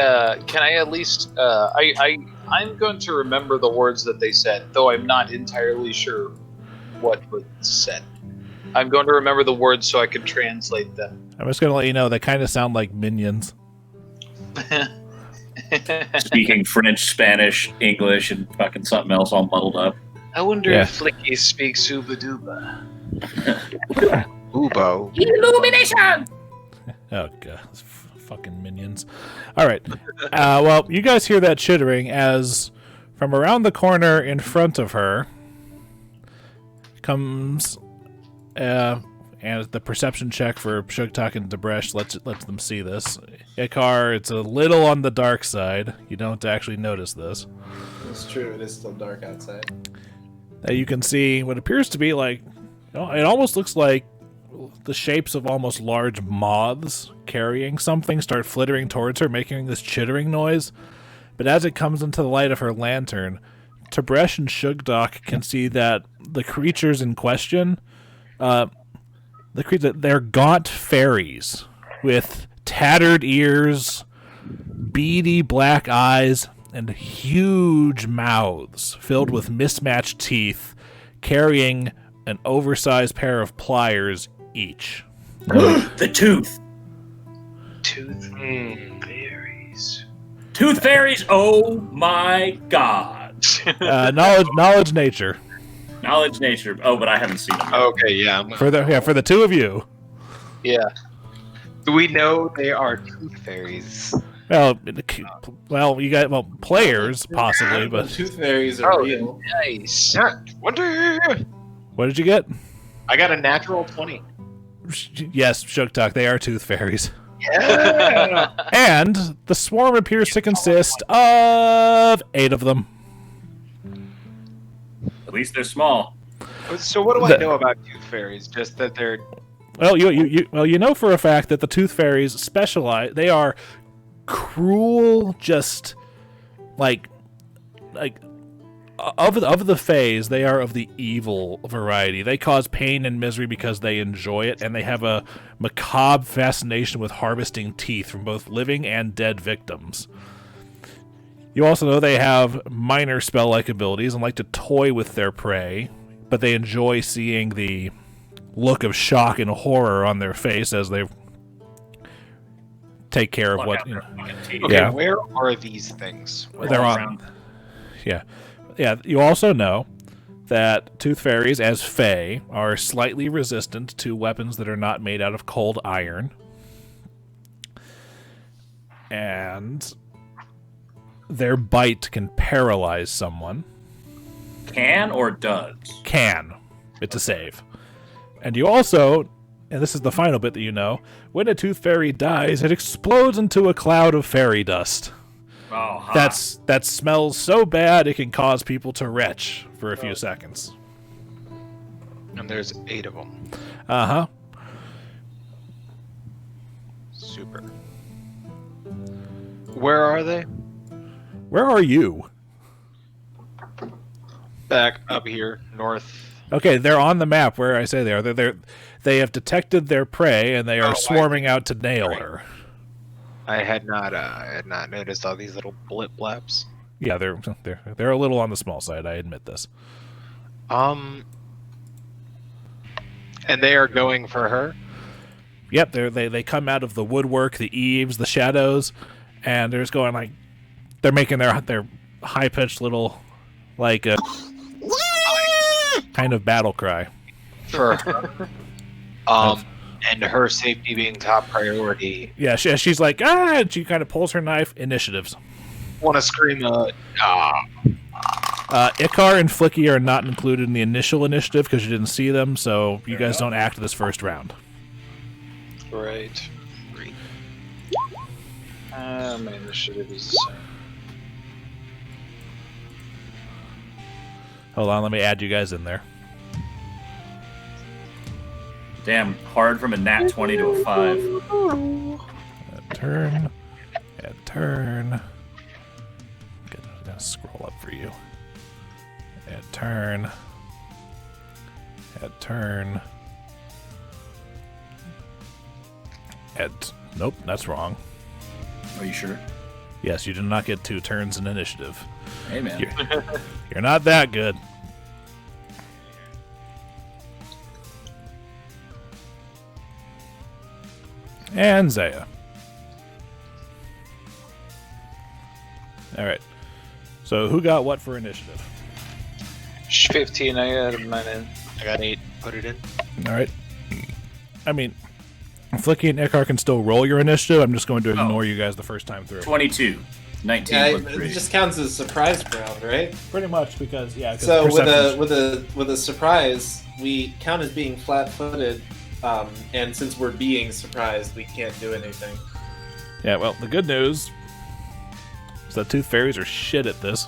at least? I'm going to remember the words that they said, though I'm not entirely sure what was said. I'm going to remember the words so I can translate them. I'm just going to let you know they kind of sound like minions. Speaking French, Spanish, English, and fucking something else all muddled up. I wonder Yeah. if Flickie speaks Uba Duba. Ubo. Illumination! Oh, God. Fucking minions. All right. Well, you guys hear that chittering as from around the corner in front of her comes... and the perception check for Sugtok and Tib'resh lets them see this. Icar, it's a little on the dark side. You don't actually notice this. It's true. It is still dark outside. You can see what appears to be like... it almost looks like the shapes of almost large moths carrying something start flittering towards her, making this chittering noise. But as it comes into the light of her lantern, Tib'resh and Sugtok can see that the creatures in question... they're gaunt fairies with tattered ears, beady black eyes, and huge mouths filled with mismatched teeth, carrying an oversized pair of pliers each. The tooth. Tooth fairies. Tooth fairies. Oh my god. Knowledge nature Knowledge nature. Oh, but I haven't seen them. Okay, yeah. for the two of you. Yeah. Do we know they are tooth fairies? Well, you got players possibly, The but tooth fairies are real. Nice. Yeah. Wonder. what did you get? I got a natural 20. Yes, Sugtok, they are tooth fairies. Yeah. And the swarm appears to consist of 8 of them. At least they're small. So what do I know about tooth fairies? Just that they're... Well, you know for a fact that the tooth fairies specialize. They are cruel, just like of the fays. They are of the evil variety. They cause pain and misery because they enjoy it, and they have a macabre fascination with harvesting teeth from both living and dead victims. You also know they have minor spell-like abilities and like to toy with their prey, but they enjoy seeing the look of shock and horror on their face as they take care of what... Okay, Yeah. where are these things? They're on. Yeah. You also know that tooth fairies, as fae, are slightly resistant to weapons that are not made out of cold iron. and their bite can paralyze someone. Can or does? Can. It's a save. And you also, and this is the final bit that you know, when a tooth fairy dies, it explodes into a cloud of fairy dust. Oh, huh. That smells so bad it can cause people to retch for a few seconds. And there's 8 of them. Uh-huh. Super. Where are they? Where are you? Back up here, north. Okay, they're on the map where I say they are. They have detected their prey, and they are swarming out to nail her. I had not noticed all these little blip blaps. Yeah, they're a little on the small side. I admit this. And they are going for her. Yep, they come out of the woodwork, the eaves, the shadows, and they're just going like they're making their high pitched little like kind of battle cry For her. And her safety being top priority. Yeah, she's like and she kind of pulls her knife. Initiatives. Want to scream Icar and Flickie are not included in the initial initiative because you didn't see them, so you guys don't act this first round. Right. My initiative is the same. Hold on, let me add you guys in there. Damn, hard from a nat 20 to a 5. Turn. I'm gonna scroll up for you. Add turn. Nope, that's wrong. Are you sure? Yes, you did not get 2 turns in initiative. Hey, man. You're not that good. And Zaya. Alright. So who got what for initiative? 15, I got mine in. I got 8. Put it in. Alright. I mean, Flickie and Icar can still roll your initiative. I'm just going to ignore you guys the first time through. 22. 19 Yeah, plus 3. it just counts as a surprise round, right? Pretty much because So with a surprise, we count as being flat-footed, and since we're being surprised, we can't do anything. Yeah, well, the good news is that tooth fairies are shit at this.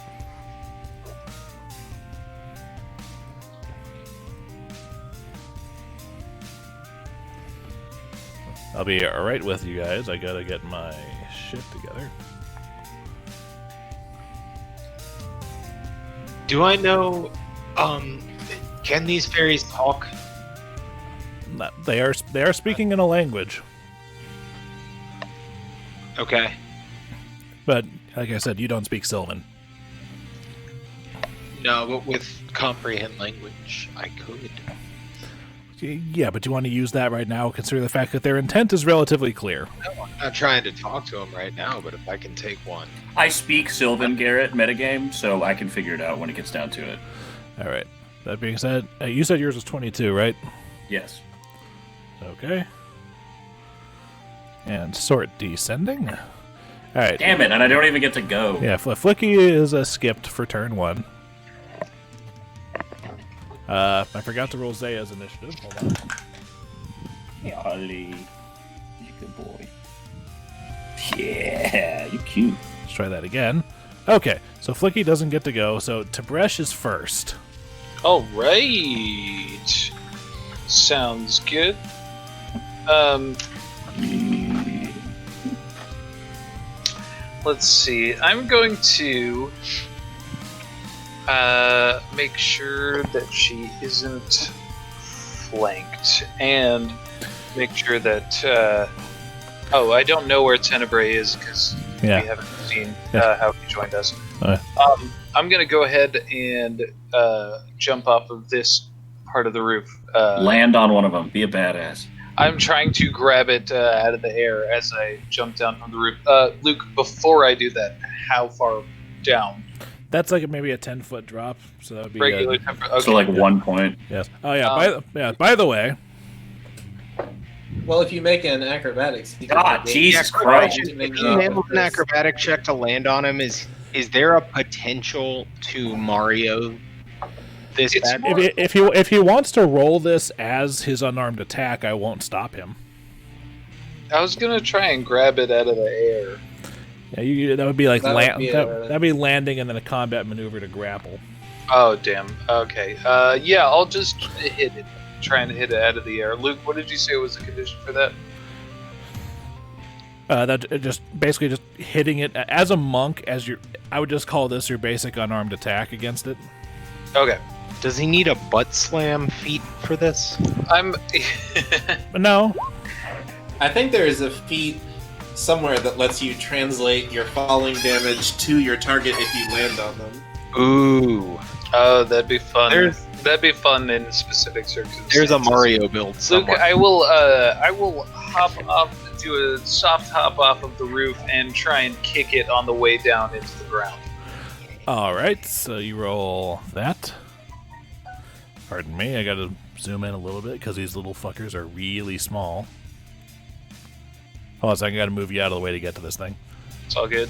I'll be alright with you guys. I gotta get my shit together. Do I know, can these fairies talk? They are speaking in a language. Okay. But, like I said, you don't speak Sylvan. No, but with comprehend language, I could. Yeah, but you want to use that right now, consider the fact that their intent is relatively clear. No, I'm not trying to talk to them right now, but if I can take one. I speak Sylvan, Garrett, metagame, so I can figure it out when it gets down to it. Alright. That being said, you said yours was 22, right? Yes. Okay. And sort descending. Alright. Damn it, and I don't even get to go. Yeah, Flickie is skipped for turn 1. I forgot to roll Zaya's initiative. Hold on. Hey, Ollie. You're a good boy. Yeah, you cute. Let's try that again. Okay, so Flickie doesn't get to go, so Tib'resh is first. All right. Sounds good. Let's see. I'm going to make sure that she isn't flanked, and make sure that. I don't know where Tenebrae is because we haven't seen how he joined us. I'm going to go ahead and jump off of this part of the roof. Land on one of them. Be a badass. I'm trying to grab it out of the air as I jump down from the roof. Luke, before I do that, how far down? That's like maybe a 10-foot drop, so that would be regular. good. Okay. So like 1 point. Yes. Oh yeah. By the way, Well, if you make an acrobatics, you God, can Jesus Yeah, Christ. If you nail an acrobatic check to land on him, is there a potential to Mario this It's bad? more- If he wants to roll this as his unarmed attack, I won't stop him. I was gonna try and grab it out of the air. Yeah, that would be like That would be that'd be landing and then a combat maneuver to grapple. Oh damn. Okay. Yeah, I'll just hit it. Try and hit it out of the air. Luke, what did you say was the condition for that? That just basically just hitting it as a monk. I would just call this your basic unarmed attack against it. Okay. Does he need a butt slam feat for this? I'm. But no, I think there is a feat somewhere that lets you translate your falling damage to your target if you land on them. Ooh, Oh, that'd be fun. There's- That'd be fun in specific circumstances. there's a Mario build Luke, somewhere. I will hop off, do a soft hop off of the roof, and try and kick it on the way down into the ground. all right. So you roll that. Pardon me, I gotta zoom in a little bit because these little fuckers are really small. Hold on a second, I gotta move you out of the way to get to this thing. It's all good.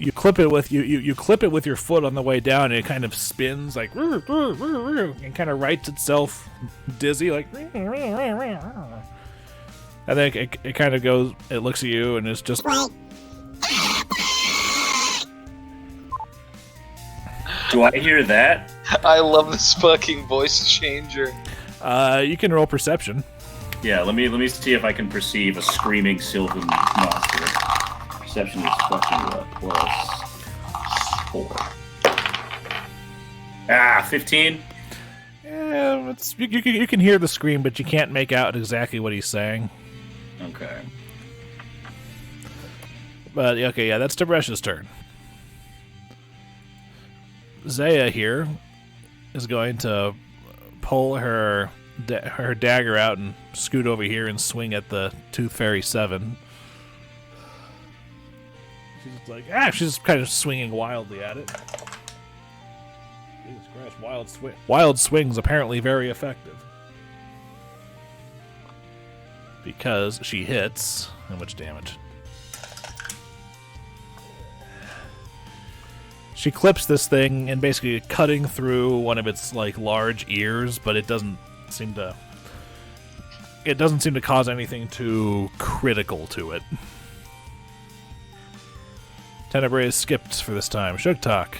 You clip it with you clip it with your foot on the way down, and it kind of spins like and kind of rights itself dizzy like. I think it kind of goes. It looks at you and it's just. Do I hear that? I love this fucking voice changer. You can roll perception. Yeah, let me see if I can perceive a screaming sylvan monster. Perception is fucking what? +4. 15. Yeah, you can hear the scream, but you can't make out exactly what he's saying. Okay. But okay, yeah, that's Tibresh's turn. Zaya here is going to pull her dagger out and scoot over here and swing at the Tooth Fairy 7. She's like, she's kind of swinging wildly at it. Jesus Christ, wild swings apparently very effective. Because she hits. How much damage? She clips this thing and basically cutting through one of its like large ears, but it doesn't seem to cause anything too critical to it. Tenebrae is skipped for this time. Sugtok.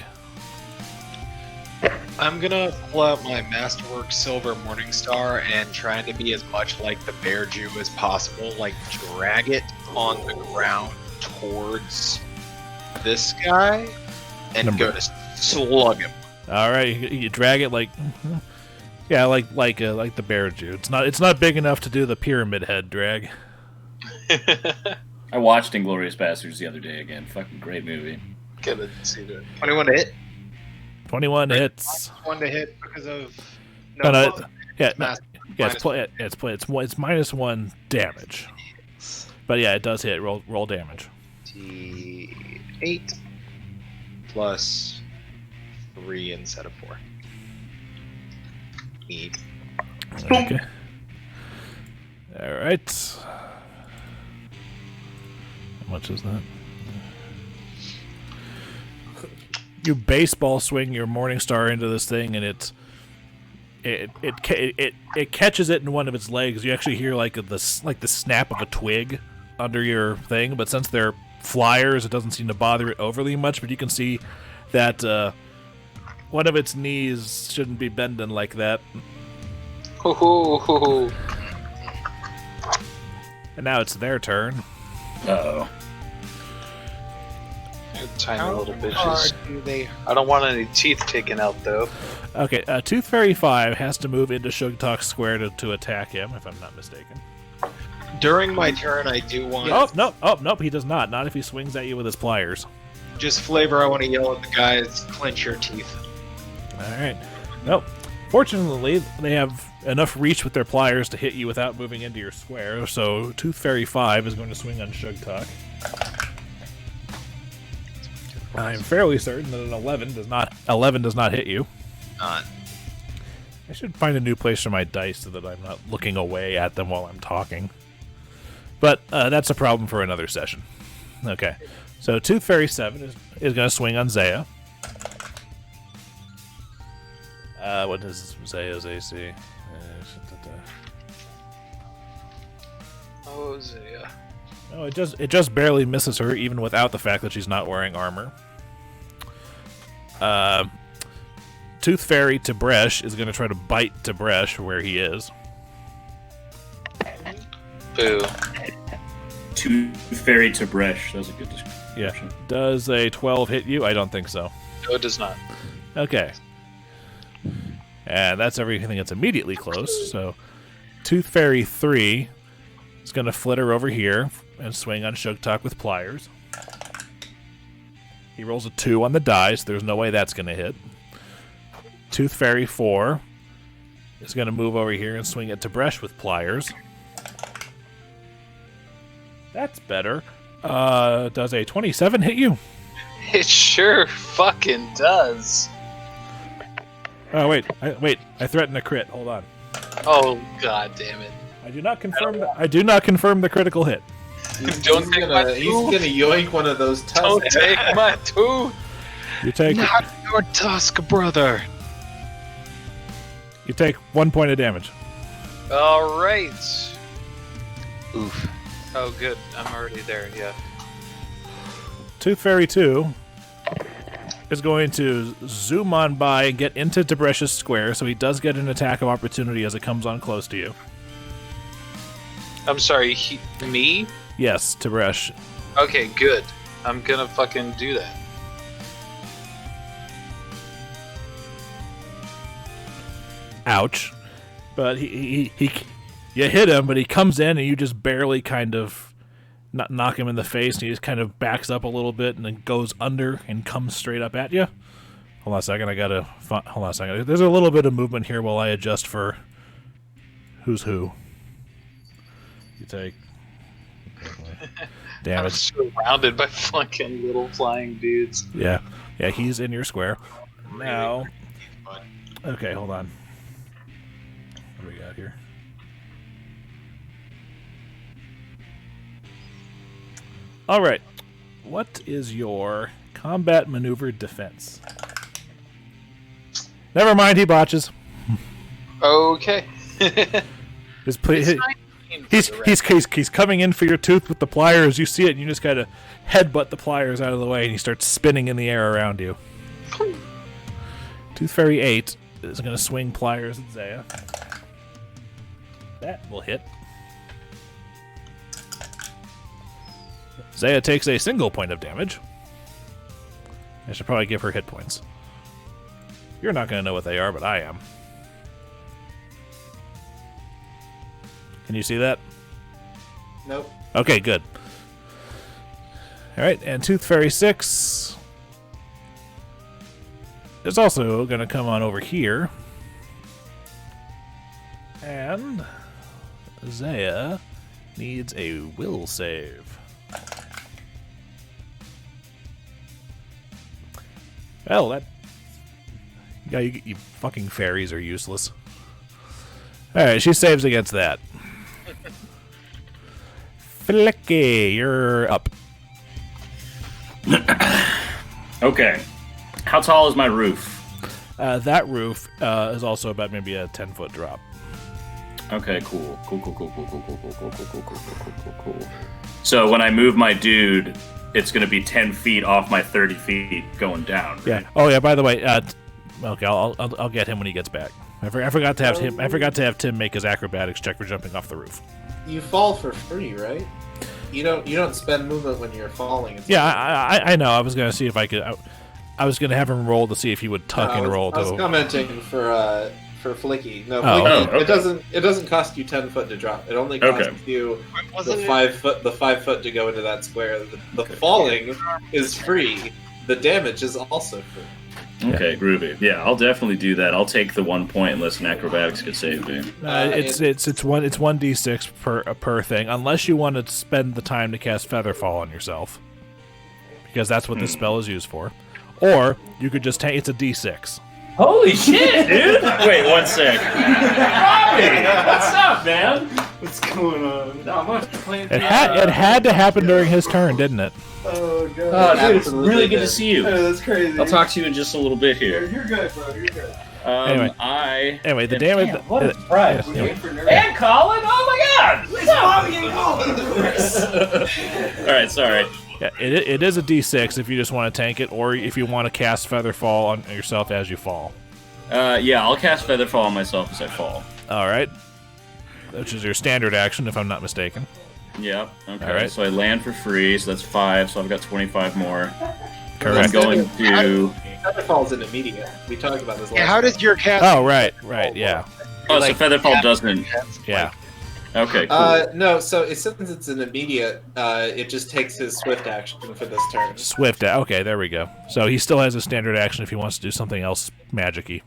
I'm gonna pull out my Masterwork Silver Morningstar and trying to be as much like the Bear Jew as possible, like drag it on the ground towards this guy and go to slug him. All right, you drag it like the Bear Jew. It's not big enough to do the pyramid head drag. I watched Inglourious Basterds the other day again. Fucking great movie. Gotta see that. 21 to hit. 21 hits. One to hit because of No, yeah, Master- it's -1 damage. But yeah, it does hit. Roll damage. D8 plus 3 instead of 4. 8. Okay. All right. How much is that? You baseball swing your Morningstar into this thing, and it catches it in one of its legs. You actually hear like the snap of a twig under your thing, but since they're flyers, it doesn't seem to bother it overly much. But you can see that one of its knees shouldn't be bending like that. And now it's their turn. Uh-oh. Tiny little Hard bitches. do they? I don't want any teeth taken out though. Okay, Tooth Fairy 5 has to move into Sugtok's square to attack him, if I'm not mistaken. During my turn, I do want Nope, he does not. Not if he swings at you with his pliers. just flavor. I want to yell at the guys, clench your teeth. Alright. Nope. Fortunately, they have enough reach with their pliers to hit you without moving into your square, so Tooth Fairy 5 is going to swing on Sugtok. I'm fairly certain that an 11 does not hit you. Not. I should find a new place for my dice so that I'm not looking away at them while I'm talking. But that's a problem for another session. Okay. So Tooth Fairy 7 is going to swing on Zaya. What is Zaya's AC? Oh, Zaya. No, it just barely misses her, even without the fact that she's not wearing armor. Tooth Fairy Tib'resh is going to try to bite Tib'resh where he is. Boo. Tooth Fairy Tib'resh. That was a good description. Yeah. Does a 12 hit you? I don't think so. No, it does not. Okay. And that's everything that's immediately close. So Tooth Fairy 3 is going to flitter over here and swing on Sugtok with pliers. He rolls a 2 on the die, so there's no way that's going to hit. Tooth Fairy 4 is going to move over here and swing at Tib'resh with pliers. That's better. Does a 27 hit you? It sure fucking does. Oh, wait. I threatened a crit. Hold on. Oh, god damn it. I do not confirm the critical hit. He's Don't take my gonna yoink one of those tusks. Don't take my tooth. You take Not your tusk, brother. 1 point of damage. All right. Oof. Oh, good. I'm already there. Yeah. Tooth Fairy 2 is going to zoom on by and get into Tibresh's square, so he does get an attack of opportunity as it comes on close to you. I'm sorry. Me? Yes, Tib'resh. Okay, good. I'm gonna fucking do that. Ouch. But he you hit him, but he comes in and you just barely kind of knock him in the face, and he just kind of backs up a little bit and then goes under and comes straight up at you. Hold on a second, hold on a second. There's a little bit of movement here while I adjust for who's who. You take I'm damage. surrounded by fucking little flying dudes. Yeah, he's in your square. Now, okay, hold on. What do we got here? All right. What is your combat maneuver defense? Never mind, he botches. Okay. He's coming in for your tooth with the pliers. You see it, and you just gotta headbutt the pliers out of the way, and he starts spinning in the air around you. Tooth Fairy 8 is gonna swing pliers at Zaya. That will hit. Zaya takes a single point of damage. I should probably give her hit points. You're not going to know what they are, but I am. Can you see that? Nope. Okay, good. Alright, and Tooth Fairy 6 is also going to come on over here. And Zaya needs a will save. Well, that... Yeah, you fucking fairies are useless. Alright, she saves against that. Flickie, you're up. Okay. How tall is my roof? That roof is also about maybe a 10-foot drop. Okay, cool. Cool. So when I move my dude, it's going to be 10 feet off my 30 feet going down. Right? Yeah. Oh yeah. By the way, okay, I'll get him when he gets back. I forgot to have him. I forgot to have Tim make his acrobatics check for jumping off the roof. You fall for free, right? You don't spend movement when you're falling. It's Yeah, I know. I was gonna see if I could. I was gonna have him roll to see if he would tuck and roll. I was commenting for Flickie. No, Oh. Flickie, Okay. It doesn't cost you 10 foot to drop. It only costs you the 5 foot to go into that square. The falling is free. The damage is also free. Okay, groovy. Yeah, I'll definitely do that. I'll take the 1 point unless an acrobatics could save me. It's 1d6 per thing, unless you want to spend the time to cast Featherfall on yourself. because that's what this spell is used for. Or you could just tank. It's a D6. Holy shit, dude! Wait, 1 sec. Robbie! What's up, man? What's going on? Not much. Playing It had to happen during his turn, didn't it? Oh, God. Oh, dude, it's Absolutely really good did. to see you. Oh, that's crazy. I'll talk to you in just a little bit here. You're good, bro. You're good. Anyway, the damage. Damn, what a surprise. Yeah. Wait for Nursery. And Colin? Oh my god! It's Bobby and Colin, of course. Alright, sorry. Yeah, it is a D6 if you just want to tank it, or if you want to cast Featherfall on yourself as you fall. Yeah, I'll cast Featherfall on myself as I fall. All right, which is your standard action, if I'm not mistaken. Yep. Okay. All right. So I land for free, so that's 5. So I've got 25 more. Correct. I'm going to. Featherfall's an immediate. We talked about this last Yeah, how does your cat? Oh, right, yeah, Oh, so Featherfall doesn't. yeah. Okay. Cool. No, so since it's an immediate, it just takes his swift action for this turn. Swift. Okay, there we go. So he still has a standard action if he wants to do something else magic-y.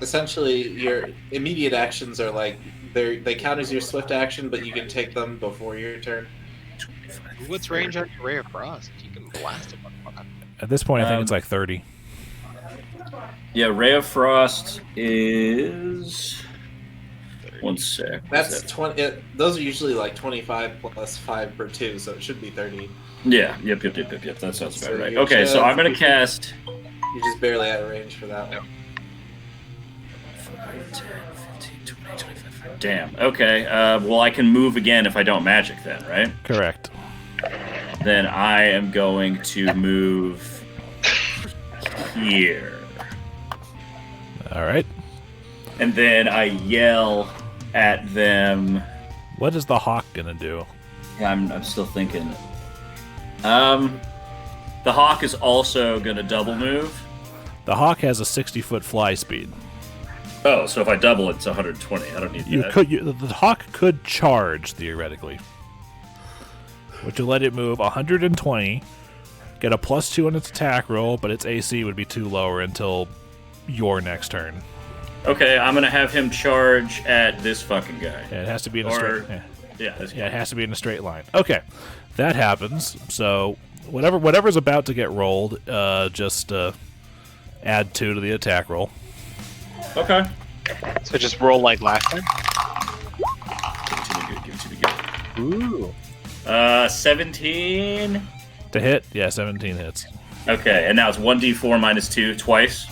Essentially, your immediate actions are like they count as your swift action, but you can take them before your turn. What's range on your Ray of Frost? You can blast him. At this point, I think it's like 30. Yeah, Ray of Frost is. 1 sec. That's 20. Those are usually like 25 plus 5 per 2, so it should be 30. Yeah. Yep. That sounds So about right. you're Okay, so just- I'm gonna cast. You're just barely out of range for that one. 5, 10, 15, 20, 25. Damn. Okay. Well, I can move again if I don't magic then, right? Correct. Then I am going to move here. All right. And then I yell at them. What is the hawk gonna do? Yeah, I'm still thinking. The hawk is also gonna double move. The hawk has a 60-foot fly speed. Oh, so if I double, it's 120. I don't need that. The hawk could charge theoretically, which would let it move 120, get a +2 on its attack roll, but its AC would be too lower until your next turn. Okay, I'm gonna have him charge at this fucking guy. Yeah, it has to be in a Or- straight. Yeah, this Yeah, guy. it has to be in a straight line. Okay, that happens. So whatever's about to get rolled, just add 2 to the attack roll. Okay. So just roll like last time. Give it to me good. Ooh. 17. To hit, yeah, 17 hits. Okay, and now it's 1d4 minus 2 twice.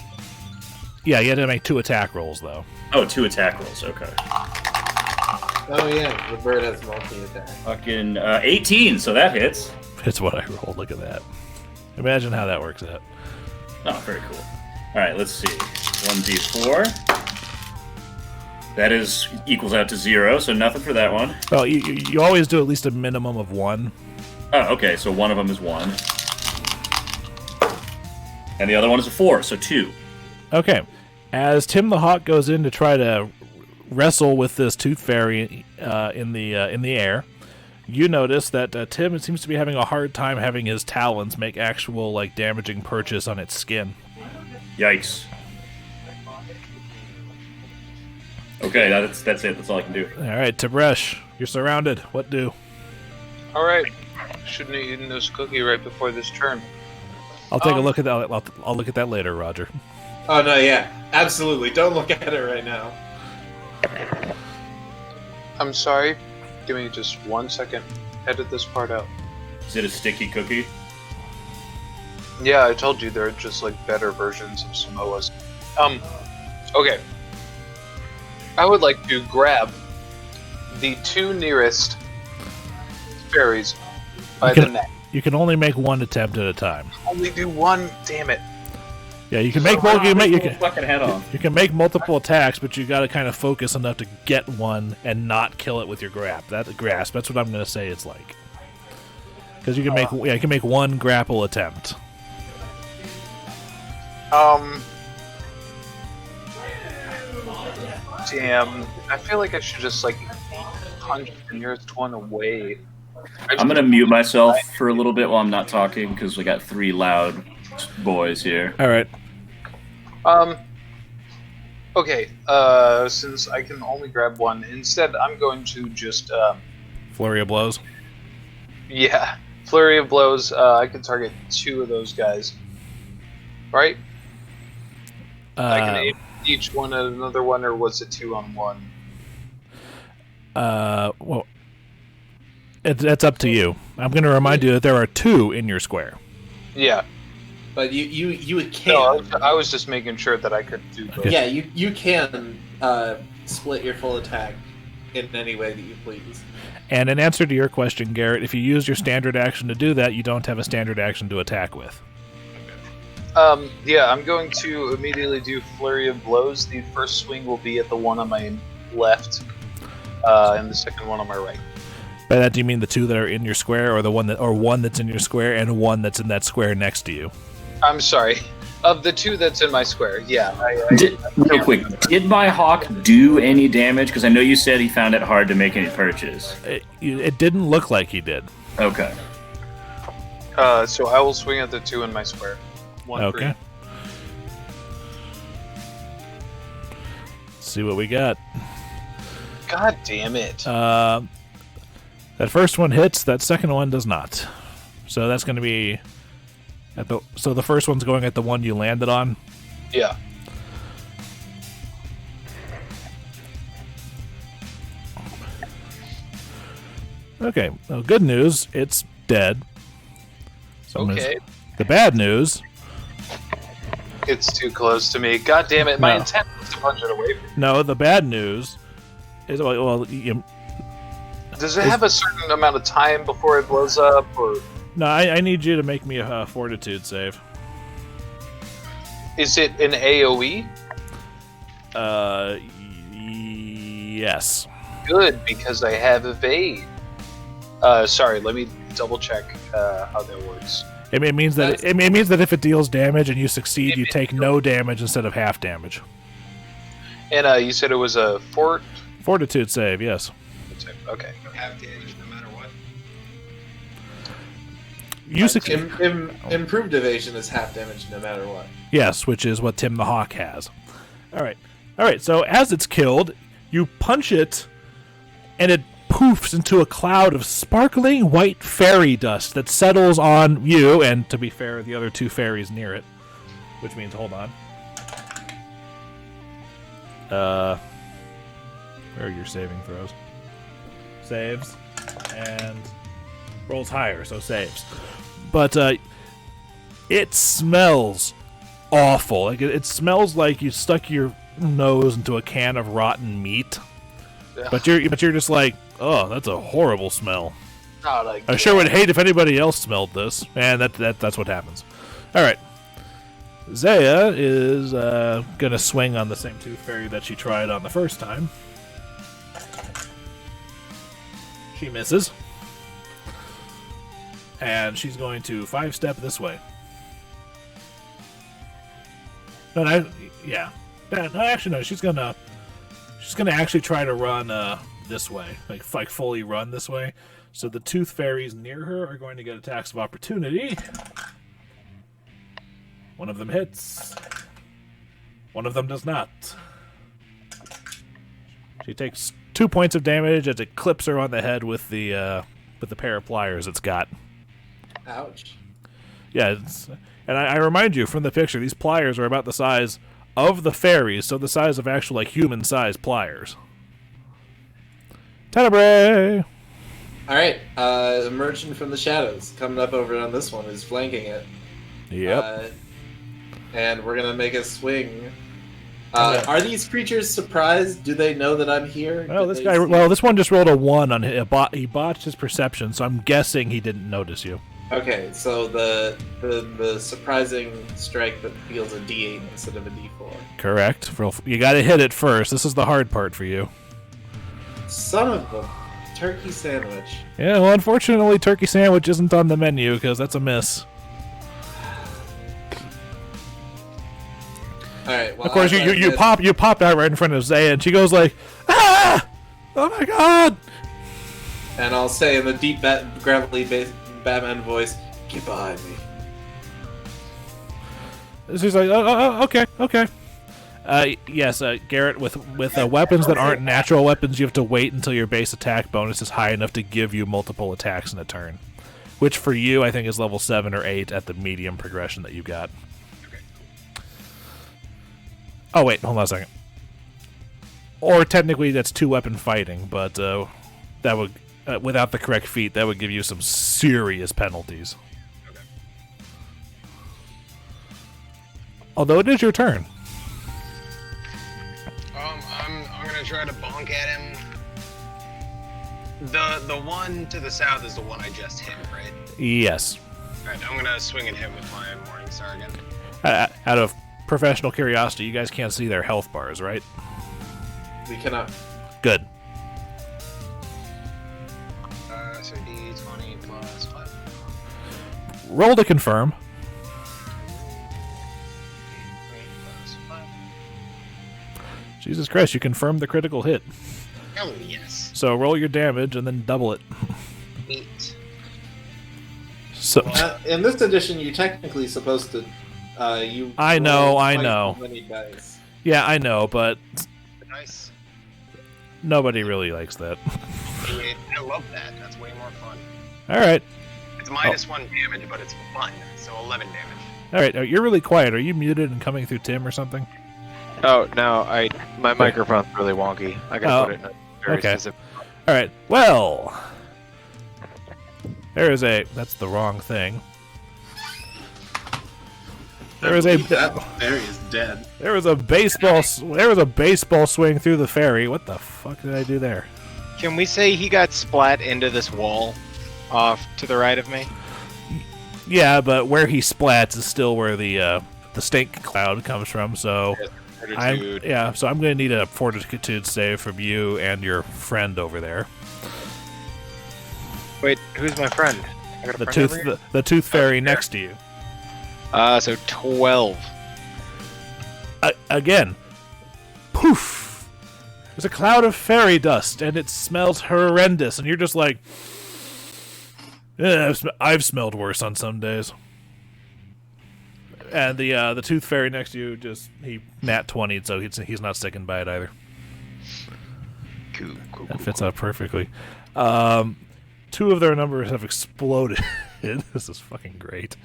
Yeah, you had to make 2 attack rolls though. Oh, 2 attack rolls. Okay. Oh yeah, the bird has multi-attack. Fucking 18, so that hits. It's what I rolled. Look at that. Imagine how that works out. Oh, very cool. All right, let's see. 1d4. That equals out to 0, so nothing for that one. Well, you always do at least a minimum of 1. Oh, okay, so one of them is 1. And the other one is a 4, so 2. Okay. As Tim the Hawk goes in to try to wrestle with this tooth fairy in the air, you notice that Tim seems to be having a hard time having his talons make actual like damaging purchase on its skin. Yikes. Okay, that's it. That's all I can do. All right, Tib'resh, you're surrounded. What do? All right. Shouldn't have eaten this cookie right before this turn. I'll take a look at that. I'll look at that later, Roger. Oh no, yeah, absolutely. Don't look at it right now. I'm sorry. Give me just 1 second. Edit this part out. Is it a sticky cookie? Yeah, I told you they're just like better versions of Samoas. Okay. I would like to grab the 2 nearest fairies by the neck. You can only make 1 attempt at a time. Only do 1. Damn it. Yeah, you can make fucking head off. you can make multiple attacks, but you got to kind of focus enough to get one and not kill it with your grasp. That's what I'm going to say it's like. Because you can make 1 grapple attempt. Damn. I feel like I should just like punch the nearest one away. I'm gonna mute myself for a little bit while I'm not talking because we got 3 loud boys here. All right. Okay. Since I can only grab 1, instead I'm going to just Flurry of blows. yeah, Flurry of blows. I can target 2 of those guys. Right? I can aim each one at another one, or was it 2 on 1? Well, it's up to you. I'm going to remind you that there are 2 in your square. Yeah. But you can. No, I was just making sure that I could do both. Okay. Yeah, you can split your full attack in any way that you please. And in answer to your question, Garrett, if you use your standard action to do that, you don't have a standard action to attack with. Yeah, I'm going to immediately do Flurry of Blows. The first swing will be at the one on my left, and the second one on my right. By that, do you mean the 2 that are in your square, or one that's in your square and one that's in that square next to you? I'm sorry. Of the 2 that's in my square, yeah. Real quick, did my hawk do any damage? Because I know you said he found it hard to make any purchase. It didn't look like he did. Okay. So I will swing at the 2 in my square. 1 Okay. Let's see what we got. God damn it. That first one hits, that second one does not. So that's going to be so the first one's going at the one you landed on. Yeah. Okay. Well, good news, it's dead. So Okay. The bad news. It's too close to me. God damn it. My No. intent was to punch it away from me. No, the bad news is Does it have a certain amount of time before it blows up, or no. I need you to make me a fortitude save. is it an AoE? Yes. Good, because I have evade. Sorry, let me double check how that works. It means that it means that if it deals damage and you succeed, you take no damage instead of half damage. And you said it was a Fortitude save, yes. Okay. Half damage no matter what. You succeed. Improved evasion is half damage no matter what. Yes, which is what Tim the Hawk has. All right. So as it's killed, you punch it, and it poofs into a cloud of sparkling white fairy dust that settles on you, and to be fair, the other 2 fairies near it. Which means, hold on. Where are your saving throws? Saves, and rolls higher, so saves. But it smells awful. Like it smells like you stuck your nose into a can of rotten meat. But you're just like, oh, that's a horrible smell. I sure would hate if anybody else smelled this. And that's what happens. All right. Zaya is gonna swing on the same tooth fairy that she tried on the first time. She misses. And she's going to 5-step this way. No, actually no. She's gonna actually try to run this way, like fully run this way. So the tooth fairies near her are going to get attacks of opportunity. One of them hits. One of them does not. She takes 2 points of damage as it clips her on the head with the pair of pliers it's got. Ouch. Yeah, and I remind you from the picture, these pliers are about the size of the fairies, so the size of actual human-sized pliers. Tenebrae! Alright, emerging from the shadows, coming up over on this one, is flanking it. Yep. And we're gonna make a swing. Are these creatures surprised? Do they know that I'm here? Well, this one just rolled a 1 on his, he botched his perception, so I'm guessing he didn't notice you. Okay, so the surprising strike that deals a D8 instead of a D4. Correct. You gotta hit it first. This is the hard part for you. Son of a turkey sandwich. Yeah, well, unfortunately, turkey sandwich isn't on the menu, because that's a miss. Alright, well, of course, you pop out right in front of Zaya, and she goes like, ah! Oh my god! And I'll say in the deep, gravelly Batman voice, get behind me. She's like, okay. Yes, Garrett, with weapons that aren't natural weapons, you have to wait until your base attack bonus is high enough to give you multiple attacks in a turn. which for you I think is level 7 or 8 at the medium progression that you got. Okay. Oh wait, hold on a second. Or technically that's 2-weapon fighting, but that would without the correct feat that would give you some serious penalties. Okay. Although it is your turn. I'm gonna try to bonk at him. The one to the south is the one I just hit, right? Yes. Alright, I'm gonna swing at him with my Morning Star again. Out of professional curiosity, you guys can't see their health bars, right? We cannot. Good. So D20 plus 5. Roll to confirm. Plus 5. Jesus Christ, you confirmed the critical hit. Oh, yes. So roll your damage and then double it. 8. So In this edition, you're technically supposed to. I know, roll I twice know. as many dice. yeah, I know, but Nice. nobody really likes that. I love that. That's way more fun. All right. It's minus 1 damage, but it's fun. So 11 damage. All right, you're really quiet. Are you muted and coming through Tim or something? Oh, no, my microphone's really wonky. I gotta put it in a very okay. specific... All right. Well, that's the wrong thing. That fairy is dead. There was a baseball swing through the ferry. What the fuck did I do there? Can we say he got splat into this wall off to the right of me? Yeah, but where he splats is still where the stink cloud comes from. So Fortitude. so I'm going to need a fortitude save from you and your friend over there. Wait, who's my friend? I got a The friend tooth over here? the tooth fairy next to you. So 12. Again, poof! There's a cloud of fairy dust, and it smells horrendous. And you're just like, I've smelled worse on some days. And the tooth fairy next to you he nat 20'd, so he's not sticking by it either. Cool. That fits out perfectly. 2 of their numbers have exploded. This is fucking great.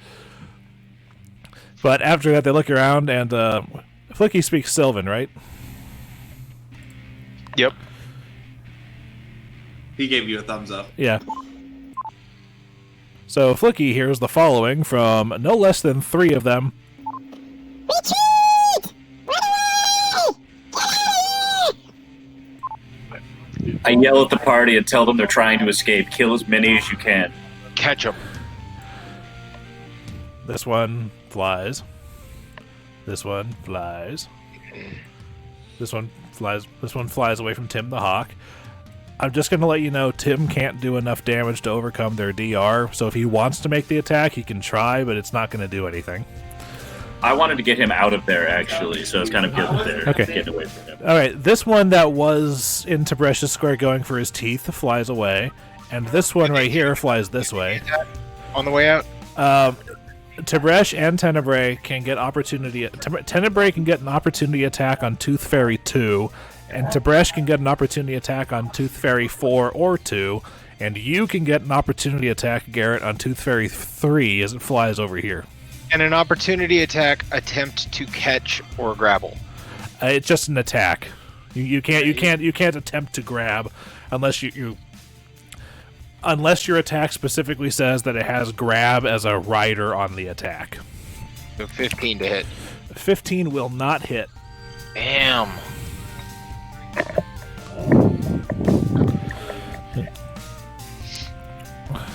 But after that, they look around, and Flickie speaks Sylvan, right? Yep. He gave you a thumbs up. Yeah. So Flickie hears the following from no less than 3 of them. Retreat! Run away! Get out of here! I yell at the party and tell them they're trying to escape. Kill as many as you can. Catch him. This one flies. This one flies. This one flies. This one flies away from Tim the Hawk. I'm just going to let you know Tim can't do enough damage to overcome their DR, so if he wants to make the attack, he can try, but it's not going to do anything. I wanted to get him out of there, actually, so it's kind of good that they're Okay. getting away from him. All right, this one that was in Tib'resh Square going for his teeth flies away, and this one right here flies this way. On the way out? Tib'resh and Tenebrae can get opportunity. Tenebrae can get an opportunity attack on Tooth Fairy 2, and Tib'resh can get an opportunity attack on Tooth Fairy 4 or 2, and you can get an opportunity attack, Garrett, on Tooth Fairy 3 as it flies over here. And an opportunity attack attempt to catch or grapple. It's just an attack. You can't attempt to grab unless unless your attack specifically says that it has grab as a rider on the attack. So 15 to hit. 15 will not hit. Damn.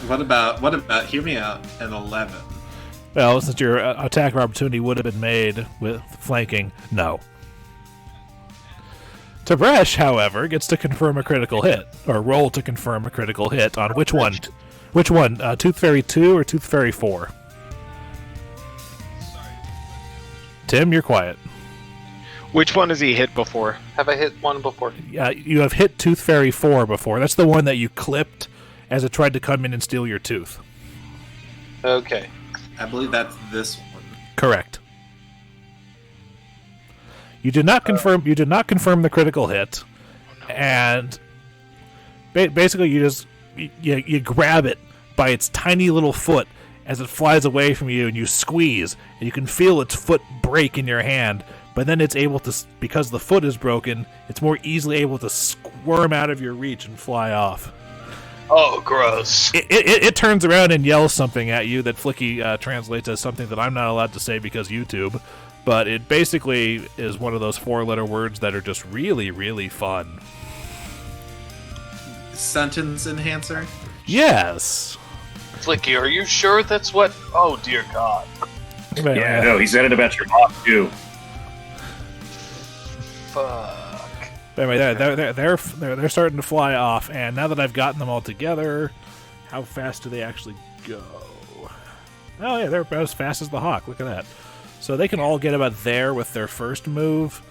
What about hear me out, an 11? Well, since your attack of opportunity would have been made with flanking, no. Tib'resh, however, gets to confirm a critical hit, or roll to confirm a critical hit on which one? Which one? Tooth Fairy 2 or Tooth Fairy 4? Tim, you're quiet. Which one has he hit before? Have I hit one before? You have hit Tooth Fairy 4 before. That's the one that you clipped as it tried to come in and steal your tooth. Okay. I believe that's this one. Correct. You did not confirm. You did not confirm the critical hit, and basically you just you grab it by its tiny little foot as it flies away from you, and you squeeze, and you can feel its foot break in your hand. But then it's able to, because the foot is broken, it's more easily able to squirm out of your reach and fly off. Oh, gross. It turns around and yells something at you that Flickie translates as something that I'm not allowed to say because YouTube. But it basically is one of those 4-letter words that are just really, really fun. Sentence enhancer? Yes. Flickie, are you sure that's what... Oh, dear God. Yeah, no, he said it about your mom, too. Fuck. Anyway, they're starting to fly off, and now that I've gotten them all together, how fast do they actually go? Oh yeah, they're about as fast as the hawk. Look at that. So they can all get about there with their first move.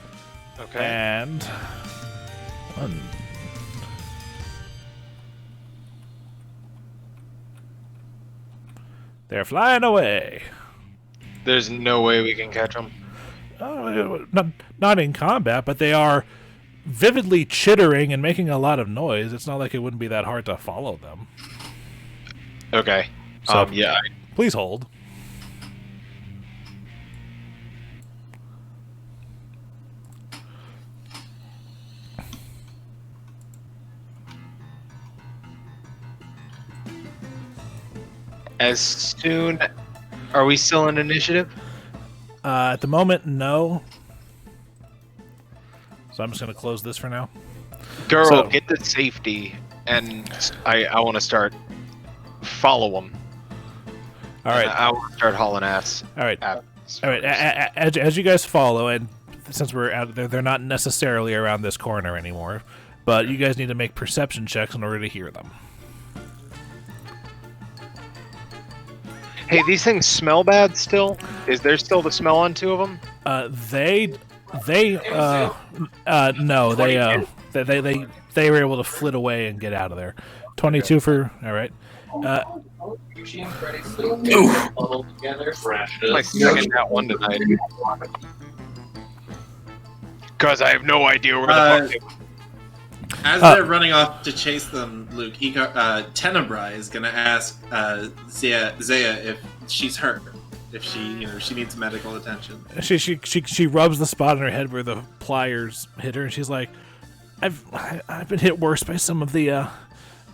Okay. And one. They're flying away. There's no way we can catch them. Not in combat, but they are vividly chittering and making a lot of noise. It's not like it wouldn't be that hard to follow them. Okay. So, yeah. Please hold. As soon... Are we still in initiative? At the moment, no. So I'm just going to close this for now. Girl, get to safety, and I want to start follow them. All right. I want to start hauling ass. All right. As you guys follow, and since we're out there, they're not necessarily around this corner anymore, but you guys need to make perception checks in order to hear them. Hey, these things smell bad still? Is there still the smell on 2 of them? No, they were able to flit away and get out of there. 22 for, all right. I'm like second that one tonight. Because I have no idea where the fuck they... As they're running off to chase them, Luke, Tenebrae is going to ask Zaya if she's hurt, if she needs medical attention. She rubs the spot on her head where the pliers hit her, and she's like, "I've been hit worse by some of the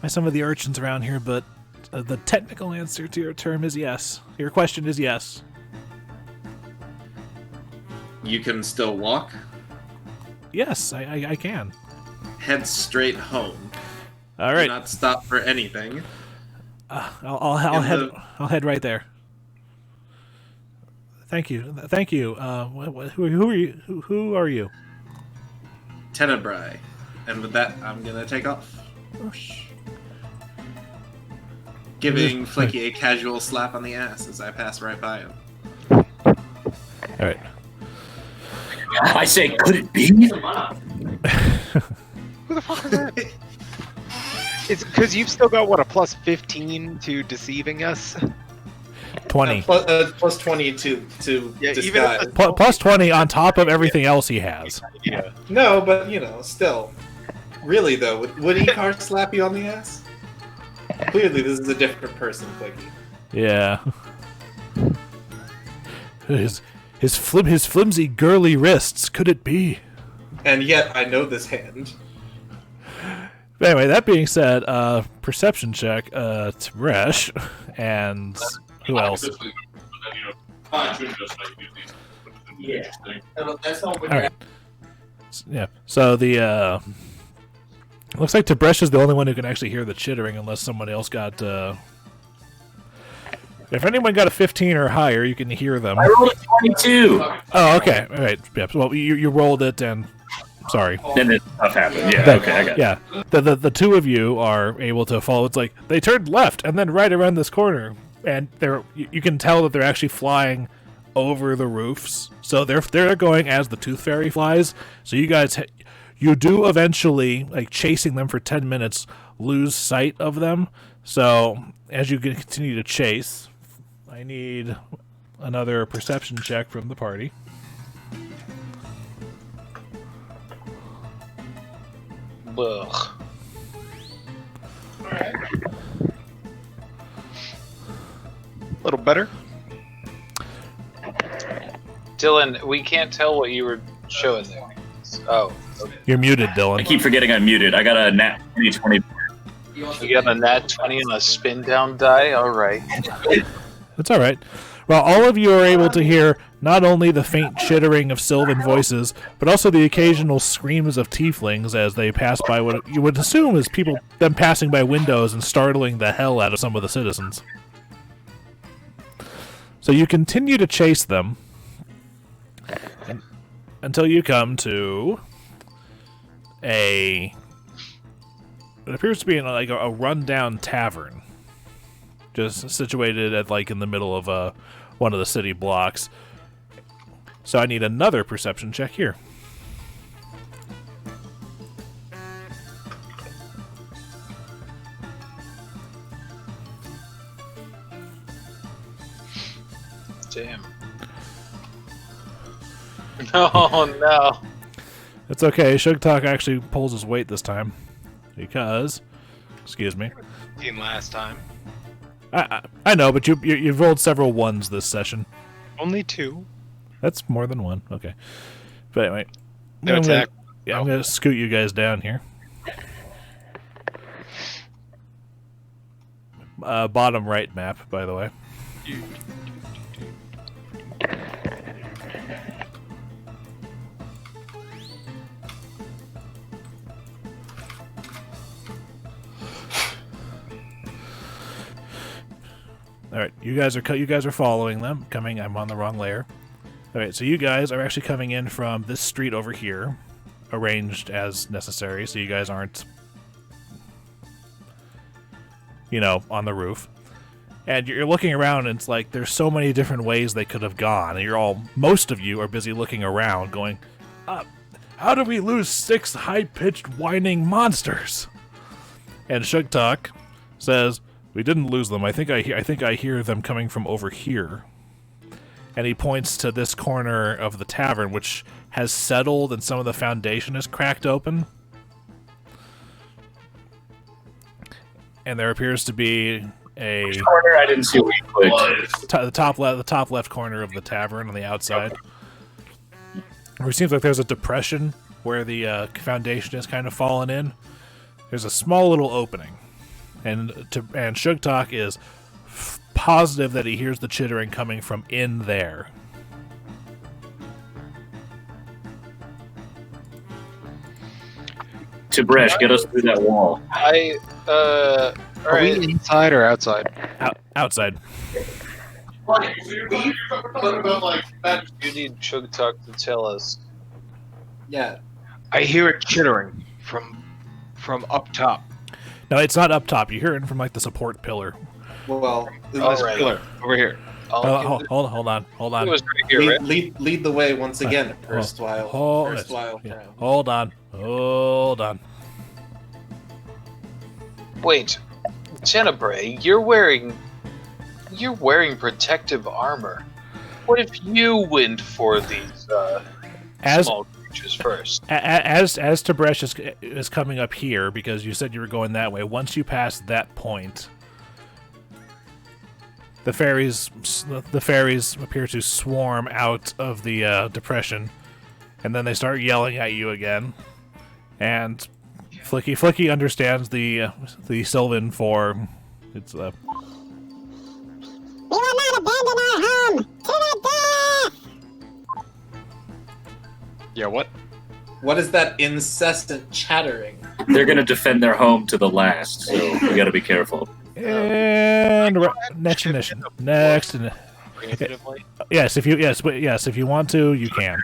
urchins around here, but the technical answer to your term is yes. Your question is yes." You can still walk? Yes, I can. Head straight home. All right. Do not stop for anything. I'll head right there. Thank you. Who are you? Who are you? Tenebrae. And with that, I'm gonna take off. Giving Flickie a casual slap on the ass as I pass right by him. All right. I say, could it be? Who the fuck is that? It's because you've still got, what, a plus 15 to deceiving us? 20. Plus 20 to disguise. Plus 20 on top of everything else he has. Yeah. No, but, still. Really, though, would Icar slap you on the ass? Clearly, this is a different person, Flickie. Yeah. His flimsy, girly wrists. Could it be? And yet, I know this hand. Anyway, that being said, perception check, Tib'resh, and who else? Yeah. Alright. Yeah, so the, looks like Tib'resh is the only one who can actually hear the chittering unless someone else got, if anyone got a 15 or higher, you can hear them. I rolled a 22! Oh, okay, alright, yeah, well, you rolled it, and sorry. Then this stuff happened. Yeah, okay, I got it. Yeah, the two of you are able to follow. It's like they turned left and then right around this corner, and you can tell that they're actually flying over the roofs. So they're going as the Tooth Fairy flies. So you guys, you do eventually, like chasing them for 10 minutes, lose sight of them. So as you continue to chase, I need another perception check from the party. Ugh. little better. Dillon, we can't tell what you were showing there. Oh, okay. You're muted, Dillon. I keep forgetting I'm muted. I got a nat 20. You got a nat 20 on a spin down die? Alright. That's all right. Well, all of you are able to hear not only the faint chittering of sylvan voices, but also the occasional screams of tieflings as they pass by what you would assume is them passing by windows and startling the hell out of some of the citizens. So you continue to chase them until you come to it appears to be like a rundown tavern, just situated at in the middle of one of the city blocks. So I need another perception check here. Damn. No. It's okay. Sugtok actually pulls his weight this time because, excuse me. Team last time. I know, but you've rolled several ones this session. Only 2. That's more than 1. Okay. But anyway, No attack. I'm gonna scoot you guys down here. Bottom right map, by the way. All right, you guys are following them. I'm on the wrong layer. All right, so you guys are actually coming in from this street over here, arranged as necessary, so you guys aren't, on the roof. And you're looking around, and it's like there's so many different ways they could have gone, and most of you are busy looking around, going, "How did we lose 6 high-pitched whining monsters?" And Sugtok says, "We didn't lose them. I think I hear them coming from over here." And he points to this corner of the tavern, which has settled and some of the foundation is cracked open. And there appears to be Which corner? I didn't see where you clicked. the top left corner of the tavern on the outside, where it seems like there's a depression where the foundation is kind of fallen in. There's a small little opening. And Sugtok is positive that he hears the chittering coming from in there. Tib'resh, get us through that wall. Are we inside or outside? Outside. You need Sugtok to tell us. Yeah. I hear it chittering from up top. No, it's not up top. You hear it from the support pillar. Well, This pillar over here. Hold on. It was right here, right? lead the way once again. Erstwhile. Hold on. Wait, Tenebrae, you're wearing protective armor. What if you went for these small creatures first? As Tib'resh is coming up here, because you said you were going that way, once you pass that point, the fairies appear to swarm out of the depression, and then they start yelling at you again. And Flickie understands the Sylvan for it's We will not abandon our home to the death! Yeah, what? What is that incessant chattering? They're going to defend their home to the last, so we got to be careful. And next initiative. Yes, if you want to, you can.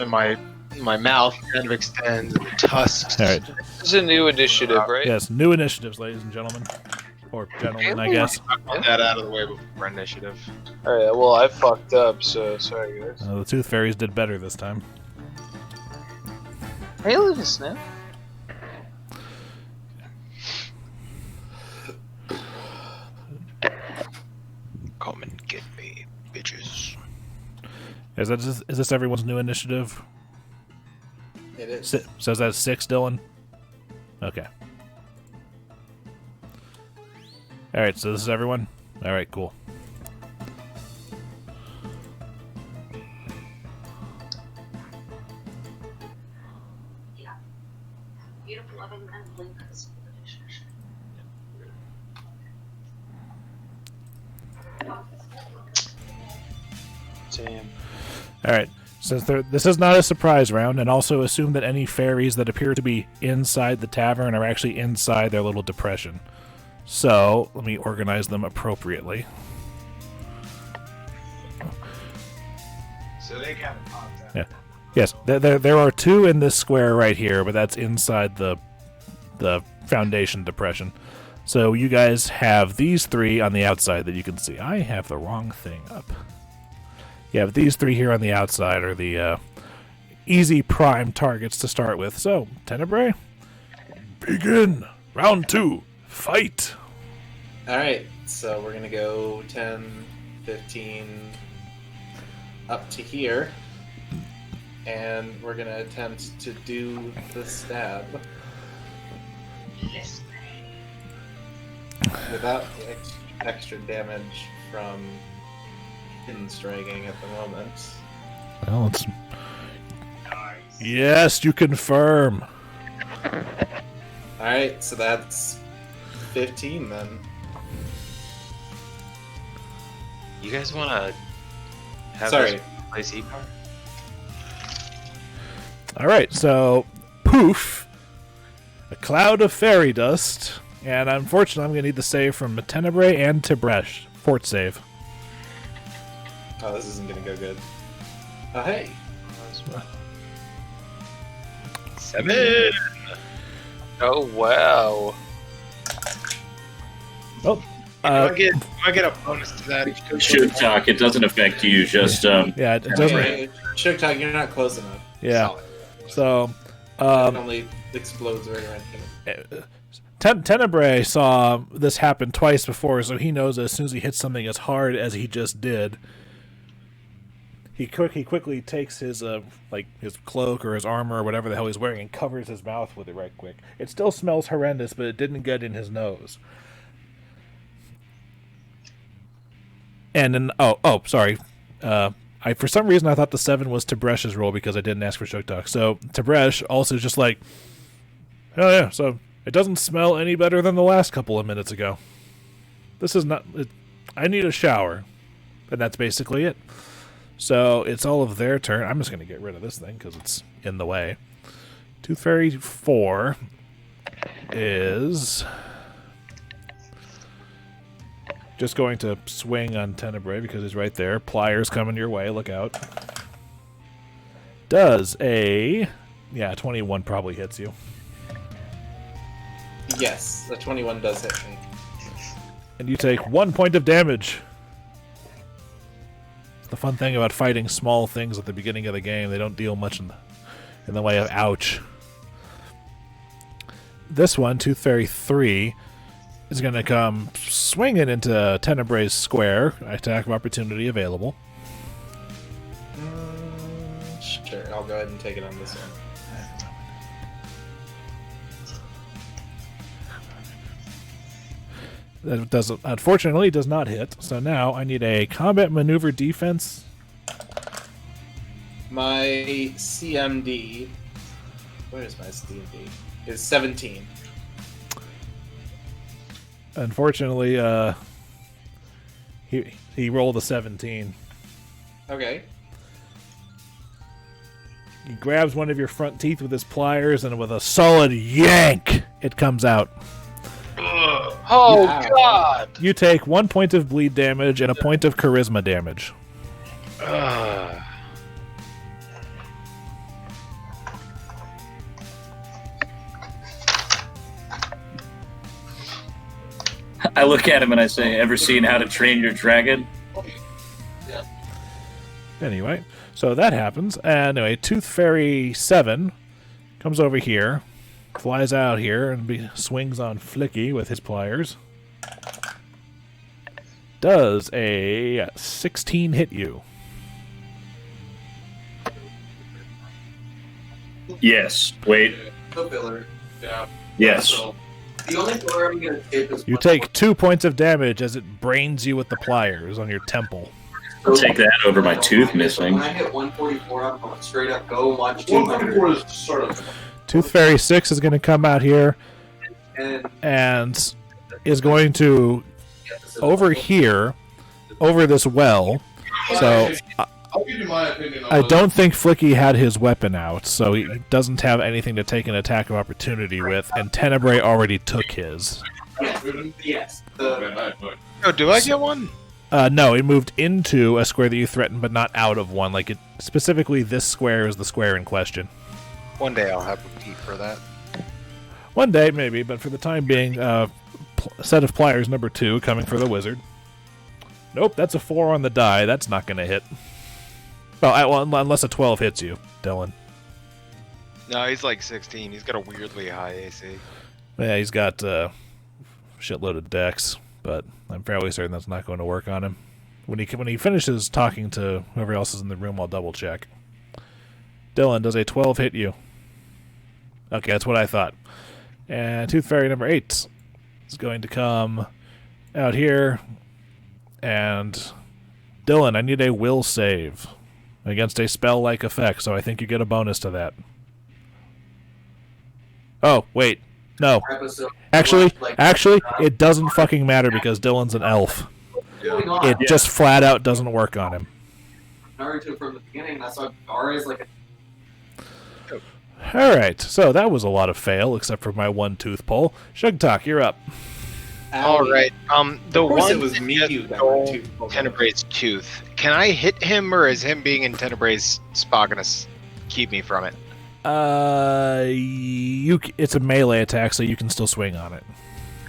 And my mouth kind of extends, and the tusks. All right. This is a new initiative, right? Yes, new initiatives, ladies and gentlemen, or gentlemen, I guess. Get that out of the way before initiative. Alright, well, I fucked up, so sorry, guys. The Tooth Fairies did better this time. Hey, little snap. Come and get me, bitches. Is this everyone's new initiative? It is. So is that 6, Dillon? Okay. All right, so this is everyone. All right, cool. Damn. All right. Since this is not a surprise round, and also assume that any fairies that appear to be inside the tavern are actually inside their little depression. So, let me organize them appropriately. So they kind of popped out. Yeah. Yes, there are 2 in this square right here, but that's inside the foundation depression. So you guys have these 3 on the outside that you can see. I have the wrong thing up. Yeah, but these 3 here on the outside are the easy prime targets to start with. So, Tenebrae, begin! Round 2, fight! Alright, so we're gonna go 10, 15, up to here. And we're gonna attempt to do the stab. Without the extra damage from hidden striking at the moment. Well, it's... Yes, you confirm! Alright, so that's 15 then. You guys want to have Sorry. us place Icar? Alright, so, poof! A cloud of fairy dust, and unfortunately I'm going to need the save from Tenebrae and Tib'resh. Fort save. Oh, this isn't gonna go good. Oh, hey! 7! Oh, wow. Oh, I get a bonus to that. Sugtok, it doesn't affect you, just, yeah, it doesn't... Hey, Sugtok, you're not close enough. Yeah, so... It only explodes right around here. Tenebrae saw this happen twice before, so he knows as soon as he hits something as hard as he just did, he quickly takes his his cloak or his armor or whatever the hell he's wearing and covers his mouth with it right quick. It still smells horrendous, but it didn't get in his nose. And then sorry. For some reason I thought the 7 was Tibresh's roll because I didn't ask for Sugtok. So Tib'resh also just like, oh yeah, so it doesn't smell any better than the last couple of minutes ago. This is not... I need a shower. And that's basically it. So it's all of their turn. I'm just going to get rid of this thing because it's in the way. Tooth Fairy 4 is... just going to swing on Tenebrae because he's right there. Pliers coming your way. Look out. Does a... Yeah, 21 probably hits you. Yes, a 21 does hit me. And you take 1 point of damage. The fun thing about fighting small things at the beginning of the game, they don't deal much in the way of ouch. This one, Tooth Fairy 3, is going to come swinging into Tenebrae's square. Attack of opportunity available. Sure, I'll go ahead and take it on this one. That unfortunately does not hit. So now I need a combat maneuver defense. My CMD... Where is my CMD? Is 17. Unfortunately, he rolled a 17. Okay. He grabs one of your front teeth with his pliers, and with a solid yank, it comes out. Oh, Wow. God! You take 1 point of bleed damage and a point of charisma damage. I look at him and I say, ever seen How to Train Your Dragon? Anyway, so that happens. Anyway, Tooth Fairy 7 comes over here, flies out here, and swings on Flickie with his pliers. Does a 16 hit you? Yes. Wait. The filler. Yeah. Yes. So, The only floor I'm gonna skip is. You take 2 points of damage as it brains you with the pliers on your temple. I'll take that over my tooth missing. When I hit 144, I'm going straight up go watch 200. Is sort of. Tooth Fairy 6 is going to come out here And and is going to over here, over this well. So I'll give you my opinion on I whether- don't think Flickie had his weapon out, so he doesn't have anything to take an attack of opportunity with, and Tenebrae already took his. Yes. Oh, do I get one? No, it moved into a square that you threatened, but not out of one. Like, it specifically, this square is the square in question. One day I'll have a peep for that. One day, maybe, but for the time being, set of pliers number 2 coming for the wizard. Nope, that's a 4 on the die. That's not going to hit. Well, unless a 12 hits you, Dillon. No, he's like 16. He's got a weirdly high AC. Yeah, he's got a shitload of dex, but I'm fairly certain that's not going to work on him. When he finishes talking to whoever else is in the room, I'll double check. Dillon, does a 12 hit you? Okay, that's what I thought. And Tooth Fairy number 8 is going to come out here. And Dillon, I need a will save against a spell-like effect, so I think you get a bonus to that. Oh, wait. No. Actually, it doesn't fucking matter because Dillon's an elf. It just flat out doesn't work on him. Naruto from the beginning, that's why Boarris is like a. Alright, so that was a lot of fail, except for my one tooth pull. Sugtok, you're up. All right. The Of course one it was me that who got stole my tooth pulled. Tenebrae's tooth. Can I hit him, or is him being in Tenebrae's spot gonna keep me from it? It's a melee attack, so you can still swing on it.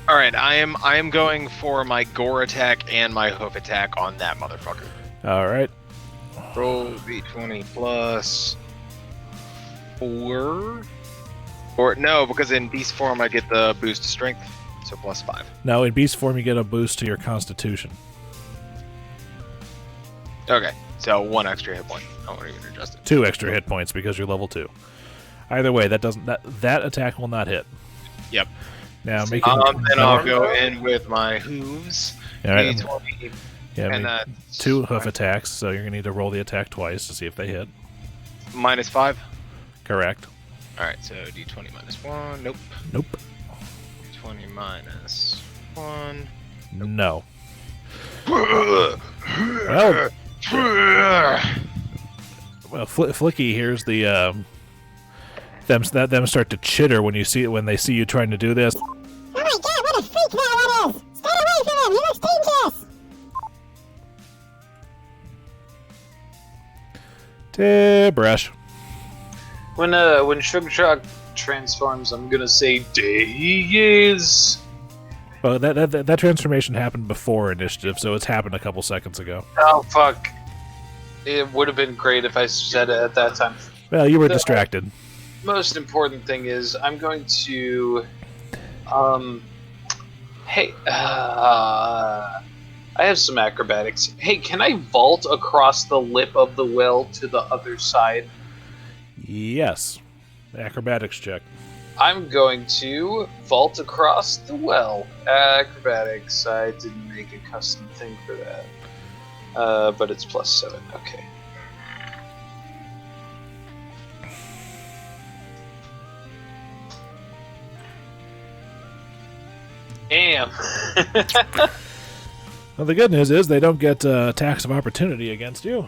All right. I am going for my gore attack and my hoof attack on that motherfucker. Alright. Roll d20 plus 4. Or no, because in beast form I get the boost to strength, so plus 5. Now, in beast form, you get a boost to your constitution. Okay, so 1 extra hit point. I won't even adjust it. 2 extra hit points because you're level 2. Either way, that attack will not hit. Yep. Now make then I'll go in with my hooves. All right. D20, Yeah, and make that's 2 hoof attacks, so you're gonna need to roll the attack twice to see if they hit. minus 5. Correct. All right, so d20 minus 1. Nope. Nope. D20 minus 1. No. Well, Flickie hears the them start to chitter when they see you trying to do this. Oh my god, what a freak that one is! Stay away from him, he looks dangerous! Tib'resh. When Sugtok transforms, I'm gonna say days. Well, that transformation happened before initiative, so it's happened a couple seconds ago. Oh fuck! It would have been great if I said it at that time. Well, you were distracted. Most important thing is I'm going to, hey, I have some acrobatics. Hey, can I vault across the lip of the well to the other side? Yes. Acrobatics check. I'm going to vault across the well. Acrobatics. I didn't make a custom thing for that. But it's plus 7. Okay. Damn. Well, the good news is they don't get attacks of opportunity against you.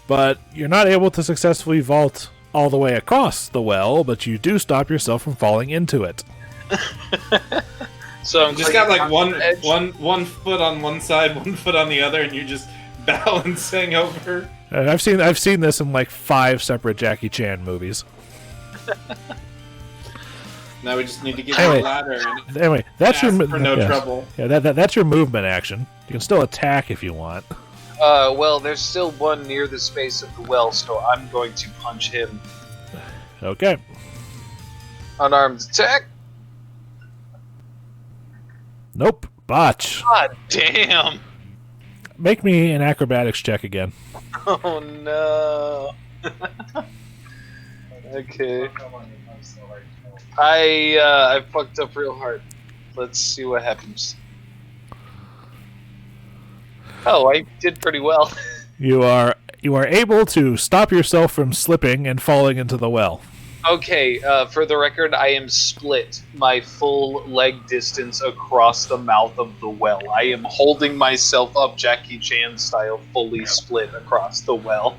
But you're not able to successfully vault all the way across the well, but you do stop yourself from falling into it. So I'm just got like one foot on one side, 1 foot on the other, and you're just balancing over. I've seen this in like 5 separate Jackie Chan movies. Now we just need to get Anyway, a ladder. And Anyway, that's your ask for no trouble. Yeah, that's your movement action. You can still attack if you want. Well, there's still one near the space of the well, so I'm going to punch him. Okay. Unarmed attack. Nope. Botch. God damn. Make me an acrobatics check again. Oh no. Okay. I fucked up real hard. Let's see what happens. Oh, I did pretty well. You are able to stop yourself from slipping and falling into the well. Okay, for the record, I am split my full leg distance across the mouth of the well. I am holding myself up Jackie Chan style, fully split across the well.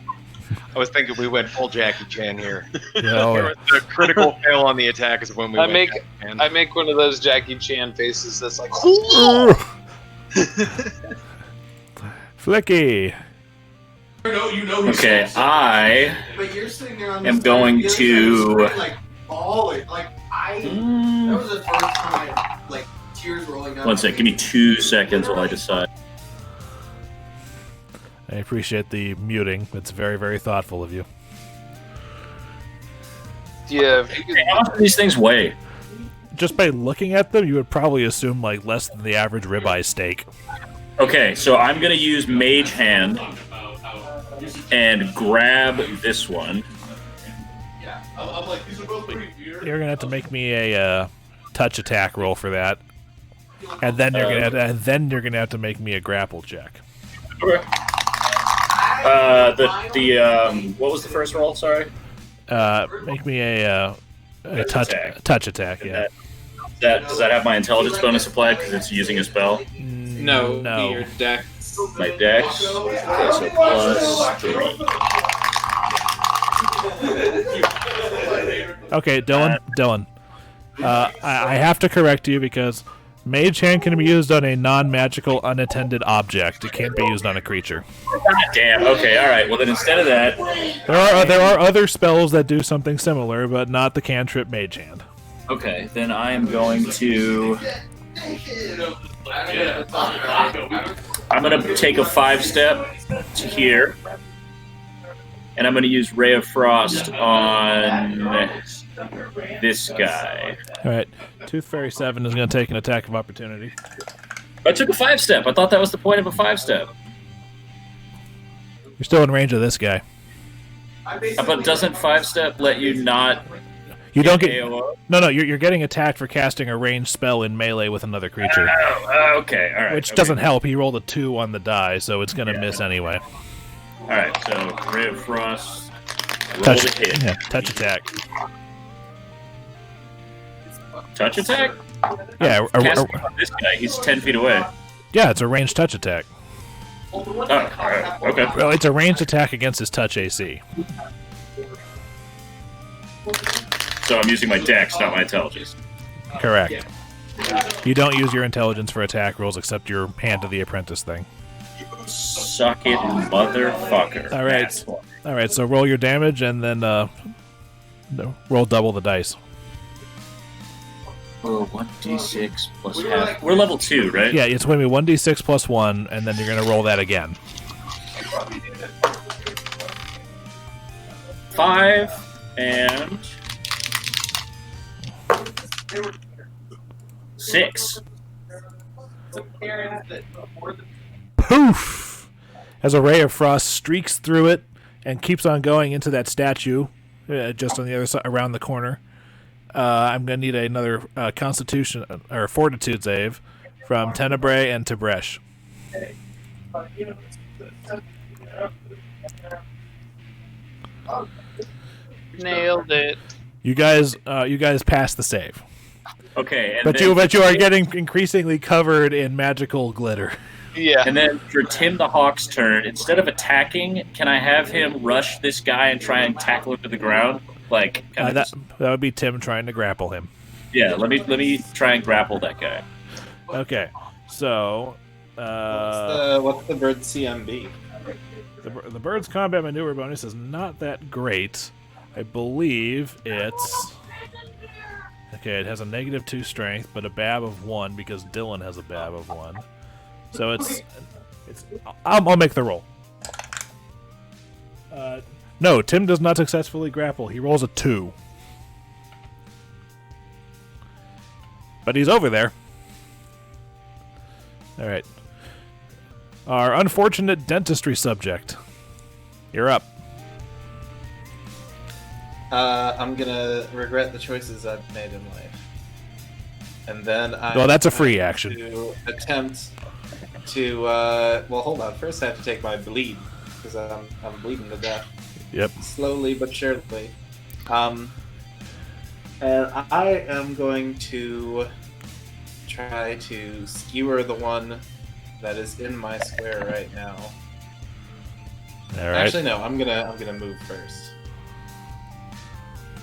I was thinking we went full Jackie Chan here. Yeah, The critical fail on the attack is when we I went make Jackie Chan. I make one of those Jackie Chan faces that's like. Flickie. You know he's Okay, I But you're sitting there on am the going side, to. like bawling. Like that was the first time I like tears rolling down. One sec, give me 2 seconds while I decide. I appreciate the muting. It's very, very thoughtful of you. Yeah, if you could, How much do these things weigh? Just by looking at them, you would probably assume like less than the average ribeye steak. Okay, so I'm gonna use Mage Hand and grab this one. Yeah, I'm like, these are both pretty weird. You're gonna have to make me a touch attack roll for that, and then you're gonna have to make me a grapple check. Okay. What was the first roll? Sorry. Make me a touch attack. Yeah. Does that have my intelligence bonus applied because it's using a spell? No. No. Your dex. My dex. Okay, so +3. Okay, Dillon. I have to correct you because Mage Hand can be used on a non-magical, unattended object. It can't be used on a creature. God damn. Okay. All right. Well, then instead of that, There are other spells that do something similar, but not the cantrip Mage Hand. okay, then I am going to. I'm gonna take a 5-step to here, and I'm gonna use Ray of Frost on this guy. All right, Tooth Fairy 7 is going to take an attack of opportunity. I took a 5-step. I thought that was the point of a 5-step. You're still in range of this guy. But doesn't 5-step let you not? You don't get AOO? no. You're getting attacked for casting a ranged spell in melee with another creature, Oh, okay. All right. which okay. doesn't help. He rolled a 2 on the die, so it's going to miss anyway. All right. So Ray of Frost. Roll Touch to hit. Yeah, touch attack. Touch attack? Yeah, Casting on this guy. He's 10 feet away. yeah, it's a ranged touch attack. Oh, all right. Okay. Well, it's a ranged attack against his touch AC. So I'm using my dex, not my intelligence. Correct. You don't use your intelligence for attack rolls except your Hand of the Apprentice thing. Suck it, motherfucker. All right. That's one. All right, so roll your damage and then roll double the dice. Oh, 1d6 plus half. We're level 2, right? Yeah, it's going to be 1d6 plus 1, and then you're going to roll that again. 5 and 6. Poof! As a ray of frost streaks through it and keeps on going into that statue, just on the other side, around the corner. I'm going to need another Constitution or Fortitude save from Tenebrae and Tib'resh. nailed it. You guys passed the save, Okay, and but you are getting increasingly covered in magical glitter. Yeah. And then for Tim the Hawk's turn, instead of attacking, can I have him rush this guy and try and tackle him to the ground? Like, That would be Tim trying to grapple him. yeah. Let me try and grapple that guy. Okay, so What's the bird CMB? the bird's combat maneuver bonus is not that great. I believe it's okay. It has a -2 strength, but a BAB of 1 because Dillon has a BAB of 1. So it's. I'll make the roll. No, Tim does not successfully grapple. He rolls a 2. But he's over there. All right. Our unfortunate dentistry subject. You're up. I'm gonna regret the choices I've made in life. And then Well, that's a free action. To attempt to, well, hold on. First I have to take my bleed, because I'm bleeding to death. Yep. Slowly but surely. And I am going to try to skewer the one that is in my square right now. All right. Actually, no. I'm gonna move first.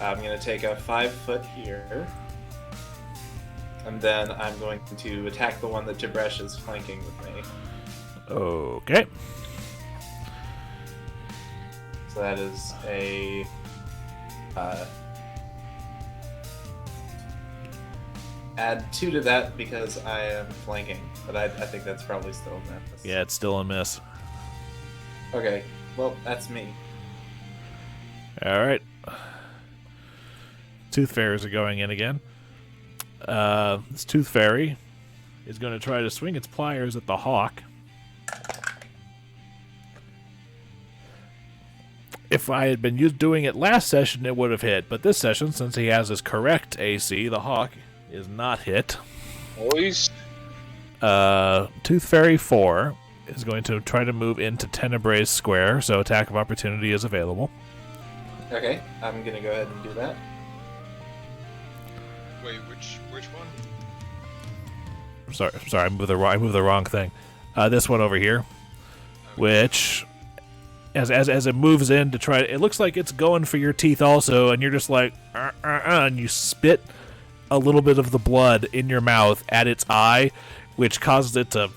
I'm gonna take a 5 foot here, and then I'm going to attack the one that Tib'resh is flanking with me. Okay. So that is a add 2 to that because I am flanking, but I think that's probably still a miss. Yeah, it's still a miss. Okay, well, that's me. All right. Tooth Fairies are going in again. This Tooth Fairy is going to try to swing its pliers at the hawk. If I had been doing it last session, it would have hit. But this session, since he has his correct AC, the hawk is not hit. Boys. Tooth Fairy 4 is going to try to move into Tenebrae's square, so attack of opportunity is available. Okay, I'm gonna go ahead and do that. Wait, which one? Sorry, I moved the wrong thing. This one over here, which, as it moves in to try, it looks like it's going for your teeth also, and you're just like, and you spit a little bit of the blood in your mouth at its eye, which causes it to,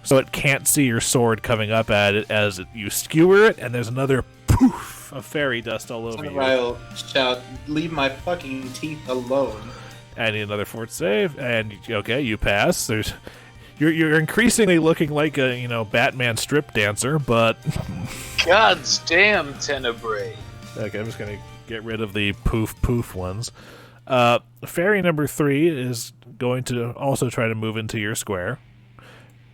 so it can't see your sword coming up at it as you skewer it, and there's another poof of fairy dust all over you. I'll shout, "Leave my fucking teeth alone!" I need another fort save, and okay, you pass. You're increasingly looking like a Batman strip dancer, but God's damn Tenebrae. okay, I'm just gonna get rid of the poof ones. Fairy number 3 is going to also try to move into your square,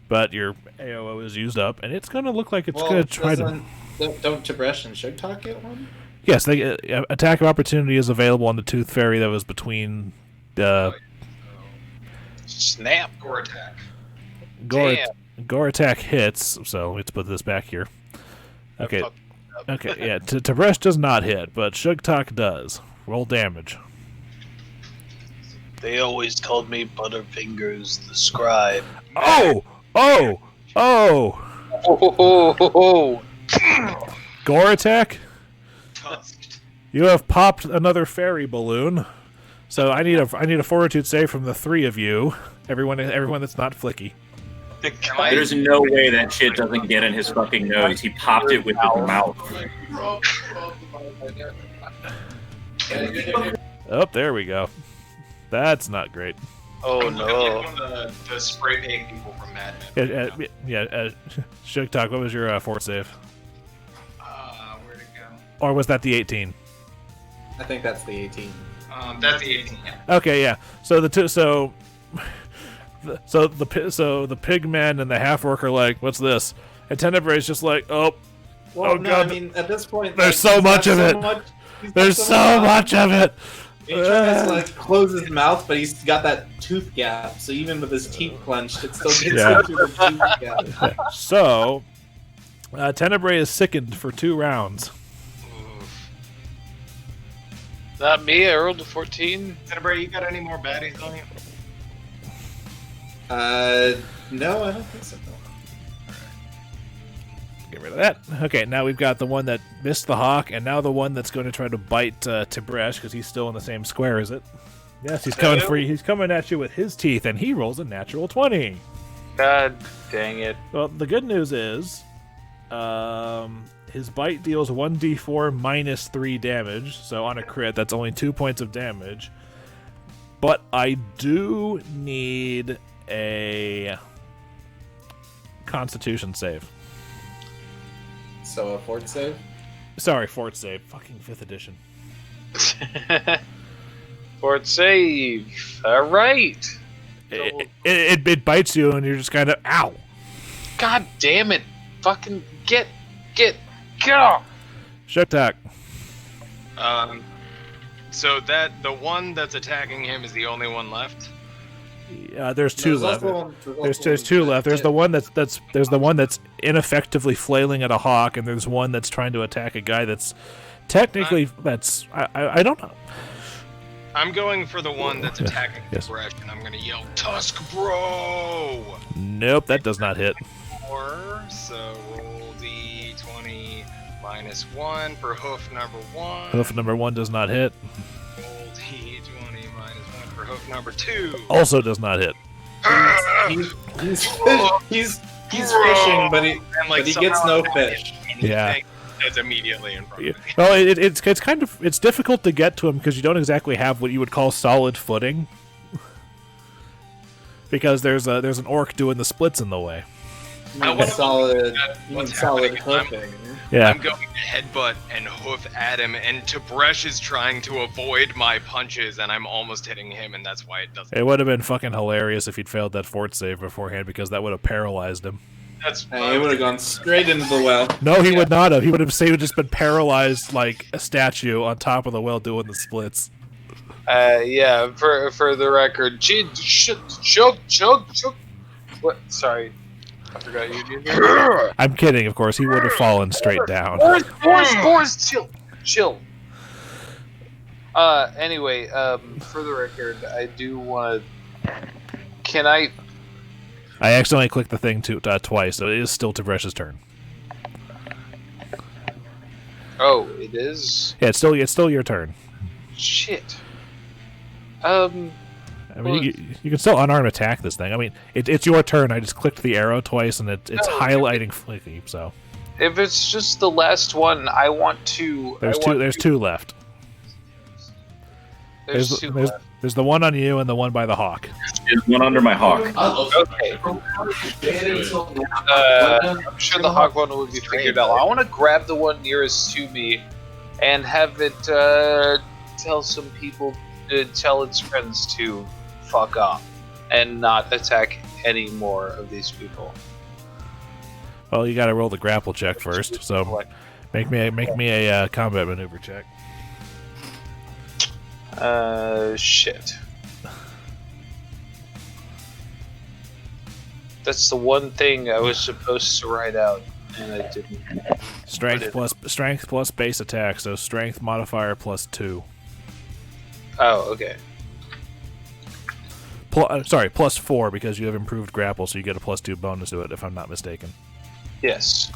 but your AOO is used up, and it's gonna look like it's gonna try to. Don't Tib'resh and Sugtok get one? Yes, attack of opportunity is available on the Tooth Fairy that was between. Snap. Gore attack. Gore attack hits, so let's put this back here. Okay, yeah, Tib'resh does not hit, but Sugtok does. Roll damage. They always called me Butterfingers the Scribe. Oh! Gore attack? Tusked. You have popped another fairy balloon. So I need a fortitude save from the 3 of you. Everyone that's not Flickie. There's no way that shit doesn't get in his fucking nose. He popped it with his mouth. Oh, there we go. That's not great. Oh no. One of the spray paint people from Mad Men. Sugtok, what was your fort save? Where'd it go? Or was that the 18? I think that's the 18. That's the 18. Yeah. Okay, yeah. So the pigmen and the half orc are like, "What's this?" And Tenebrae is just like, Well, oh no, god, I mean, at this point, there's so much of it. There's so much of it. He tries to close his mouth, but he's got that tooth gap. So even with his teeth clenched, it still gets into the tooth gap. So Tenebrae is sickened for 2 rounds. Not me, I rolled a 14. Tenebrae, you got any more baddies on you? No, I don't think so. Get rid of that. Okay, now we've got the one that missed the hawk, and now the one that's going to try to bite Tib'resh because he's still in the same square, is it? Yes, he's coming for you. He's coming at you with his teeth, and he rolls a natural 20. God dang it. Well, the good news is, his bite deals 1d4 minus 3 damage, so on a crit, that's only 2 points of damage. But I do need a Constitution save. So a fort save? Sorry, fort save. Fucking 5th edition. Fort save. Alright. It bites you, and you're just kind of, ow. God damn it. Fucking get off. Shattersong. So that the one that's attacking him is the only one left. There's two left. There's two left. There's the one that's ineffectively flailing at a hawk, and there's one that's trying to attack a guy that's technically I don't know. I'm going for the one that's attacking Tib'resh, and I'm gonna yell, "Tusk, bro!" Nope, that does not hit. 4, so roll d20 -1 for hoof number 1. Hoof number 1 does not hit. Roll d20 -1 for hoof number 2. Also does not hit. He's fishing, but he gets no fish. Yeah. It's immediately in front of me. Well, it's difficult to get to him because you don't exactly have what you would call solid footing. Because there's an orc doing the splits in the way. Solid hoofing. Yeah. I'm going to headbutt and hoof at him, and Tib'resh is trying to avoid my punches, and I'm almost hitting him, and that's why it doesn't. It would have been fucking hilarious if he'd failed that fort save beforehand, because that would have paralyzed him. He would have gone straight into the well. No, he would not have. He would have just been paralyzed like a statue on top of the well doing the splits. Yeah, for the record, chug. What? Sorry, I forgot you did here. I'm kidding, of course. He would have fallen straight down. Boarris, chill. Anyway, for the record, I do want to. Can I? I accidentally clicked the thing twice, so it is still Tibresh's turn. Oh, it is? Yeah, it's still your turn. Shit. I mean, you can still unarmed attack this thing. I mean, it's your turn. I just clicked the arrow twice, and it's highlighting Flickie. So if it's just the last one, I want to. There's two left. There's two left. There's the one on you and the one by the hawk. There's one under my hawk. Okay. I'm sure the hawk one will be figured out. I want to grab the one nearest to me and have it tell some people, tell its friends to fuck off and not attack any more of these people. Well, you got to roll the grapple check first. So make me a combat maneuver check. Shit. That's the one thing I was supposed to write out, and I didn't. Strength plus base attack, so strength modifier +2. Oh, okay. Plus 4 because you have improved grapple, so you get a +2 bonus to it, if I'm not mistaken. Yes.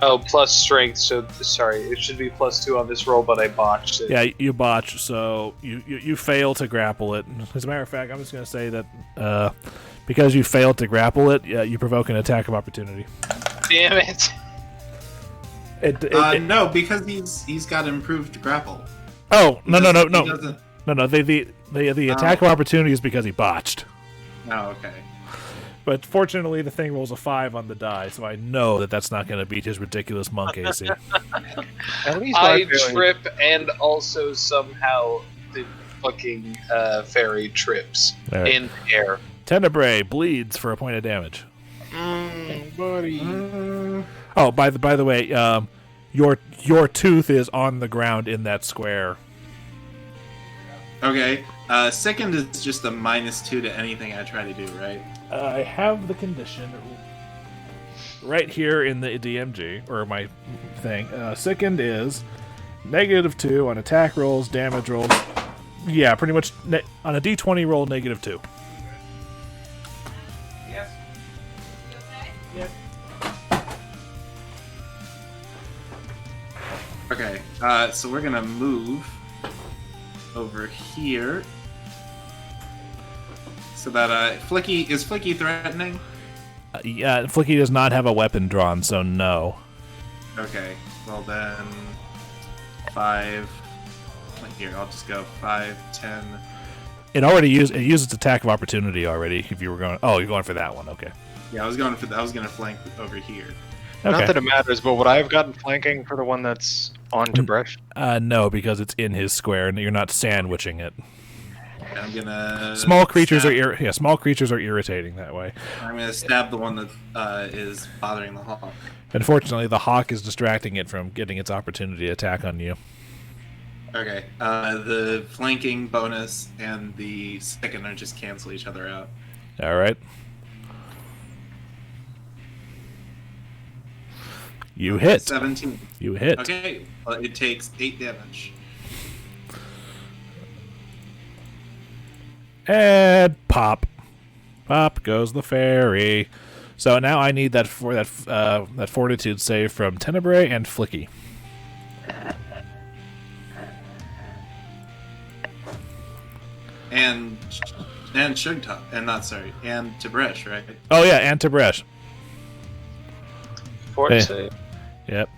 Oh, plus strength, so sorry, it should be +2 on this roll, but I botched it. Yeah, you botch, so you fail to grapple it. As a matter of fact, I'm just going to say that because you failed to grapple it, you provoke an attack of opportunity. Damn it! No, because he's got improved grapple. Oh, no. No. The attack of opportunity is because he botched. Oh, okay. But fortunately, the thing rolls a 5 on the die, so I know that that's not going to beat his ridiculous monk AC. At least I trip, and also somehow the fucking fairy trips in air. Tenebrae bleeds for a point of damage. Buddy. Oh, by the way, your tooth is on the ground in that square. Okay. Second is just a -2 to anything I try to do, right? I have the condition right here in the DMG, or my thing. Second is -2 on attack rolls, damage rolls. Yeah, pretty much on a D20 roll, -2. Yes. Yep. Okay, so we're gonna move over here. So that, Flickie, is Flickie threatening? Yeah, Flickie does not have a weapon drawn, so no. Okay, well then, 5, here, I'll just go 5, 10. It used its attack of opportunity already, if you were going, you're going for that one, okay. Yeah, I was gonna flank over here. Okay. Not that it matters, but would I have gotten flanking for the one that's on Tib'resh? No, because it's in his square, and you're not sandwiching it. I'm gonna Small creatures stab, are small creatures are irritating that way. I'm gonna stab the one that is bothering the hawk. Unfortunately, the hawk is distracting it from getting its opportunity to attack on you. Okay. The flanking bonus and the second are just cancel each other out. All right. You hit. 17. You hit. Okay. Well, it takes 8 damage. And pop. Pop goes the fairy. So now I need that that fortitude save from Tenebrae and Flickie. And Sugtok, and Tib'resh, right? Oh yeah, and Tib'resh. Fort Hey. save. Yep.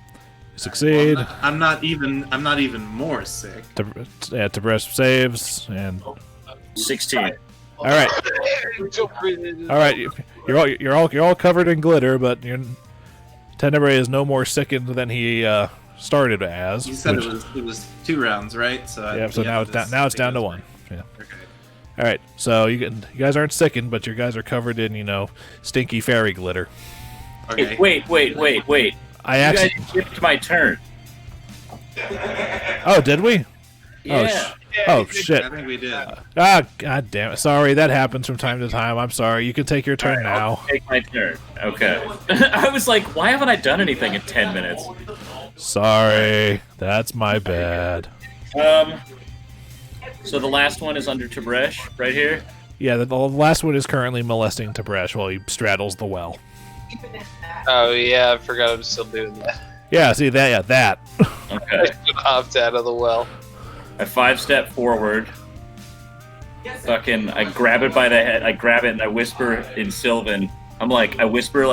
You succeed. Well, I'm not even more sick. Tib'resh saves and 16. all right. All right, you're all covered in glitter, but Tenebrae is no more sickened than he started as. You said it was 2 rounds, right? So Yeah. So now it's down to 1. Yeah. Okay. All right. So you guys aren't sickened, but your guys are covered in stinky fairy glitter. Okay. Wait. I You actually. guys skipped my turn. Oh, did we? Yeah. Oh shit. I think we did. Ah, god damn it. Sorry, that happens from time to time. I'm sorry. You can take your turn now. I'll take my turn. Okay. I was like, why haven't I done anything in 10 minutes? Sorry. That's my bad. So the last one is under Tib'resh, right here. Yeah, the last one is currently molesting Tib'resh while he straddles the well. Oh yeah, I forgot I'm still doing that. Yeah, see that? Yeah, that. Okay. I should opt out of the well. I 5-step forward. Fucking, I grab it by the head. I grab it and I whisper in Sylvan. I whisper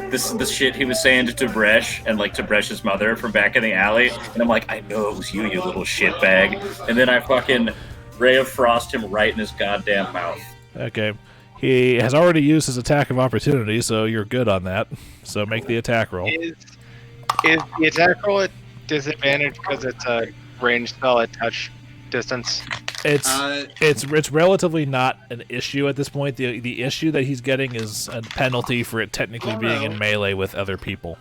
this is the shit he was saying to Tib'resh and Tib'resh's mother from back in the alley. And I'm like, I know it was you little shitbag. And then I fucking Ray of Frost him right in his goddamn mouth. Okay. He has already used his attack of opportunity, so you're good on that. So make the attack roll. Is the attack roll at disadvantage because it's a ranged spell at touch distance? It's relatively not an issue at this point. The issue that he's getting is a penalty for it technically being in melee with other people.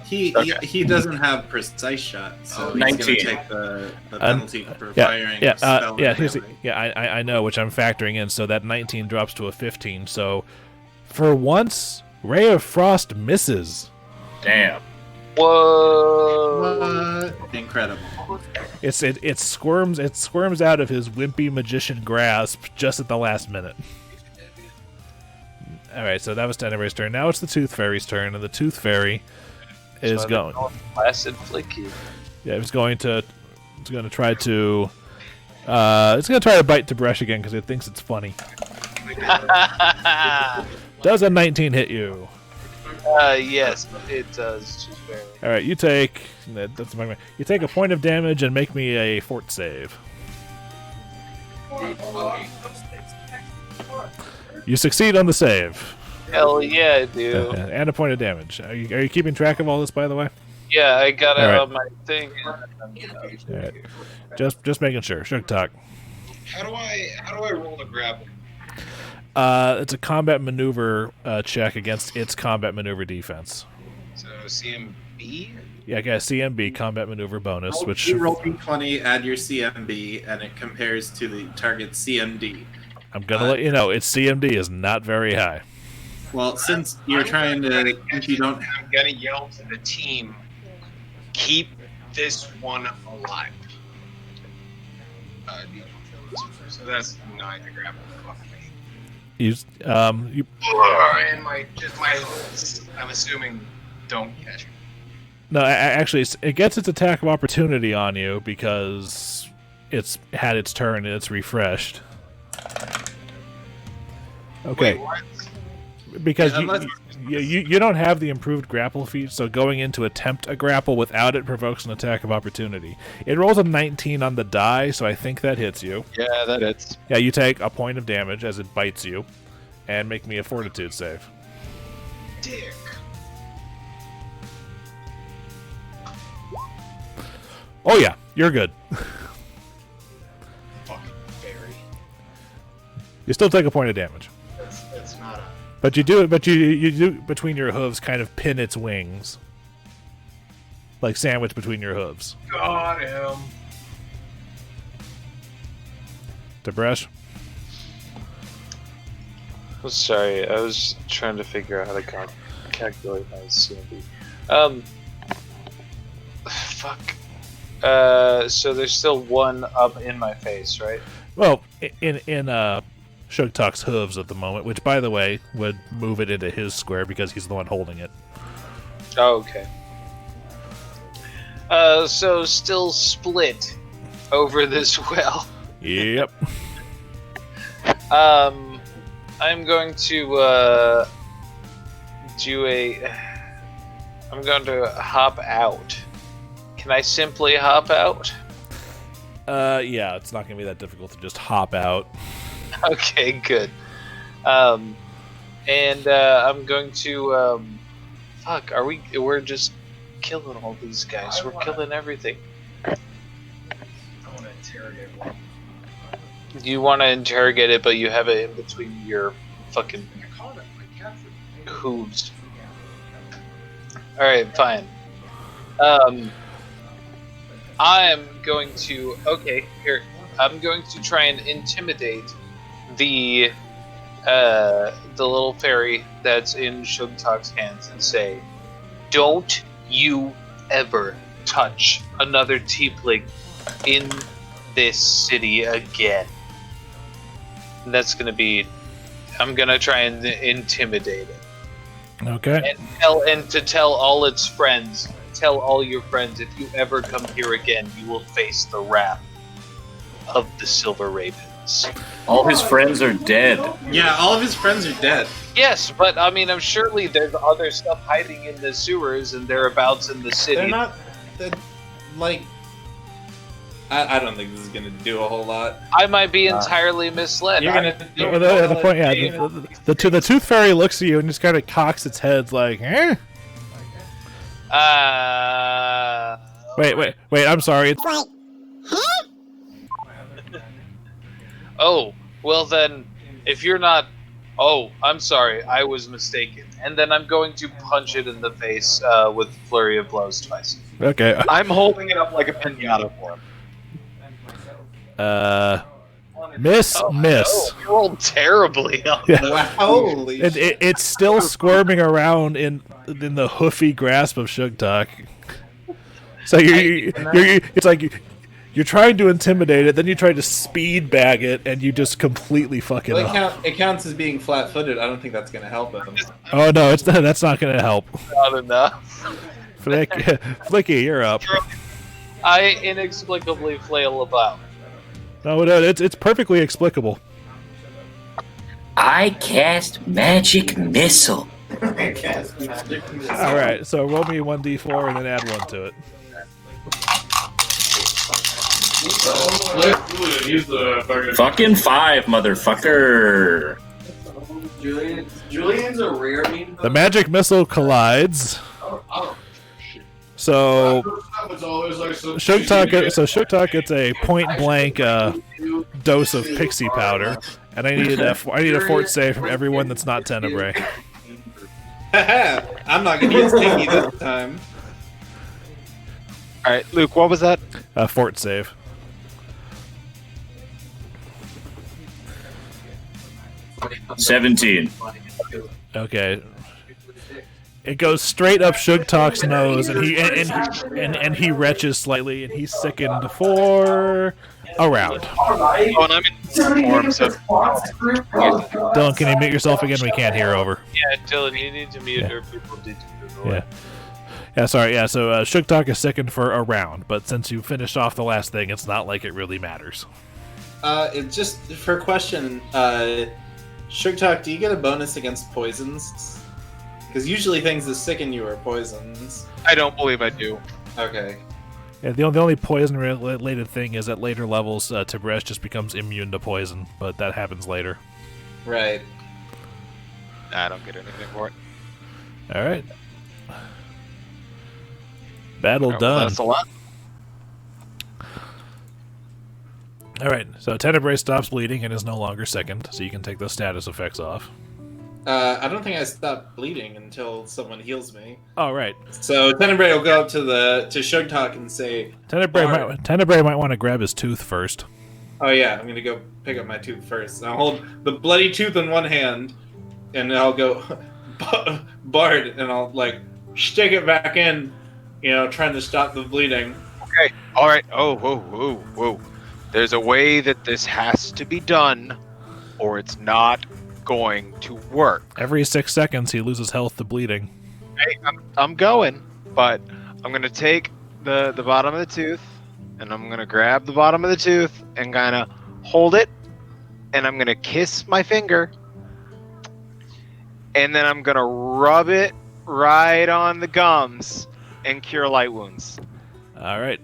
He doesn't have precise shot, so he's 19. going to take the penalty for firing Yeah, a spell. I know, which I'm factoring in, so that 19 drops to a 15. So, for once, Ray of Frost misses. Damn. Whoa! What? Incredible. It squirms out of his wimpy magician grasp just at the last minute. All right, so that was Tenebrae's turn. Now it's the Tooth Fairy's turn, and the Tooth Fairy is going. Placid Flickie. Yeah, it's going to try to. It's going to try to bite Tib'resh again because it thinks it's funny. Does a 19 hit you? Yes, it does. Just barely. All right, you take. You take a point of damage and make me a fort save. You succeed on the save. Hell yeah, I do. And a point of damage. Are you keeping track of all this, by the way? Yeah, I got it All right. on my thing. All right. Just making sure. Sugtok. How do I roll a grapple? It's a combat maneuver check against its combat maneuver defense. So CMB? Yeah, I got CMB, combat maneuver bonus, which You roll d20, add your CMB, and it compares to the target's CMD. I'm gonna let you know. Its CMD is not very high. Well, since you're trying to, since you don't. I'm gonna yell to the team, keep this one alive. So that's 9 to grapple. Fuck me. You And my hooks, I'm assuming, don't catch me. No, actually, it gets its attack of opportunity on you because it's had its turn and it's refreshed. Okay. Wait, what? Because Yeah, you don't have the improved grapple feat, so going in to attempt a grapple without it provokes an attack of opportunity. It rolls a 19 on the die, so I think that hits you. Yeah, that hits. Yeah, you take a point of damage as it bites you, and make me a fortitude save. Dick. Oh yeah, you're good. Fucking fairy. You still take a point of damage. That's not a. But you do between your hooves kind of pin its wings. Like sandwich between your hooves. Got him. Tib'resh? I'm sorry, I was trying to figure out how to calculate my CMB. Fuck. So there's still one up in my face, right? Well, in Sugtok's hooves at the moment, which, by the way, would move it into his square because he's the one holding it. Oh, okay. So still split over this well. Yep. I'm going to I'm going to hop out. Can I simply hop out? Yeah, it's not going to be that difficult to just hop out. Okay, good. And I'm going to fuck, we're just killing all these guys. We're killing everything. I want to interrogate one. You want to interrogate it, but you have it in between your fucking I caught it. I captured it. hooves. Alright, fine. I'm going to... Okay, here. I'm going to try and intimidate the little fairy that's in Sugtok's hands and say, don't you ever touch another tiefling in this city again. And that's going to be... I'm going to try and intimidate it. Okay. And to tell all its friends, tell all your friends, if you ever come here again, you will face the wrath of the Silver Ravens. All his friends are dead. Yeah, all of his friends are dead. Yes, but I mean, I'm surely there's other stuff hiding in the sewers and thereabouts in the city. They're not... like... I don't think this is going to do a whole lot. I might be entirely misled. You're going The point, yeah, the tooth fairy looks at you and just kind of cocks its head like, eh? Wait, I'm sorry. It's... Like, huh? Oh, well then, if you're not... Oh, I'm sorry, I was mistaken. And then I'm going to punch it in the face with flurry of blows twice. Okay. I'm holding it up like a pinata for him. Miss. Oh, you rolled terribly. Yeah. Holy it's still squirming around in the hoofy grasp of Sugtok. So it's like you're trying to intimidate it, then you try to speed bag it, and you just completely fuck it up. It counts as being flat-footed. I don't think that's going to help him. Oh no, it's not. That's not going to help. Not enough. Flickie, you're up. I inexplicably flail about. No, it's perfectly explicable. I cast magic missile. All right, so roll me 1d4 and then add 1 to it. Fucking 5, motherfucker. Julian's a rare meme. The magic missile collides. So Sugtok gets a point blank dose of pixie powder, and I need a fort save from everyone that's not Tenebrae. I'm not going to get stinky this time. All right, Luke, what was that? Fort save. $17. Okay. It goes straight up Sugtok's nose, and he retches slightly, and he's sickened for a round. Oh, and I'm in form, so... Dillon, can you mute yourself again? We can't hear over. Yeah, Dillon, you need to mute or people did to Yeah, sorry, yeah, so Sugtok is sickened for a round, but since you finished off the last thing, it's not like it really matters. It's just for a question, Sugtok, do you get a bonus against poisons? Because usually things that sicken you are poisons. I don't believe I do. Okay. Yeah, the only poison-related thing is at later levels, Tib'resh just becomes immune to poison, but that happens later. Right. I don't get anything for it. All right. Battle done. Well, that's a lot. All right, so Tenebrae stops bleeding and is no longer sickened, so you can take those status effects off. I don't think I stop bleeding until someone heals me. Oh, right. So Tenebrae will go up to Sugtok and say, Tenebrae might want to grab his tooth first. "Oh yeah, I'm gonna go pick up my tooth first. I'll hold the bloody tooth in one hand, and I'll go, Bard, and I'll like stick it back in, trying to stop the bleeding." Okay. All right. Oh, whoa. There's a way that this has to be done, or it's not going to work. Every 6 seconds, he loses health to bleeding. Hey, I'm going, but I'm gonna take the bottom of the tooth, and I'm gonna grab the bottom of the tooth and kind of hold it, and I'm gonna kiss my finger, and then I'm gonna rub it right on the gums and cure light wounds. All right.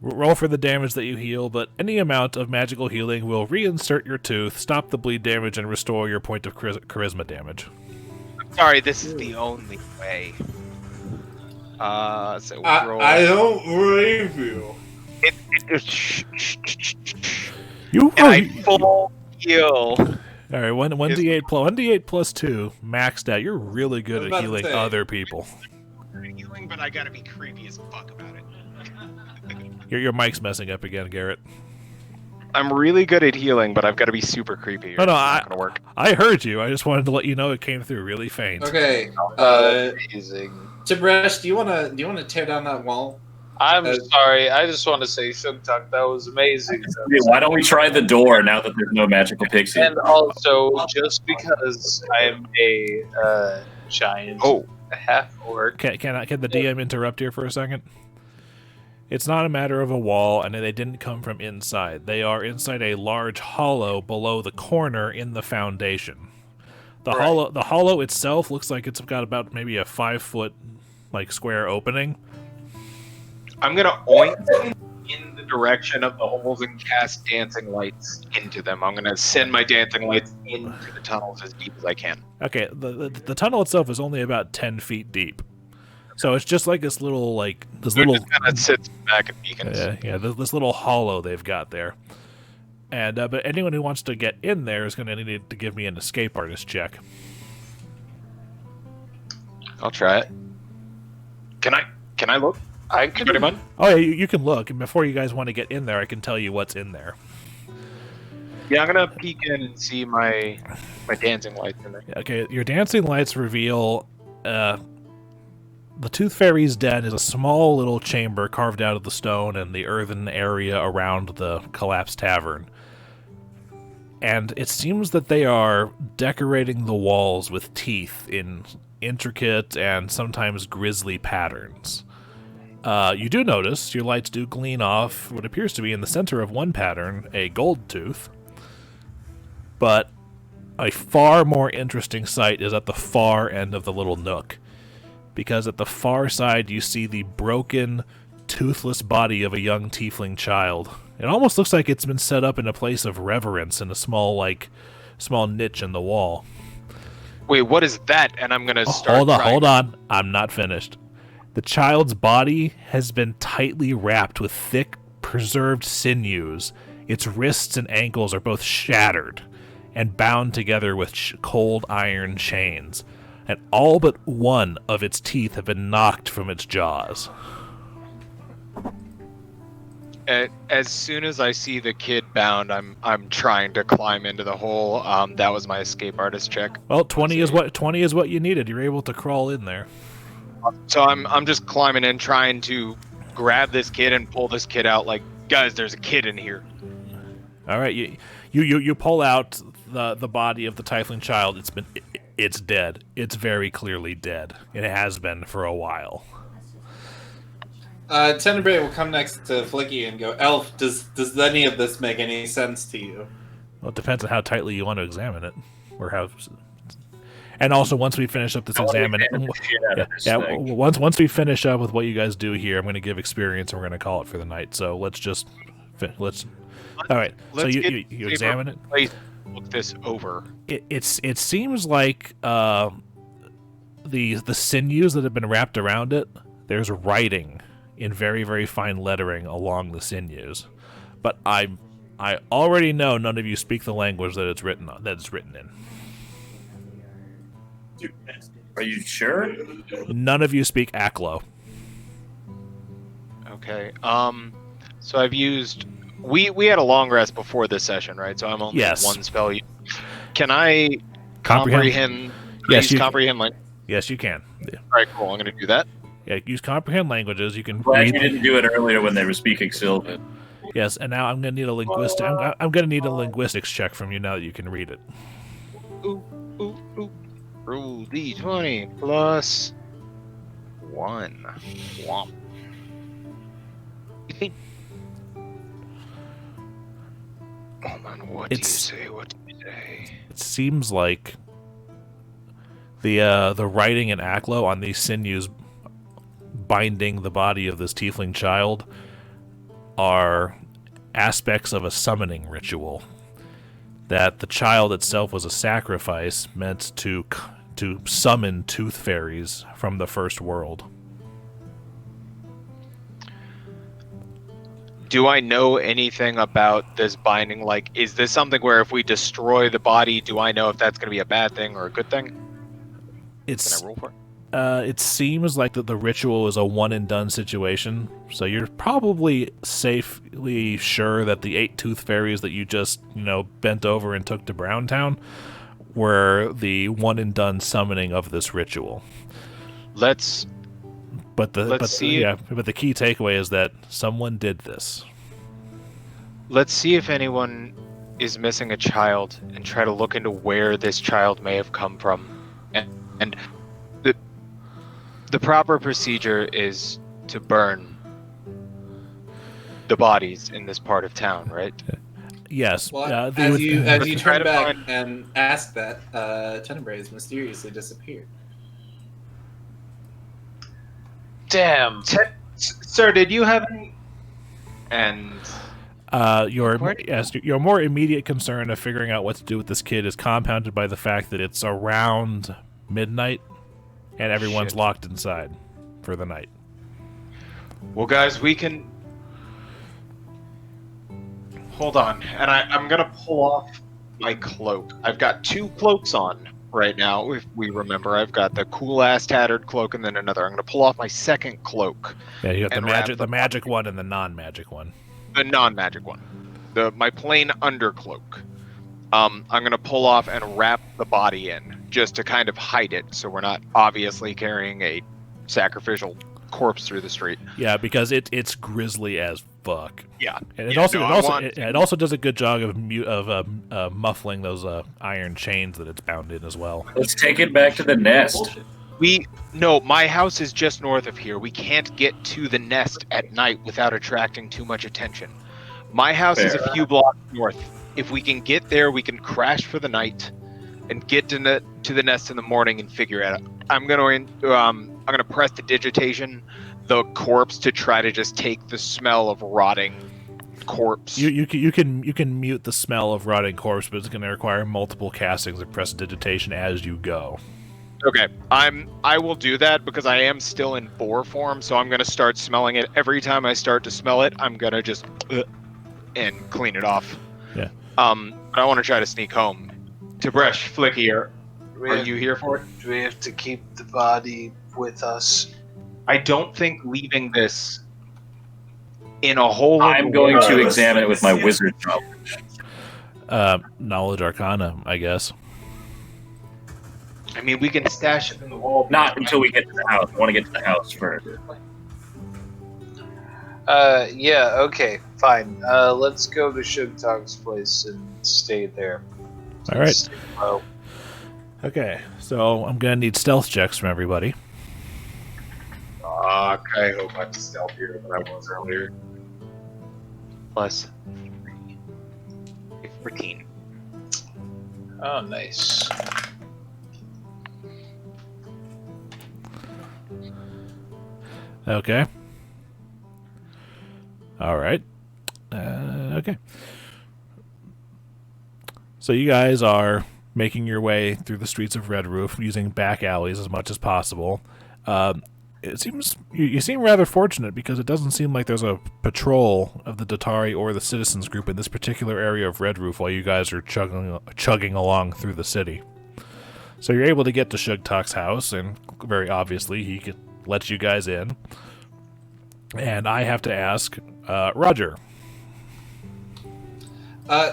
Roll for the damage that you heal, but any amount of magical healing will reinsert your tooth, stop the bleed damage, and restore your point of charisma damage. I'm sorry, this is the only way. So roll. I don't believe you. I full heal. All right, 1d8 plus 2, maxed out. You're really good at healing other people. Healing, but I gotta be creepy as fuck about it. Your mic's messing up again, Garrett. I'm really good at healing, but I've got to be super creepy. No, it's not gonna work. I heard you. I just wanted to let you know it came through really faint. Okay. Amazing. Tib'resh, do you wanna tear down that wall? I'm sorry. I just want to say, Sugtok, that was amazing. Why don't we try the door now that there's no magical pixie? And also, just because I'm a giant half-orc. Can the DM interrupt here for a second? It's not a matter of a wall, and they didn't come from inside. They are inside a large hollow below the corner in the foundation. The hollow itself looks like it's got about maybe a 5-foot square opening. I'm gonna oink in the direction of the holes and cast dancing lights into them. I'm gonna send my dancing lights into the tunnels as deep as I can. Okay, the tunnel itself is only about 10 feet deep. So it's just like this little, just kind of sits back and beacons. This little hollow they've got there. And but anyone who wants to get in there is going to need to give me an escape artist check. I'll try it. Can I look? I can. Oh yeah, you can look. And before you guys want to get in there, I can tell you what's in there. Yeah, I'm gonna peek in and see my dancing lights in there. Okay, your dancing lights reveal. The Tooth Fairy's den is a small little chamber carved out of the stone and the earthen area around the collapsed tavern. And it seems that they are decorating the walls with teeth in intricate and sometimes grisly patterns. You do notice your lights do gleam off what appears to be in the center of one pattern, a gold tooth. But a far more interesting sight is at the far end of the little nook. Because at the far side you see the broken, toothless body of a young tiefling child. It almost looks like it's been set up in a place of reverence in a small niche in the wall. Wait, what is that? And I'm gonna start. Hold on. I'm not finished. The child's body has been tightly wrapped with thick, preserved sinews. Its wrists and ankles are both shattered and bound together with cold iron chains. And all but one of its teeth have been knocked from its jaws. As soon as I see the kid bound, I'm trying to climb into the hole. That was my escape artist check. Well, 20 is what you needed. You're able to crawl in there. So I'm just climbing in, trying to grab this kid and pull this kid out. Like, guys, there's a kid in here. All right, you pull out the body of the tiefling child. It's dead. It's very clearly dead. It has been for a while. Tenebrae will come next to Flickie and go, Elf, does any of this make any sense to you? Well, it depends on how tightly you want to examine it, or how. And also, once we finish up this examination, once we finish up with what you guys do here, I'm going to give experience, and we're going to call it for the night. So let's. All right. So you examine it. Look this over. It seems like the sinews that have been wrapped around it. There's writing in very, very fine lettering along the sinews, but I'm I already know none of you speak the language that it's written in. Are you sure? None of you speak Aklo. Okay. So I've used. We had a long rest before this session, right? So I'm only one spell. Can I comprehend? Yes, you comprehend language. Yes, you can. Yeah. All right, cool. I'm going to do that. Yeah, use comprehend languages. You can. Glad you didn't do it earlier when they were speaking Sylvan. Yes, and now I'm going to need a linguistic. I'm going to need a linguistics check from you now that you can read it. Ooh. Roll D20 plus 1. Womp. Hold on, what do you say? It seems like the writing in Aklo on these sinews binding the body of this tiefling child are aspects of a summoning ritual. That the child itself was a sacrifice meant to summon tooth fairies from the first world. Do I know anything about this binding? Like, is this something where if we destroy the body, do I know if that's going to be a bad thing or a good thing? Can I roll for it? It seems like that the ritual is a one-and-done situation, so you're probably safely sure that the 8 tooth fairies that you just, bent over and took to Browntown were the one-and-done summoning of this ritual. But the key takeaway is that someone did this. Let's see if anyone is missing a child and try to look into where this child may have come from. And the proper procedure is to burn the bodies in this part of town, right? Yes. Well, as you turn back and ask that, Tenebrae has mysteriously disappeared. Damn. Sir, did you have any... And... Your more immediate concern of figuring out what to do with this kid is compounded by the fact that it's around midnight and everyone's locked inside for the night. Well, guys, we can... Hold on. And I'm going to pull off my cloak. I've got 2 cloaks on right now, if we remember. I've got the cool-ass tattered cloak and then another. I'm going to pull off my second cloak. Yeah, you got the magic one and the non-magic one. The non-magic one. My plain undercloak. I'm going to pull off and wrap the body in, just to kind of hide it, so we're not obviously carrying a sacrificial corpse through the street. Yeah, because it's grisly as fuck. Yeah, and it also does a good job of muffling those iron chains that it's bound in as well. Let's take it back to the nest. No, my house is just north of here. We can't get to the nest at night without attracting too much attention. My house is a few blocks north. If we can get there, we can crash for the night and get to the nest in the morning and figure it out. I'm gonna press the digitation, the corpse, to try to just take the smell of rotting corpse. You can mute the smell of rotting corpse, but it's going to require multiple castings of prestidigitation as you go. Okay, I will do that because I am still in boar form, so I'm going to start smelling it. Every time I start to smell it, I'm going to just and clean it off. Yeah. But I want to try to sneak home. Tib'resh, Flickie, are you here for it? Do we have to keep the body with us? I don't think leaving this in a hole. I'm going to examine it with my wizard knowledge. Knowledge Arcana, I guess. I mean, we can stash it in the wall. Not until we get to the house. I want to get to the house first. Yeah, okay, fine. Let's go to Sugtok's place and stay there. All right. Okay, so I'm going to need stealth checks from everybody. I hope I'm stealthier than I was earlier. Plus 14. Oh, nice. Okay. All right. Okay. So you guys are making your way through the streets of Red Roof using back alleys as much as possible. it seems you seem rather fortunate because it doesn't seem like there's a patrol of the Datari or the citizens group in this particular area of Red Roof while you guys are chugging along through the city. So you're able to get to Sugtok's house, and very obviously he lets you guys in. And I have to ask, Roger.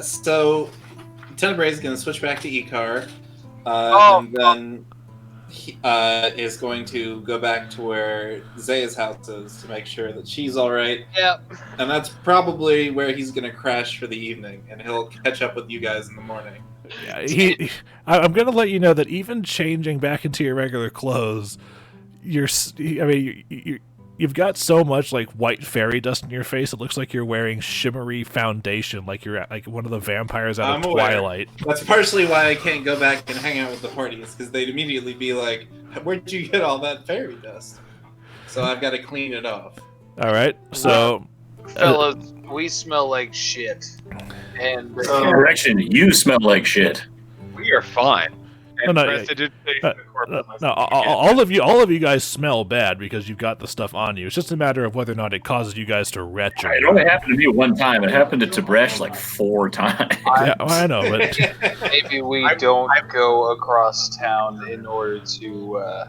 So Tenebrae is going to switch back to Icar, and then he is going to go back to where Zaya's house is to make sure that she's all right. Yep. And that's probably where he's going to crash for the evening, and he'll catch up with you guys in the morning. Yeah, I'm going to let you know that even changing back into your regular clothes, you've got so much like white fairy dust in your face. It looks like you're wearing shimmery foundation, like you're like one of the vampires out of Twilight. That's partially why I can't go back and hang out with the parties, because they'd immediately be like, "Where'd you get all that fairy dust?" So I've got to clean it off. All right, so fellas, we smell like shit. And correction, you smell like shit. We are fine. And all of you guys smell bad because you've got the stuff on you. It's just a matter of whether or not it causes you guys to retch. It only happened to me one time. It happened to Tib'resh like 4 times. Yeah, I know, but maybe we don't go across town in order to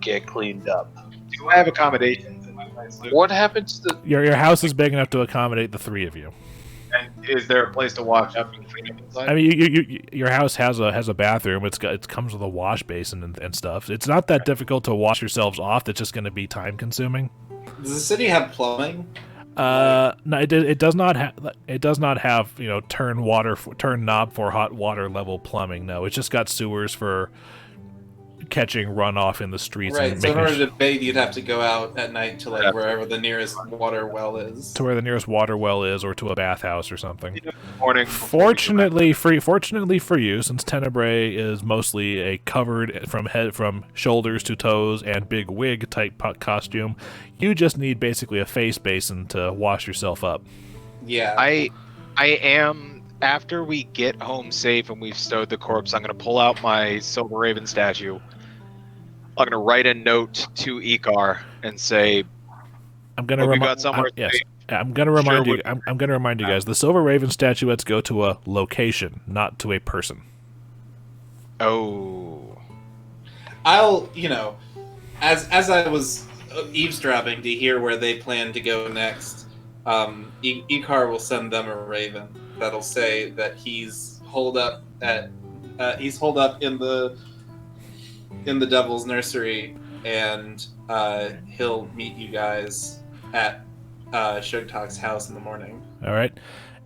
get cleaned up. Do I have accommodations in my place? What happened to the... Your house is big enough to accommodate the 3 of you. And is there a place to wash up and clean up inside? I mean, your house has a bathroom. It comes with a wash basin and stuff. It's not that difficult to wash yourselves off. It's just going to be time consuming. Does the city have plumbing? No, it does not have. It does not have turn knob for hot water level plumbing. No, it's just got sewers for catching runoff in the streets. Right, and so in order to bathe, you'd have to go out at night to wherever the nearest water well is. To where the nearest water well is, or to a bathhouse or something. Morning. Fortunately for you, since Tenebrae is mostly a covered from shoulders to toes and big wig type costume, you just need basically a face basin to wash yourself up. Yeah. I am. After we get home safe and we've stowed the corpse, I'm going to pull out my Silver Raven statue. I'm going to write a note to Icar and say, I'm going to remind you. I'm going to remind you guys. The Silver Raven statuettes go to a location, not to a person. Oh. I'll, as I was eavesdropping to hear where they plan to go next, Icar will send them a raven that'll say that he's holed up in the Devil's Nursery, and he'll meet you guys at Sugtok's house in the morning. All right.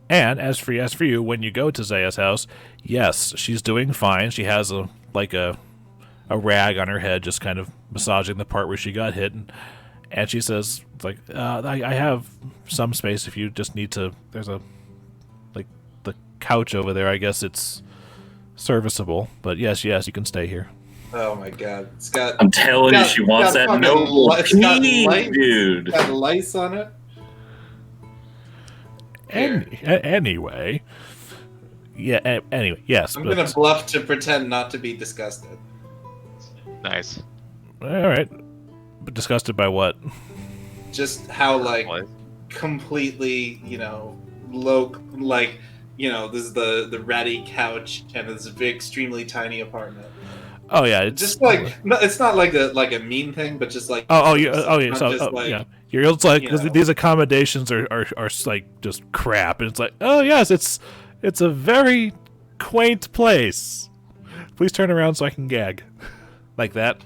And as for you, when you go to Zaya's house, yes, she's doing fine. She has a rag on her head, just kind of massaging the part where she got hit, and she says, I have some space if you just need to. There's the couch over there. I guess it's serviceable, but yes, you can stay here. Oh my god. I'm telling you, she wants that noble pee, dude. It's got lice on it. Anyway. Yeah, anyway, yes. I'm going to bluff to pretend not to be disgusted. Nice. All right. But disgusted by what? Just how, completely, low, this is the ratty couch and this big, extremely tiny apartment. Oh yeah, it's just it's not like a mean thing, but just like yeah. You're like these accommodations are like just crap, and it's like, oh yes, it's a very quaint place. Please turn around so I can gag, like that.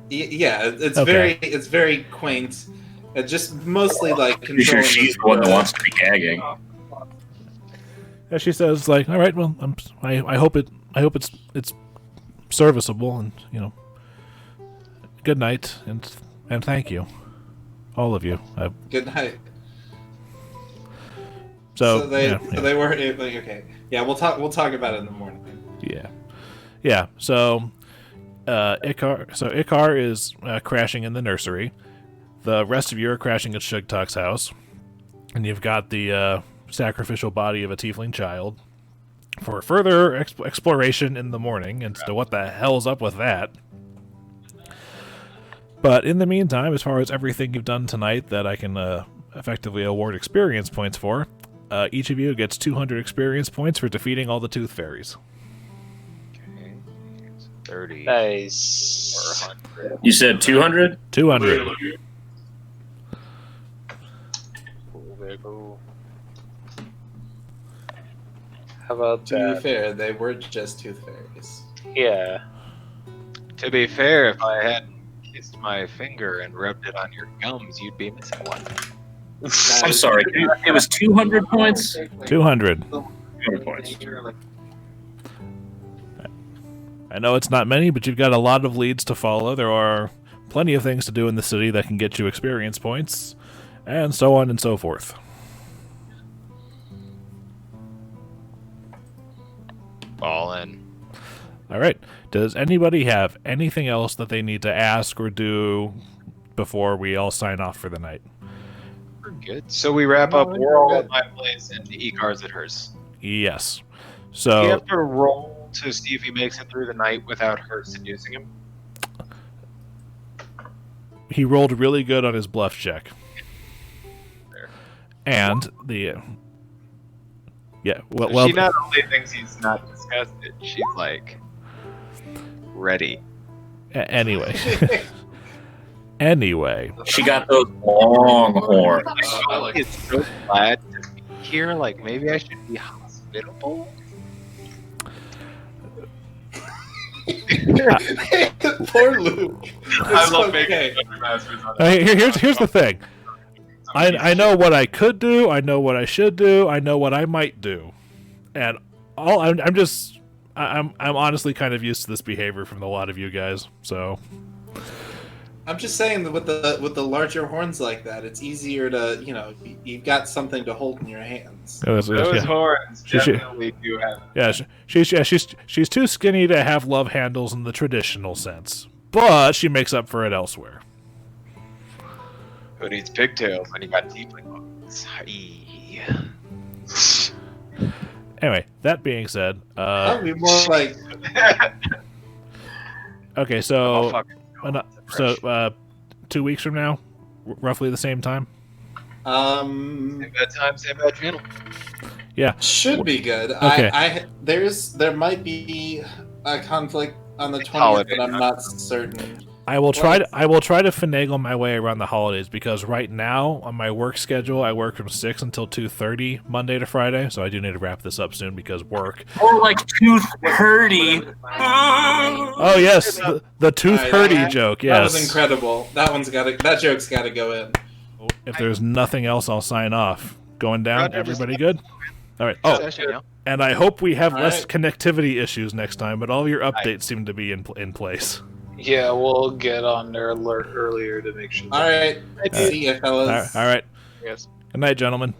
Yeah, it's very quaint. Just mostly like. Pretty sure she's the one that wants to be gagging. Yeah, she says all right, well, I hope it's serviceable, and good night, and thank you, all of you. Good night. So they were okay. Yeah, we'll talk about it in the morning. Yeah. So Icar is crashing in the nursery. The rest of you are crashing at Sugtok's house, and you've got the sacrificial body of a tiefling child for further exploration in the morning, and so what the hell's up with that. But in the meantime, as far as everything you've done tonight that I can effectively award experience points for, each of you gets 200 experience points for defeating all the Tooth Fairies. Okay. 30. Nice. 100. You said 200? 200. How about To be that? fair, they were just Tooth Fairies. Yeah. To be fair, if I hadn't kissed my finger and rubbed it on your gums, you'd be missing one. I'm sorry. It was 200 points? 200. 200 points. I know it's not many, but you've got a lot of leads to follow. There are plenty of things to do in the city that can get you experience points, and so on and so forth. All in. All right. Does anybody have anything else that they need to ask or do before we all sign off for the night? We're good. So we wrap up. We're all at my place, and Icar's at hers. Yes. Do you So have to roll to see if he makes it through the night without her seducing him? he rolled really good on his bluff check. And the well, she not only thinks he's not disgusted, she's like ready. Anyway. Anyway. She got those long horns. It's so glad to be here. Like, maybe I should be hospitable. Poor Luke. I love making masters on Here's the thing. I know what I could do. I know what I should do. I know what I might do, and I'm honestly kind of used to this behavior from a lot of you guys. So I'm just saying that with the larger horns like that, it's easier to you've got something to hold in your hands. Those horns definitely do have. Yeah, she's too skinny to have love handles in the traditional sense, but she makes up for it elsewhere. Who needs pigtails when you got tiefling horns? Anyway, that being said, That'd be more like. Okay, so 2 weeks from now, roughly the same time. Same bad time, same bad channel. Yeah, should be good. Okay. There might be a conflict on the 20th, but I'm not certain. I will try to finagle my way around the holidays because right now on my work schedule I work from 6 until 2:30 Monday to Friday, so I do need to wrap this up soon because work. Or like 2:30. Oh yes, the tooth hurdy joke. Yes, that was incredible. That joke's got to go in. If there's nothing else, I'll sign off. Going down. Everybody good? All right. Oh, and I hope we have less connectivity issues next time. But all your updates seem to be in place. Yeah, we'll get on their alert earlier to make sure. All right. See you, fellas. All right. Yes. Good night, gentlemen.